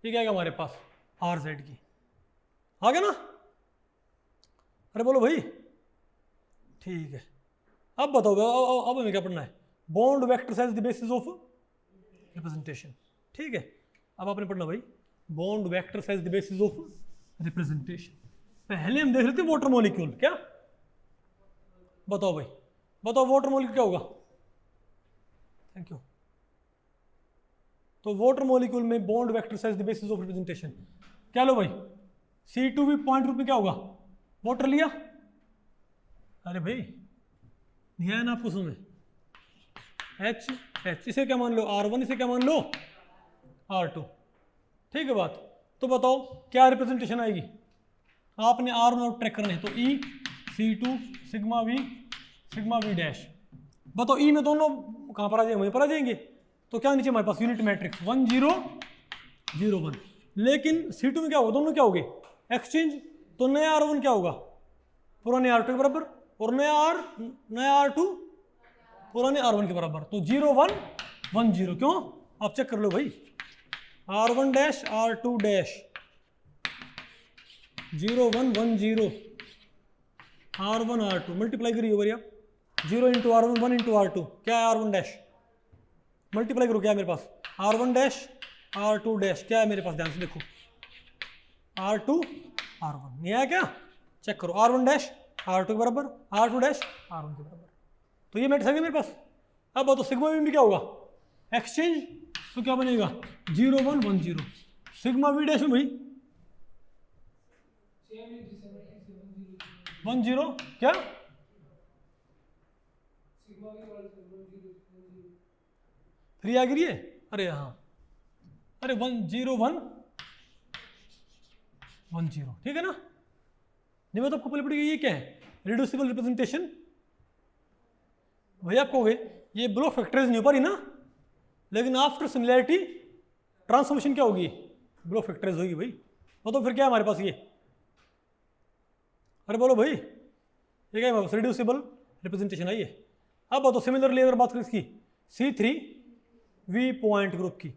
ये क्या आएगा हमारे पास आर जेड की, आ गया ना, अरे बोलो भाई, ठीक है। अब बताओ अब हमें क्या पढ़ना है, bond vectors as the basis of representation, ठीक है। अब आपने पढ़ना भाई bond vectors as the basis of representation, पहले हम देख रहे थे वाटर मॉलिक्यूल, क्या बताओ भाई, बताओ वाटर मॉलिक्यूल क्या होगा, थैंक यू, तो वाटर मॉलिक्यूल में bond vectors as the basis of representation, क्या लो भाई C2V पॉइंट ग्रुप में क्या होगा, वाटर लिया, अरे भाई नहीं आया ना आपको समझ, H इसे क्या मान लो R1, इसे क्या मान लो R2, ठीक है बात, तो बताओ क्या रिप्रेजेंटेशन आएगी, आपने R1 और ट्रैक करना है, तो E C2 sigma V dash, बताओ E में दोनों कहाँ पर आ जाएंगे, वहीं पर आ जाएंगे, तो क्या नीचे हमारे पास यूनिट मैट्रिक्स 1 0 0 1, लेकिन C2 में क्या होगा, दोनों क्या हो गए एक्सचेंज, तो नया R1 क्या होगा पुराने R2 के बराबर, और नया R2 पुराने R1 के बराबर, तो 0 1 1 0, क्यों आप चेक कर लो भाई, R1 dash R2 dash 0 1 1 0, R1 R2 multiply करिए भैया, 0 इंटू R1 1 इंटू R2, क्या है R1 डैश, मल्टीप्लाई करो क्या है मेरे पास R1 डैश R2 डैश, क्या है मेरे पास ध्यान से देखो R2 R1, नहीं आया क्या, चेक करो R1 डैश R2 के बराबर, R2 डैश R1 के बराबर, तो ये मैट्रिक्स आ गया मेरे पास। अब बताओ सिग्मा में भी क्या होगा एक्सचेंज, तो क्या बनेगा 0 1 1 0, सिग्मा V डैश में भाई 1 0 क्या 3 आ गई है, अरे हाँ, अरे 1 0 1 1 0, ठीक है ना। नहीं मैं तो आपको पहले पड़ेगी ये क्या है, रिड्यूसिबल रिप्रेजेंटेशन। भैया आप कहोगे ये ब्लॉक फैक्टराइज नहीं हो पा रही ना, लेकिन आफ्टर सिमिलैरिटी ट्रांसफॉर्मेशन क्या होगी, ब्लॉक फैक्टराइज होगी भाई। तो फिर क्या है हमारे पास ये, अरे बोलो भाई ये क्या है, रिड्यूसिबल रिप्रेजेंटेशन आई है। अब बताओ सिमिलरली अगर बात करें इसकी C3V पॉइंट ग्रुप की,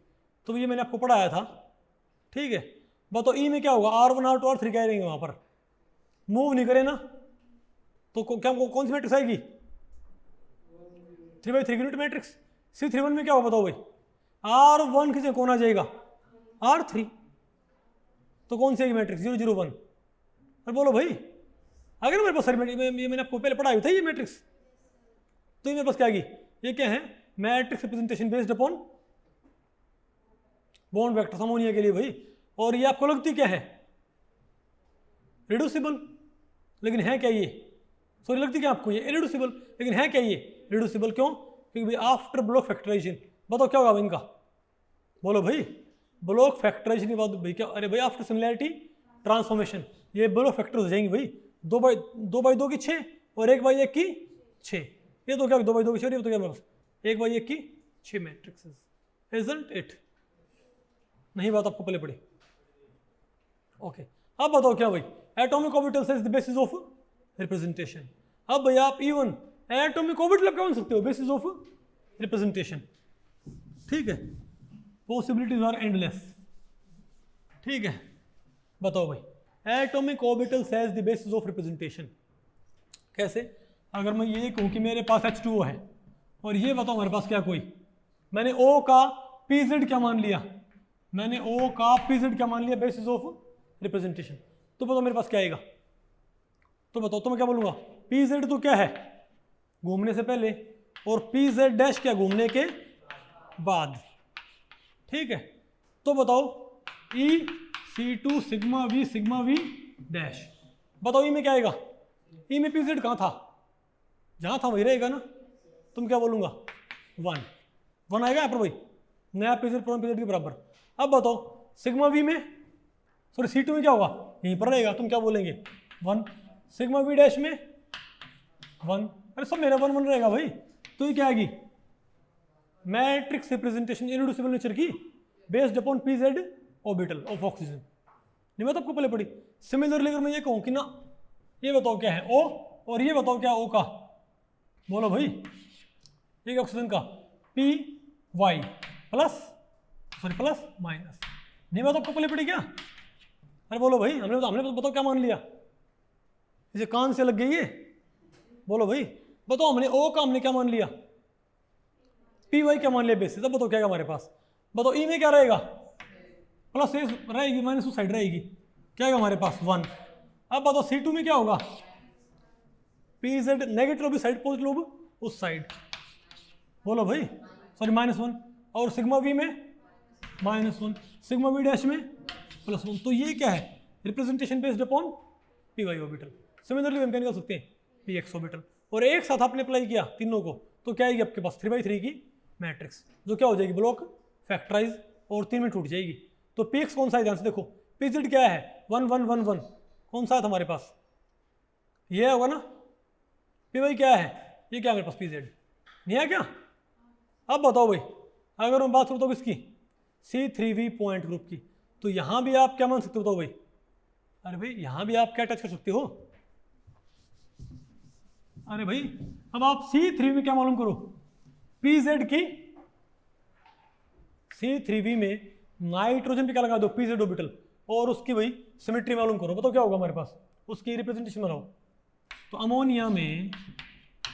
तो ये मैंने आपको पढ़ाया था, ठीक है। बताओ ई में क्या होगा, R1 R2 R3 क्या रहेंगे वहां पर, मूव नहीं करे ना, तो क्या कौन सी मैट्रिक्स आएगी, 3x3 यूनिट मैट्रिक्स। C31 में क्या होगा बताओ भाई, R1 की जगह कौन आ जाएगा, R3, तो कौन सी आएगी मैट्रिक्स 0 0 1। और बोलो भाई अगर मेरे पास सर ये मैंने आपको पहले पढ़ाई था ये मैट्रिक्स, तो ये मेरे पास क्या आएगी, ये क्या है, matrix representation based upon bond vector ammonia के लिए भाई। और ये आपको लगती क्या है, रिड्यूसिबल, लेकिन है क्या ये, सॉरी लगती क्या आपको ये इरिड्यूसिबल, लेकिन है क्या ये रिड्यूसिबल, क्यों, क्योंकि भाई आफ्टर ब्लॉक फैक्टराइजेशन, बताओ क्या होगा इनका, बोलो भाई ब्लॉक फैक्टराइजेशन के बाद भाई क्या, अरे भाई आफ्टर सिमिलैरिटी ट्रांसफॉर्मेशन ये ब्लॉक फैक्टर हो जाएंगे भाई, 2/2 की 6 और 1/1 की 6, ये तो क्या 2/2 की 6, ये तो क्या मेरे पास 1/1 की 6 मैट्रिक्सेस, इजंट इट। नहीं बात आपको पहले पड़ी, ओके। अब बताओ क्या भाई, atomic orbital is the basis of representation. अब भैया आप इवन एटॉमिक ऑर्बिटल क्या बन सकते हो, बेसिस ऑफ रिप्रेजेंटेशन, ठीक है, पॉसिबिलिटीज आर एंडलेस, ठीक है। बताओ भाई atomic orbital as the basis of representation कैसे, अगर मैं ये कहूँ कि मेरे पास H2O है और ये बताओ मेरे पास क्या कोई, मैंने O का PZ क्या मान लिया, मैंने O का PZ क्या मान लिया बेसिस ऑफ रिप्रेजेंटेशन, तो बताओ मेरे पास क्या आएगा, तो बताओ तो मैं क्या बोलूँगा, PZ तो क्या है घूमने से पहले और PZ डैश क्या घूमने के बाद, ठीक है। तो बताओ EC2 सिग्मा V डैश, बताओ ई में क्या आएगा, ई में PZ कहाँ था, जहाँ था वही रहेगा ना, तुम क्या बोलूँगा 1 आएगा यहाँ पर भाई, नया PZ पुराना PZ के बराबर। अब बताओ सिग्मा V में, सॉरी C2 में क्या होगा, यहीं पर रहेगा, तुम क्या बोलेंगे 1, सिग्मा V डैश में 1, अरे सब मेरा 1 1 रहेगा भाई, तो ये क्या आएगी, मैट्रिक्स रिप्रेजेंटेशन इरिड्यूसिबल नेचर की based upon PZ orbital of oxygen. नहीं मैं तो आपको पहले पढ़ी। सिमिलरली अगर मैं ये कहूँ कि ना ये बताओ क्या है O और ये बताओ क्या O का, बोलो भाई ये ऑक्सीजन का PY प्लस माइनस, नहीं मैं तो आपको पहले पढ़ी क्या, अरे बोलो भाई हमने बताओ क्या मान लिया, इसे कान से लग गई है, बोलो भाई बताओ हमने O का हमने क्या मान लिया, PY क्या मान लिया बेसिस। अब बताओ क्या है हमारे पास, बताओ ई में क्या रहेगा, प्लस ए रहेगी माइनस उस साइड रहेगी, क्या है हमारे पास 1। अब बताओ C2 में क्या होगा, PZ negative lobe side positive lobe उस साइड, बोलो भाई सॉरी -1, और सिग्मा V में -1, सिग्मा V डैश में +1, तो ये क्या है representation based upon PY orbital. Similarly हम क्या निकाल सकते हैं PX ऑर्बिटल, और एक साथ आपने अप्लाई किया तीनों को, तो क्या आएगी आपके पास 3/3 की मैट्रिक्स, जो क्या हो जाएगी ब्लॉक फैक्टराइज और 3 में टूट जाएगी। तो PX कौन सा है ध्यान से देखो, PZ क्या है 1 1 1 1, कौन सा है हमारे पास, ये होगा ना, PY क्या है, ये क्या है मेरे पास PZ नहीं है क्या। अब बताओ भाई अगर मैं बात करूँ तो किसकी, C3V पॉइंट ग्रुप की, तो यहां भी आप क्या मान सकते हो बताओ भाई, अरे भाई यहां भी आप क्या टच कर सकते हो, अरे भाई अब आप C3 में क्या मालूम करो, PZ की C3V में नाइट्रोजन पे क्या लगा दो PZ ऑर्बिटल, और उसकी भाई सिमेट्री मालूम करो, बताओ क्या होगा हमारे पास, उसकी रिप्रेजेंटेशन बनाओ। तो अमोनिया में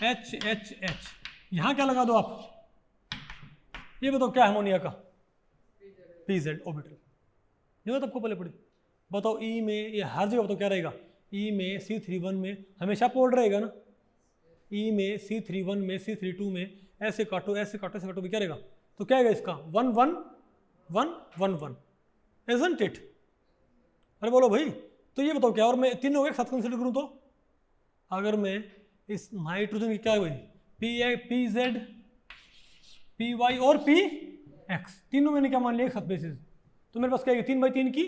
HHH, यहां क्या लगा दो आप, ये बताओ क्या है अमोनिया का PZ ऑर्बिटल, ये तो आपको पहले पड़ी। बताओ ई में, ये हर जगह बताओ क्या रहेगा, ई में C31 में हमेशा पोल्ड रहेगा ना, ई में C31 में C32 में ऐसे काटो ऐसे काटो ऐसे काटो भी क्या रहेगा, तो क्या आएगा इसका 1 1 1 1 1, isn't it। अरे बोलो भाई तो ये बताओ क्या, और मैं तीनों एक साथ कंसिडर करूं तो अगर मैं इस नाइट्रोजन की क्या हुई पी जेड पी वाई और पी एक्स तीनों मैंने क्या मान लिया एक साथ बेसिस, तो मेरे पास क्या आएगी 3/3 की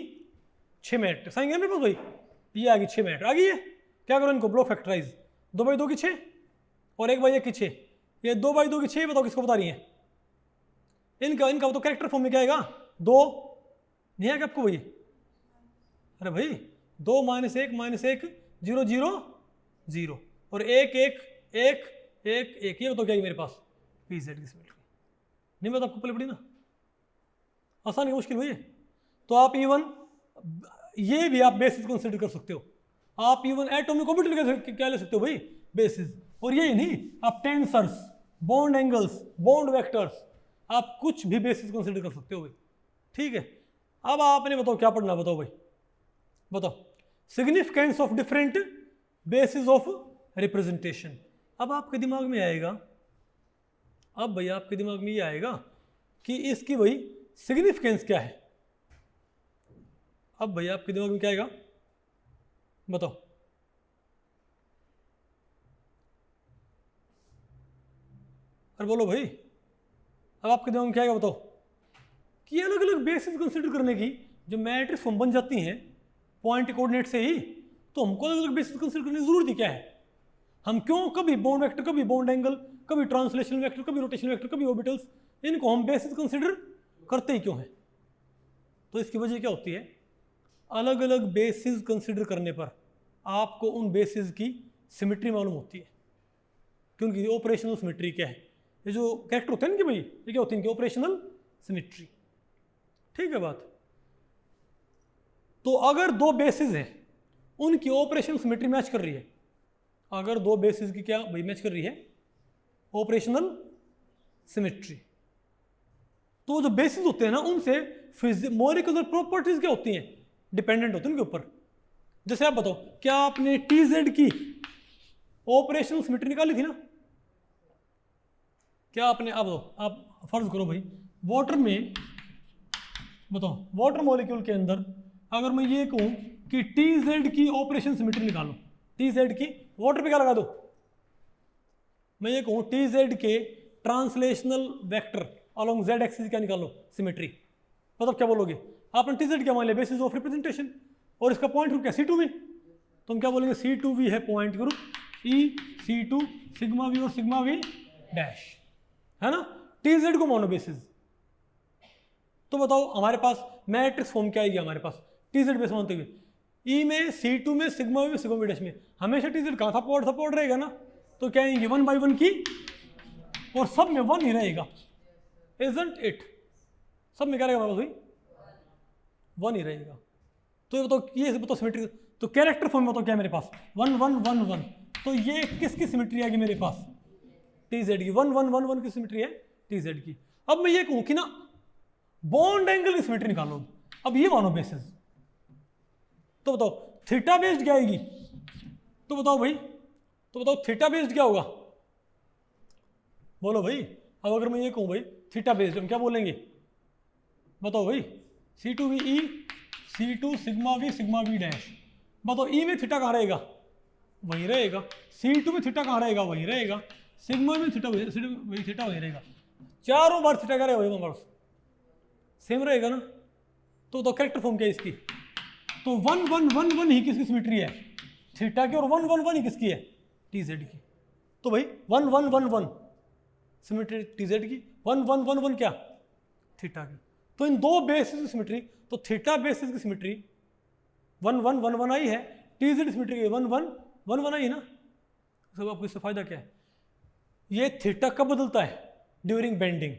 6 मैट्रिक्स आएंगे मेरे पास भाई, ये आ गई 6 मैट्रिक्स आ गई है। क्या करो इनको ब्लॉक फैक्टराइज, 2/2 की 6 और 1/1 की 6, ये 2/2 की 6 बताओ किसको बता रही है, इनका तो कैरेक्टर फॉर्म में क्या आएगा 2 नहीं आएगा आपको भाई, अरे भाई 2 -1 -1 0 0 0 और 1 1 1 1 1, ये बताओ क्या है मेरे पास पी जेड की सिमेट्री, नहीं बता आपको पहले पड़ी ना, आसान है मुश्किल हुई है। तो आप इवन ये भी आप बेसिस कंसिडर कर सकते हो, आप इवन एटॉमिक ऑर्बिटल क्या ले सकते हो भाई बेसिस, और ये नहीं आप tensors bond angles bond vectors आप कुछ भी बेसिस कंसिडर कर सकते हो भाई, ठीक है। अब आपने बताओ क्या पढ़ना, बताओ भाई बताओ significance of different basis of representation. अब आपके दिमाग में आएगा, अब भाई आपके दिमाग में ये आएगा कि इसकी भाई सिग्निफिकेंस क्या है, अब भाई आपके दिमाग में क्या आएगा बताओ, अरे बोलो भाई, अब आपके दिमाग में क्या आएगा बताओ कि अलग अलग बेसिस कंसिडर करने की जो मैट्रिक्स फॉर्म बन जाती हैं पॉइंट कोऑर्डिनेट से ही, तो हमको अलग अलग बेसिस कंसिडर करने की जरूरत ही क्या है, हम क्यों कभी बॉन्ड वेक्टर कभी बॉन्ड एंगल कभी ट्रांसलेशनल वेक्टर कभी रोटेशनल वेक्टर कभी ऑर्बिटल्स, इनको हम बेसिस कंसिडर करते ही क्यों हैं। तो इसकी वजह क्या होती है, अलग अलग बेसिस कंसिडर करने पर आपको उन बेसिस की सिमेट्री मालूम होती है कि उनकी ऑपरेशनल सिमेट्री क्या है, ये जो कैरेक्टर होते हैं ना कि भाई ये क्या होती है इनकी ऑपरेशनल सिमेट्री, ठीक है बात। तो अगर दो बेसिस हैं उनकी ऑपरेशनल सिमेट्री मैच कर रही है, अगर दो बेसिस की क्या भाई मैच कर रही है ऑपरेशनल सिमेट्री, तो जो बेसिस होते हैं ना उनसे मॉलिक्यूलर प्रॉपर्टीज क्या होती हैं डिपेंडेंट होती हैं उनके ऊपर। जैसे आप बताओ क्या आपने टी जेड की ऑपरेशनल सिमेट्री निकाली थी ना, क्या आपने, अब बताओ आप फर्ज करो भाई वाटर में, बताओ वाटर मॉलिक्यूल के अंदर अगर मैं ये कहूं कि टी जेड की ऑपरेशन सिमेट्री निकालो, टी जेड की वाटर पे क्या लगा दो, मैं ये कहूं टी जेड के translational vector along Z axis क्या निकालो सिमेट्री, मतलब क्या बोलोगे, आपने टी जेड क्या मान लिया बेसिस ऑफ रिप्रेजेंटेशन और इसका पॉइंट ग्रुप क्या C2V, तो हम क्या बोलेंगे C2V है point group E C2 sigma V और सिग्मा V डैश, है ना, टी जेड को मानो बेसिस। तो बताओ हमारे पास मैट्रिक्स फॉर्म क्या आएगी हमारे पास टी जेड बेस मानते हुए, ई में C2 में सिग्मा V में सिग्मा V डैश में हमेशा टी जेड कहाँ था सपोर्ट रहेगा ना, तो क्या आएंगे 1/1 की और सब में 1 ही रहेगा, इजंट इट, सब में क्या रहेगा भाई 1 ही रहेगा। तो ये बताओ ये बताओ सिमेट्री, तो कैरेक्टर फॉर्म बताओ क्या है मेरे पास 1 1 1 1, तो ये किसकी सिमेट्री आएगी मेरे पास टी जेड की, 1 1 1 1 की सिमेट्री है टी जेड की। अब मैं ये कहूं कि ना बॉन्ड एंगल की सिमेट्री निकालो, अब ये मानो बेसिस, तो बताओ थीटा बेस्ड क्या आएगी, तो बताओ भाई, तो बताओ थीटा बेस्ड क्या होगा, बोलो भाई। अब अगर मैं ये कहूं भाई थीटा बेस्ड हम क्या बोलेंगे बताओ भाई C2V E C2 sigma V dash, बताओ E में थीटा कहाँ रहेगा वहीं रहेगा, C2 में थीटा कहाँ रहेगा वहीं रहेगा, सिग्मा में थीटा वही थीटा वहीं रहेगा, चारों बार थीटा क्या रहेगा वही सेम रहेगा ना। तो कैरेक्टर फॉर्म क्या है इसकी, तो 1 1 1 1 ही किसकी सिमेट्री है थीटा की और 1 1 1 ही किसकी है टी जेड की, तो भाई 1 1 1 1 सिमेट्री टी जेड की, 1 1 1 1 क्या थीटा की। तो इन दो बेसिस की सिमेट्री, तो थीटा बेसिस की सिमेट्री 1 1 1 1 आई है, टी जेड सिमेट्री 1 1 1 1 आई है ना। सब आपको इससे फायदा क्या है, ये थीटा कब बदलता है ड्यूरिंग बेंडिंग,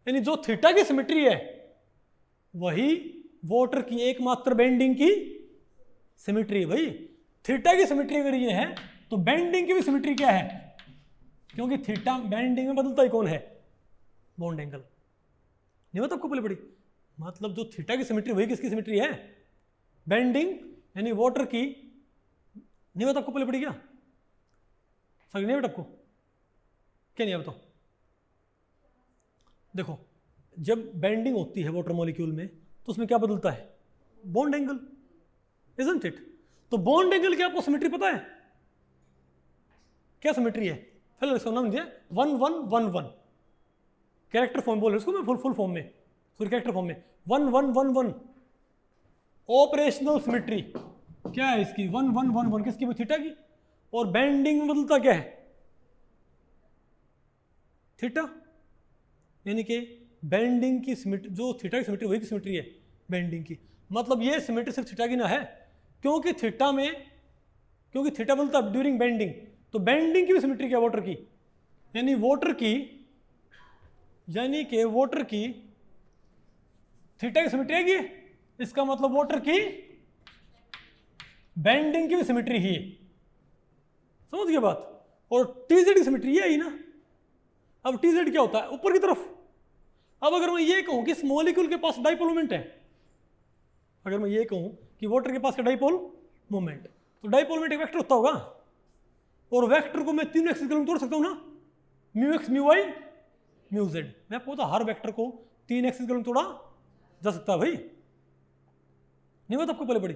यानी जो थीटा की सिमेट्री है वही वाटर की एकमात्र बेंडिंग की सिमेट्री है भाई। थीटा की सिमेट्री अगर ये है तो बेंडिंग की भी सिमेट्री क्या है, क्योंकि थीटा बेंडिंग में बदलता ही कौन है बॉन्ड एंगल, नहीं बता आपको पहले पड़ी, मतलब जो थीटा की सिमेट्री वही किसकी सिमेट्री है बेंडिंग यानी वाटर की, नहीं बता आपको पहले पड़ी क्या समझ नहीं बेटा आपको क्या नहीं है बताओ। देखो जब बेंडिंग होती है वाटर मॉलिक्यूल में तो उसमें क्या बदलता है बॉन्ड एंगल, इजंट इट। तो बॉन्ड एंगल की आपको सिमेट्री पता है क्या सिमेट्री है? फिर इसका नाम दिया 1 1 1 1, कैरेक्टर फॉर्म बोल रहे इसको मैं, फुल फॉर्म में, सॉरी कैरेक्टर फॉर्म में 1 1 1 1 ऑपरेशनल सिमेट्री। क्या है इसकी? 1 1 1 1 किसकी? थीटा की। और बेंडिंग में बदलता क्या है? थीटा, यानी कि बेंडिंग की सिमेट्री, जो थीटा की सिमेट्री वही की सिमेट्री है बेंडिंग की। मतलब ये सिमेट्री सिर्फ थीटा की ना है, क्योंकि थीटा बदलता ड्यूरिंग बेंडिंग, तो बेंडिंग की भी सिमेट्री क्या वाटर की, यानी वाटर की थीटा की सिमेट्री है। इसका मतलब वाटर की बेंडिंग की भी सिमेट्री ही है। समझ गए बात? और टीजेड की सिमेट्री ये ही ना। अब टीजेड क्या होता है? ऊपर की तरफ। अब अगर मैं ये कहूं कि इस मॉलिक्यूल के पास डाइपोल मोमेंट है, अगर मैं ये कहूं कि वाटर के पास का डाइपोल मोमेंट, तो डाइपोल मोमेंट एक वेक्टर होता होगा, और वेक्टर को मैं 3 एक्सिस के तोड़ सकता हूं ना, mu x mu Y mu Z. मैं आपको बता, हर वेक्टर को 3 एक्सिस के तोड़ा जा सकता है भाई, नहीं बात आपको पहले पड़ी?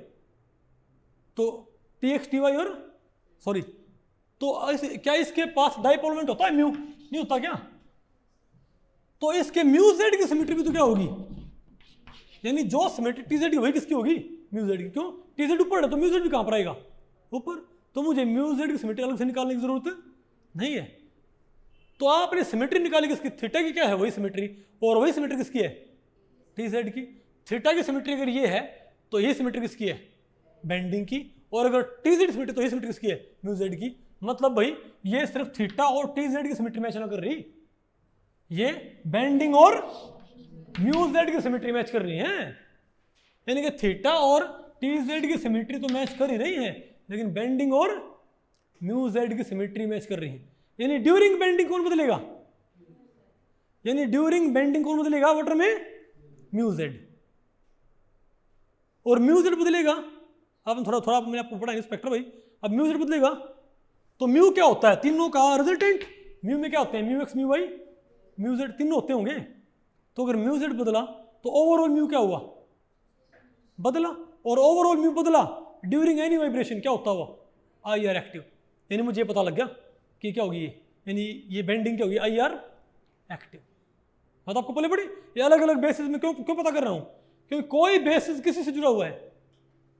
तो टी एक्स टी वाई और सॉरी, तो क्या इसके पास डाइपोल मोमेंट होता है? म्यू नहीं होता क्या? तो इसके म्यू जेड की सिमेट्री भी तो क्या होगी, यानी जो सिमेट्री टी जेड की वही किसकी होगी? म्यू जेड की। क्यों? टी जेड ऊपर है तो म्यू जेड भी कहां पर आएगा? ऊपर। तो मुझे म्यू जेड की सिमेट्री अलग से निकालने की जरूरत नहीं है। तो आपने सिमेट्री निकाली किसकी? थीटा की क्या है? वही सिमेट्री। और वही सिमेट्री किसकी है? टी जेड की। थीटा की सिमेट्री अगर ये है तो ये सिमेट्री किसकी है? बेंडिंग की। और अगर टी जेड सिमेट्री तो ये सिमेट्री किसकी है? म्यू जेड की। मतलब भाई ये सिर्फ थीटा और टी जेड की सिमेट्री मैच ना कर रही, ये बेंडिंग और म्यू जेड की सिमेट्री मैच कर रही है। यानी कि थीटा और टी जेड की सिमेट्री तो मैच कर ही रही है, लेकिन बेंडिंग और म्यू जेड की सिमेट्री मैच कर रही है। यानी ड्यूरिंग बेंडिंग कौन बदलेगा? वाटर में? Mu Z. और म्यू जेड बदलेगा, अब थोड़ा मैंने आपको पढ़ा इंस्पेक्टर भाई। अब म्यू जेड बदलेगा तो म्यू क्या होता है? तीनों का रिजल्टेंट। म्यू में क्या होते हैं? Mu x mu Y mu Z तीनों होते होंगे। तो अगर म्यू जेड बदला तो ओवरऑल म्यू क्या हुआ? बदला। और ओवरऑल म्यू बदला ड्यूरिंग एनी वाइब्रेशन क्या होता हुआ? I R active. यानी मुझे पता लग गया कि क्या होगी ये, यानी ये बेंडिंग क्या होगी? I R active. बात आपको पहले पड़ी? ये अलग अलग बेसिस में क्यों पता कर रहा हूं? क्योंकि कोई बेसिस किसी से जुड़ा हुआ है,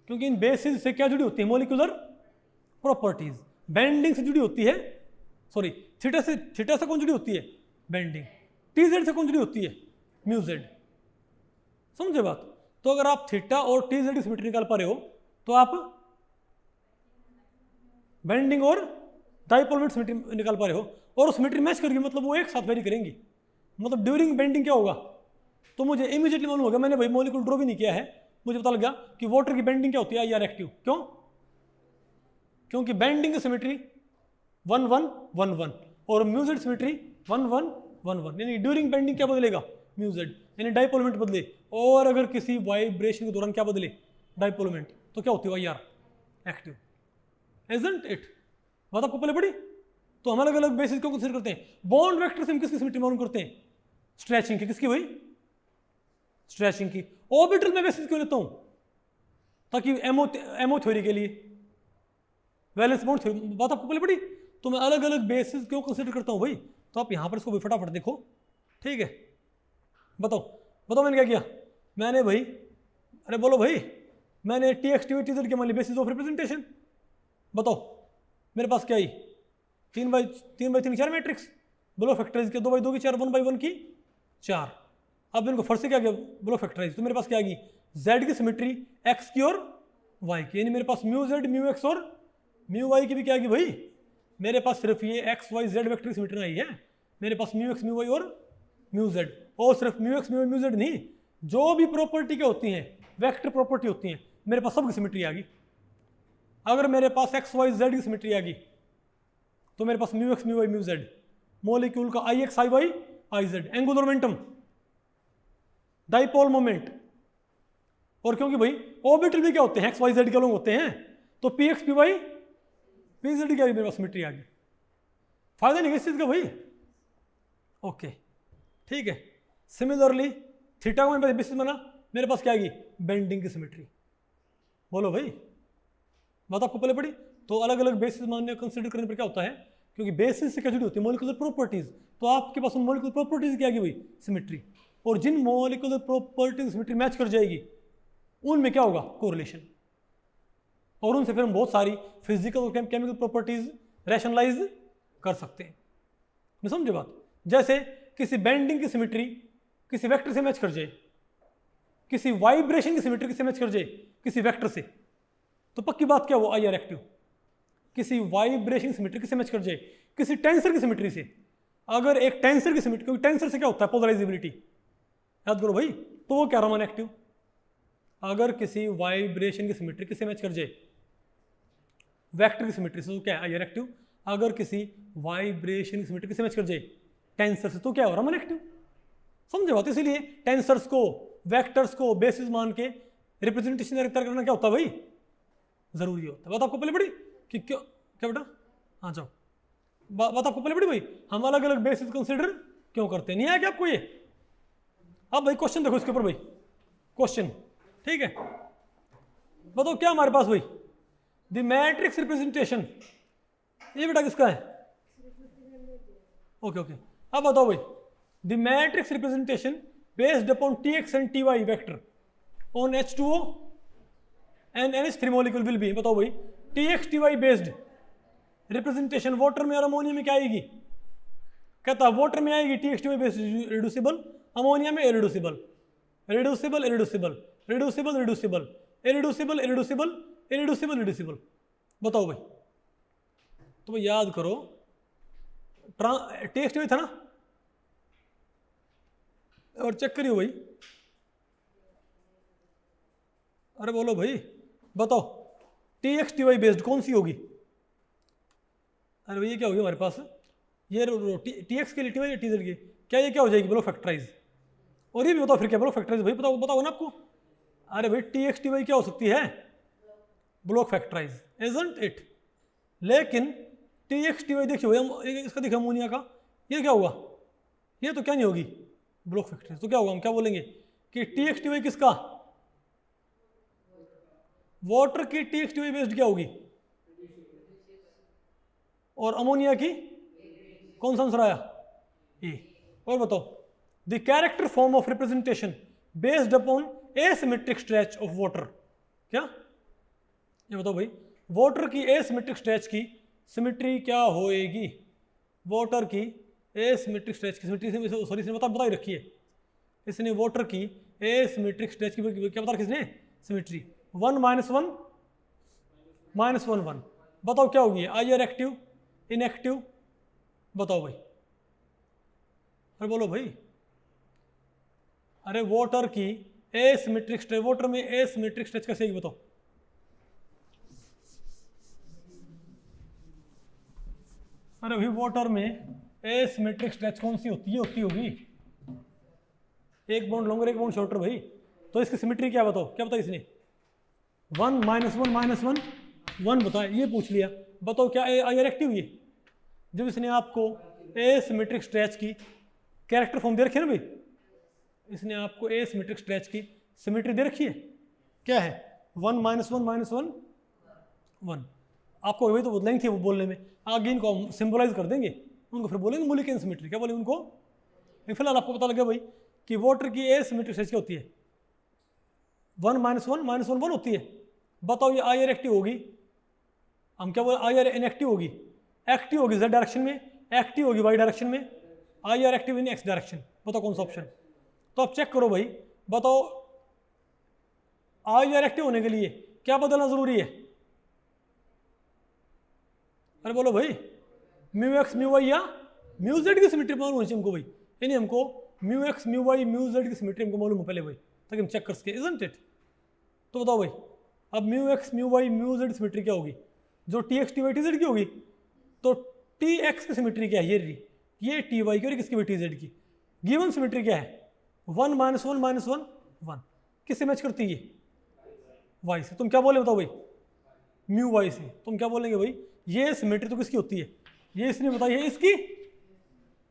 क्योंकि इन बेसिस से क्या जुड़ी होती है? Molecular properties. बेंडिंग से जुड़ी होती है, सॉरी थीटा से कौन जुड़ी होती है? बेंडिंग। टी जेड से कौन जुड़ी होती है? Mu Z. समझे बात? तो अगर आप थीटा और टी जेड की सिमेट्री निकाल पा रहे हो तो आप बेंडिंग और डाइपोल मोमेंट सिमेट्री निकाल पा रहे हो, और सिमेट्री मैच करके मतलब वो एक साथ वेरी करेंगी। मतलब ड्यूरिंग बेंडिंग क्या होगा? तो मुझे इमीडिएटली मालूम हो गया, मैंने भाई मॉलिक्यूल ड्रॉ भी नहीं किया है, मुझे पता लग गया कि वाटर की बेंडिंग क्या होती है? I R active. क्यों? क्योंकि बेंडिंग की सिमेट्री 1 1 1 1 और म्यू जेड सिमेट्री 1 1 1 1, यानी ड्यूरिंग बेंडिंग क्या बदलेगा? म्यू जेड, यानी डाइपोल मोमेंट बदले। और अगर किसी वाइब्रेशन के दौरान क्या बदले? डाइपोल मोमेंट, तो क्या होती है? I R active. Isn't it? बात आपको पहले पड़ी? तो हम अलग अलग बेसिस क्यों कंसीडर करते हैं? बॉन्ड वेक्टर से हम किसकी सिमेट्री मालूम करते हैं? स्ट्रेचिंग की। किसकी? भाई स्ट्रेचिंग की। ऑर्बिटल में बेसिस क्यों लेता हूं? ताकि एमओ थ्योरी के लिए, वैलेंस बॉन्ड थ्योरी। बात आपको पहले पड़ी? तो मैं अलग अलग बेसिस क्यों कंसीडर करता हूं भाई? तो आप यहां पर इसको भी फटाफट देखो, ठीक है? बताओ मैंने क्या किया? मैंने भाई, अरे बोलो भाई, मैंने टी एक्स टी जेड के मान ली बेसिस ऑफ रिप्रेजेंटेशन। बताओ मेरे पास क्या आई? 3 बाई 3 4 मैट्रिक्स। बोलो फैक्टराइज के 2 बाई 2 की 4, 1 बाई 1 की 4। अब इनको फर्स्ट से क्या किया? बोलो फैक्टराइज। तो मेरे पास क्या आ गई? जेड की सिमेट्री एक्स की और वाई की, यानी मेरे पास म्यू जेड म्यू एक्स और म्यू वाई की भी क्या आ गई भाई? मेरे पास सिर्फ ये एक्स वाई जेड वेक्टर की सिमेट्री आई है। मेरे पास म्यू एक्स म्यू वाई और म्यू जेड, और सिर्फ mu x mu Y mu Z नहीं, जो भी प्रॉपर्टी क्या होती हैं? वेक्टर प्रॉपर्टी होती हैं, मेरे पास सब की सिमेट्री आ गई। अगर मेरे पास एक्स वाई जेड की सिमेट्री आ गई तो मेरे पास mu x mu Y mu z, molecule का I x I y I z, angular momentum, dipole moment. और क्योंकि भाई ऑर्बिटल भी क्या होते हैं? एक्स वाई जेड के लोग होते हैं, तो P X P Y P Z की मेरे पास सिमेट्री आ गई। फायदा नहीं इस चीज का भाई? ओके ठीक है। सिमिलरली थीटा को मैंने बेसिस बना, मेरे पास क्या आ गई? बेंडिंग की सिमेट्री। बोलो भाई, बात आपको पहले पड़ी? तो अलग अलग बेसिस मानने कंसिडर करने पर क्या होता है क्योंकि बेसिस से क्या जुड़ी होती है, मॉलिक्यूलर प्रॉपर्टीज। तो आपके पास उन मॉलिक्यूलर प्रॉपर्टीज क्या आ गई भाई, सिमेट्री। और जिन मॉलिक्यूलर प्रॉपर्टीज सिमेट्री मैच कर जाएगी उनमें क्या होगा, कोरिलेशन। और उनसे फिर हम बहुत सारी फिजिकल और केमिकल प्रॉपर्टीज रैशनलाइज कर सकते हैं। मैं समझे बात? जैसे किसी बेंडिंग की सिमेट्री किसी वेक्टर से मैच कर जाए, किसी वाइब्रेशन की सिमेट्री किसी मैच कर जाए किसी वेक्टर से, तो पक्की बात क्या, वो आई आर एक्टिव। किसी वाइब्रेशन सिमेट्री किसी मैच कर जाए किसी टेंसर की सिमेट्री से, अगर एक टेंसर की सिमेट्री, क्योंकि टेंसर से क्या होता है, पोलराइजेबिलिटी, याद करो भाई, तो वो क्या रहा, एक्टिव। अगर किसी वाइब्रेशन की सिमेट्री किसी मैच कर जाए वेक्टर की सिमेट्री से, तो क्या है, आई आर एक्टिव। अगर किसी वाइब्रेशन की सिमेट्री किसी मैच कर जाए टेंसर से, तो क्या हो रहा, एक्टिव। समझे बात? इसीलिए टेंसर्स को वेक्टर्स को बेसिस मान के रिप्रेजेंटेशन तैयार करना क्या होता है भाई, जरूरी होता है। बात आपको पहले पड़ी कि क्यों, क्या बेटा, हाँ जाओ, बात आपको पहले पड़ी भाई, हम अलग अलग बेसिस कंसिडर क्यों करते हैं, नहीं आया क्या आपको ये? अब भाई क्वेश्चन देखो इसके ऊपर भाई, क्वेश्चन ठीक है, बताओ क्या हमारे पास भाई, द मैट्रिक्स रिप्रेजेंटेशन, ये बेटा किसका है, ओके ओके। अब बताओ भाई, the matrix representation based upon Tx and Ty vector on H2O and NH3 molecule will be, बताओ भाई, Tx Ty based representation water में और अमोनिया में क्या आएगी? कहता वाटर में आएगी Tx Ty based reducible, ammonia में irreducible, reducible irreducible, reducible reducible, irreducible irreducible, irreducible reducible. बताओ भाई, तो भाई याद करो, Tx Ty था ना, और चेक करियो भाई, अरे बोलो भाई, बताओ Tx Ty बेस्ड कौन सी होगी? अरे भाई ये क्या होगी हमारे पास, ये Tx के लिए Ty या Tz के, क्या ये क्या हो जाएगी, बोलो फैक्टराइज। और ये भी बताओ फिर क्या, बोलो फैक्टराइज भाई, बताओ बताओ ना आपको। अरे भाई Tx Ty क्या हो सकती है, ब्लॉक फैक्टराइज, इजंट इट। लेकिन Tx Ty देखिए भाई, इसका देखिए अमोनिया का, ये क्या होगा, ये तो क्या नहीं होगी, ब्लॉक फैक्टराइज। तो क्या होगा, हम क्या बोलेंगे कि Tx Ty किसका, वाटर की Tx Ty बेस्ड क्या होगी, और अमोनिया की कौन सा आंसर आया, ए। और बताओ, the character form of representation based upon asymmetric stretch of water, क्या, ये बताओ भाई, वाटर की एसिमेट्रिक स्ट्रेच की सिमेट्री क्या होएगी, वाटर की एसिमेट्रिक स्ट्रेच की सिमेट्री, सॉरी इसने बताई रखी है, इसने वाटर की एसिमेट्रिक स्ट्रेच की क्या बता रखी इसने, सिमेट्री 1 - 1 -1 1। बताओ क्या होगी, आई आर एक्टिव इनएक्टिव, बताओ भाई, अरे बोलो भाई। अरे वाटर की एसिमेट्रिक स्ट्रेच, वाटर में एसिमेट्रिक स्ट्रेच कैसे आएगी बताओ, अरे भाई वाटर में एसिमेट्रिक स्ट्रेच कौन सी होती है, होती होगी एक बाउंड लॉन्गर एक बाउंड शॉर्टर भाई। तो इसकी सिमेट्री क्या बताओ, क्या बताया इसने, 1 - 1 -1 1 बताया, ये पूछ लिया। बताओ क्या आई आर एक्टिव, ये जब इसने आपको एसिमेट्रिक स्ट्रेच की कैरेक्टर फॉर्म दे रखी है ना भाई, इसने आपको एसिमेट्रिक स्ट्रेच की सिमेट्री दे रखी है, क्या है 1 - 1 -1 1। आपको वही तो बहुत लेंथ थी वो बोलने में, आगे इनको हम सिंबलाइज कर देंगे, उनको फिर बोलेंगे मोलिक्यूलर सिमेट्री, क्या बोलेंगे उनको। फिलहाल आपको पता लगा भाई कि वाटर की एसिमेट्रिक स्ट्रेच क्या होती है, 1 - 1 -1 1 होती है। बताओ ये आई आर एक्टिव होगी, हम क्या बोले, आई आर इनएक्टिव होगी, एक्टिव होगी z डायरेक्शन में, एक्टिव होगी y डायरेक्शन में, I R active in x direction. बताओ कौन सा ऑप्शन। तो आप चेक करो भाई, बताओ आई आर एक्टिव होने के लिए क्या बदलना जरूरी है, अरे बोलो भाई, μx μy या μz की सिमेट्री मालूम होनी चाहिए हमको भाई, यानी हमको μx μy μz की सिमेट्री हमको मालूम हो पहले भाई, ताकि हम चेक कर सके, इजंट इट। तो बताओ भाई, अब μx μy μz सिमेट्री क्या होगी, जो Tx Ty Tz की होगी, तो Tx की सिमेट्री क्या है, ये Ty की और किसकी भी Tz की, गिवन सिमेट्री क्या है 1 - 1 -1 1। किससे मैच करती है, y से। तुम क्या बोले बताओ भाई, μy से। तुम क्या बोलेंगे भाई, ये सिमेट्री तो किसकी होती है, ये इसने बताई है इसकी,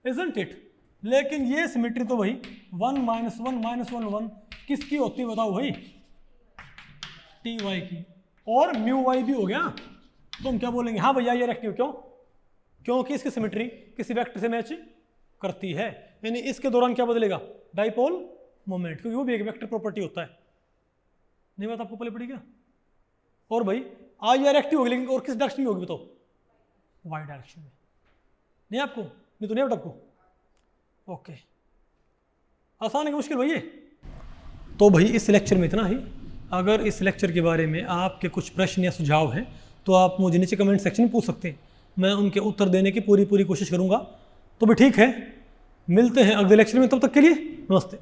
इजंट इट। लेकिन ये सिमेट्री तो भाई 1 - 1 -1 1 किसकी होती है बताओ भाई, Ty की, और μy भी हो गया। तुम क्या बोलेंगे, हाँ भैया ये एक्टिव, क्यों, क्योंकि इसकी सिमेट्री किसी वेक्टर से मैच करती है, यानी इसके दौरान क्या बदलेगा, डाइपोल मोमेंट, क्योंकि वो भी एक वेक्टर प्रॉपर्टी होता है। नहीं बात आपको पहले पड़ी क्या? और भाई आई आर एक्टिव होगी, लेकिन और किस डायरेक्शन में होगी बताओ, वाई डायरेक्शन में। नहीं आपको, नहीं तो नहीं बता आपको। ओके, आसान है कि मुश्किल भाई ये? तो भाई इस लेक्चर में इतना ही। अगर इस लेक्चर के बारे में आपके कुछ प्रश्न या सुझाव हैं तो आप मुझे नीचे कमेंट सेक्शन में पूछ सकते हैं, मैं उनके उत्तर देने की पूरी कोशिश करूँगा। तो भी ठीक है, मिलते हैं अगले लेक्चर में, तब तक के लिए नमस्ते।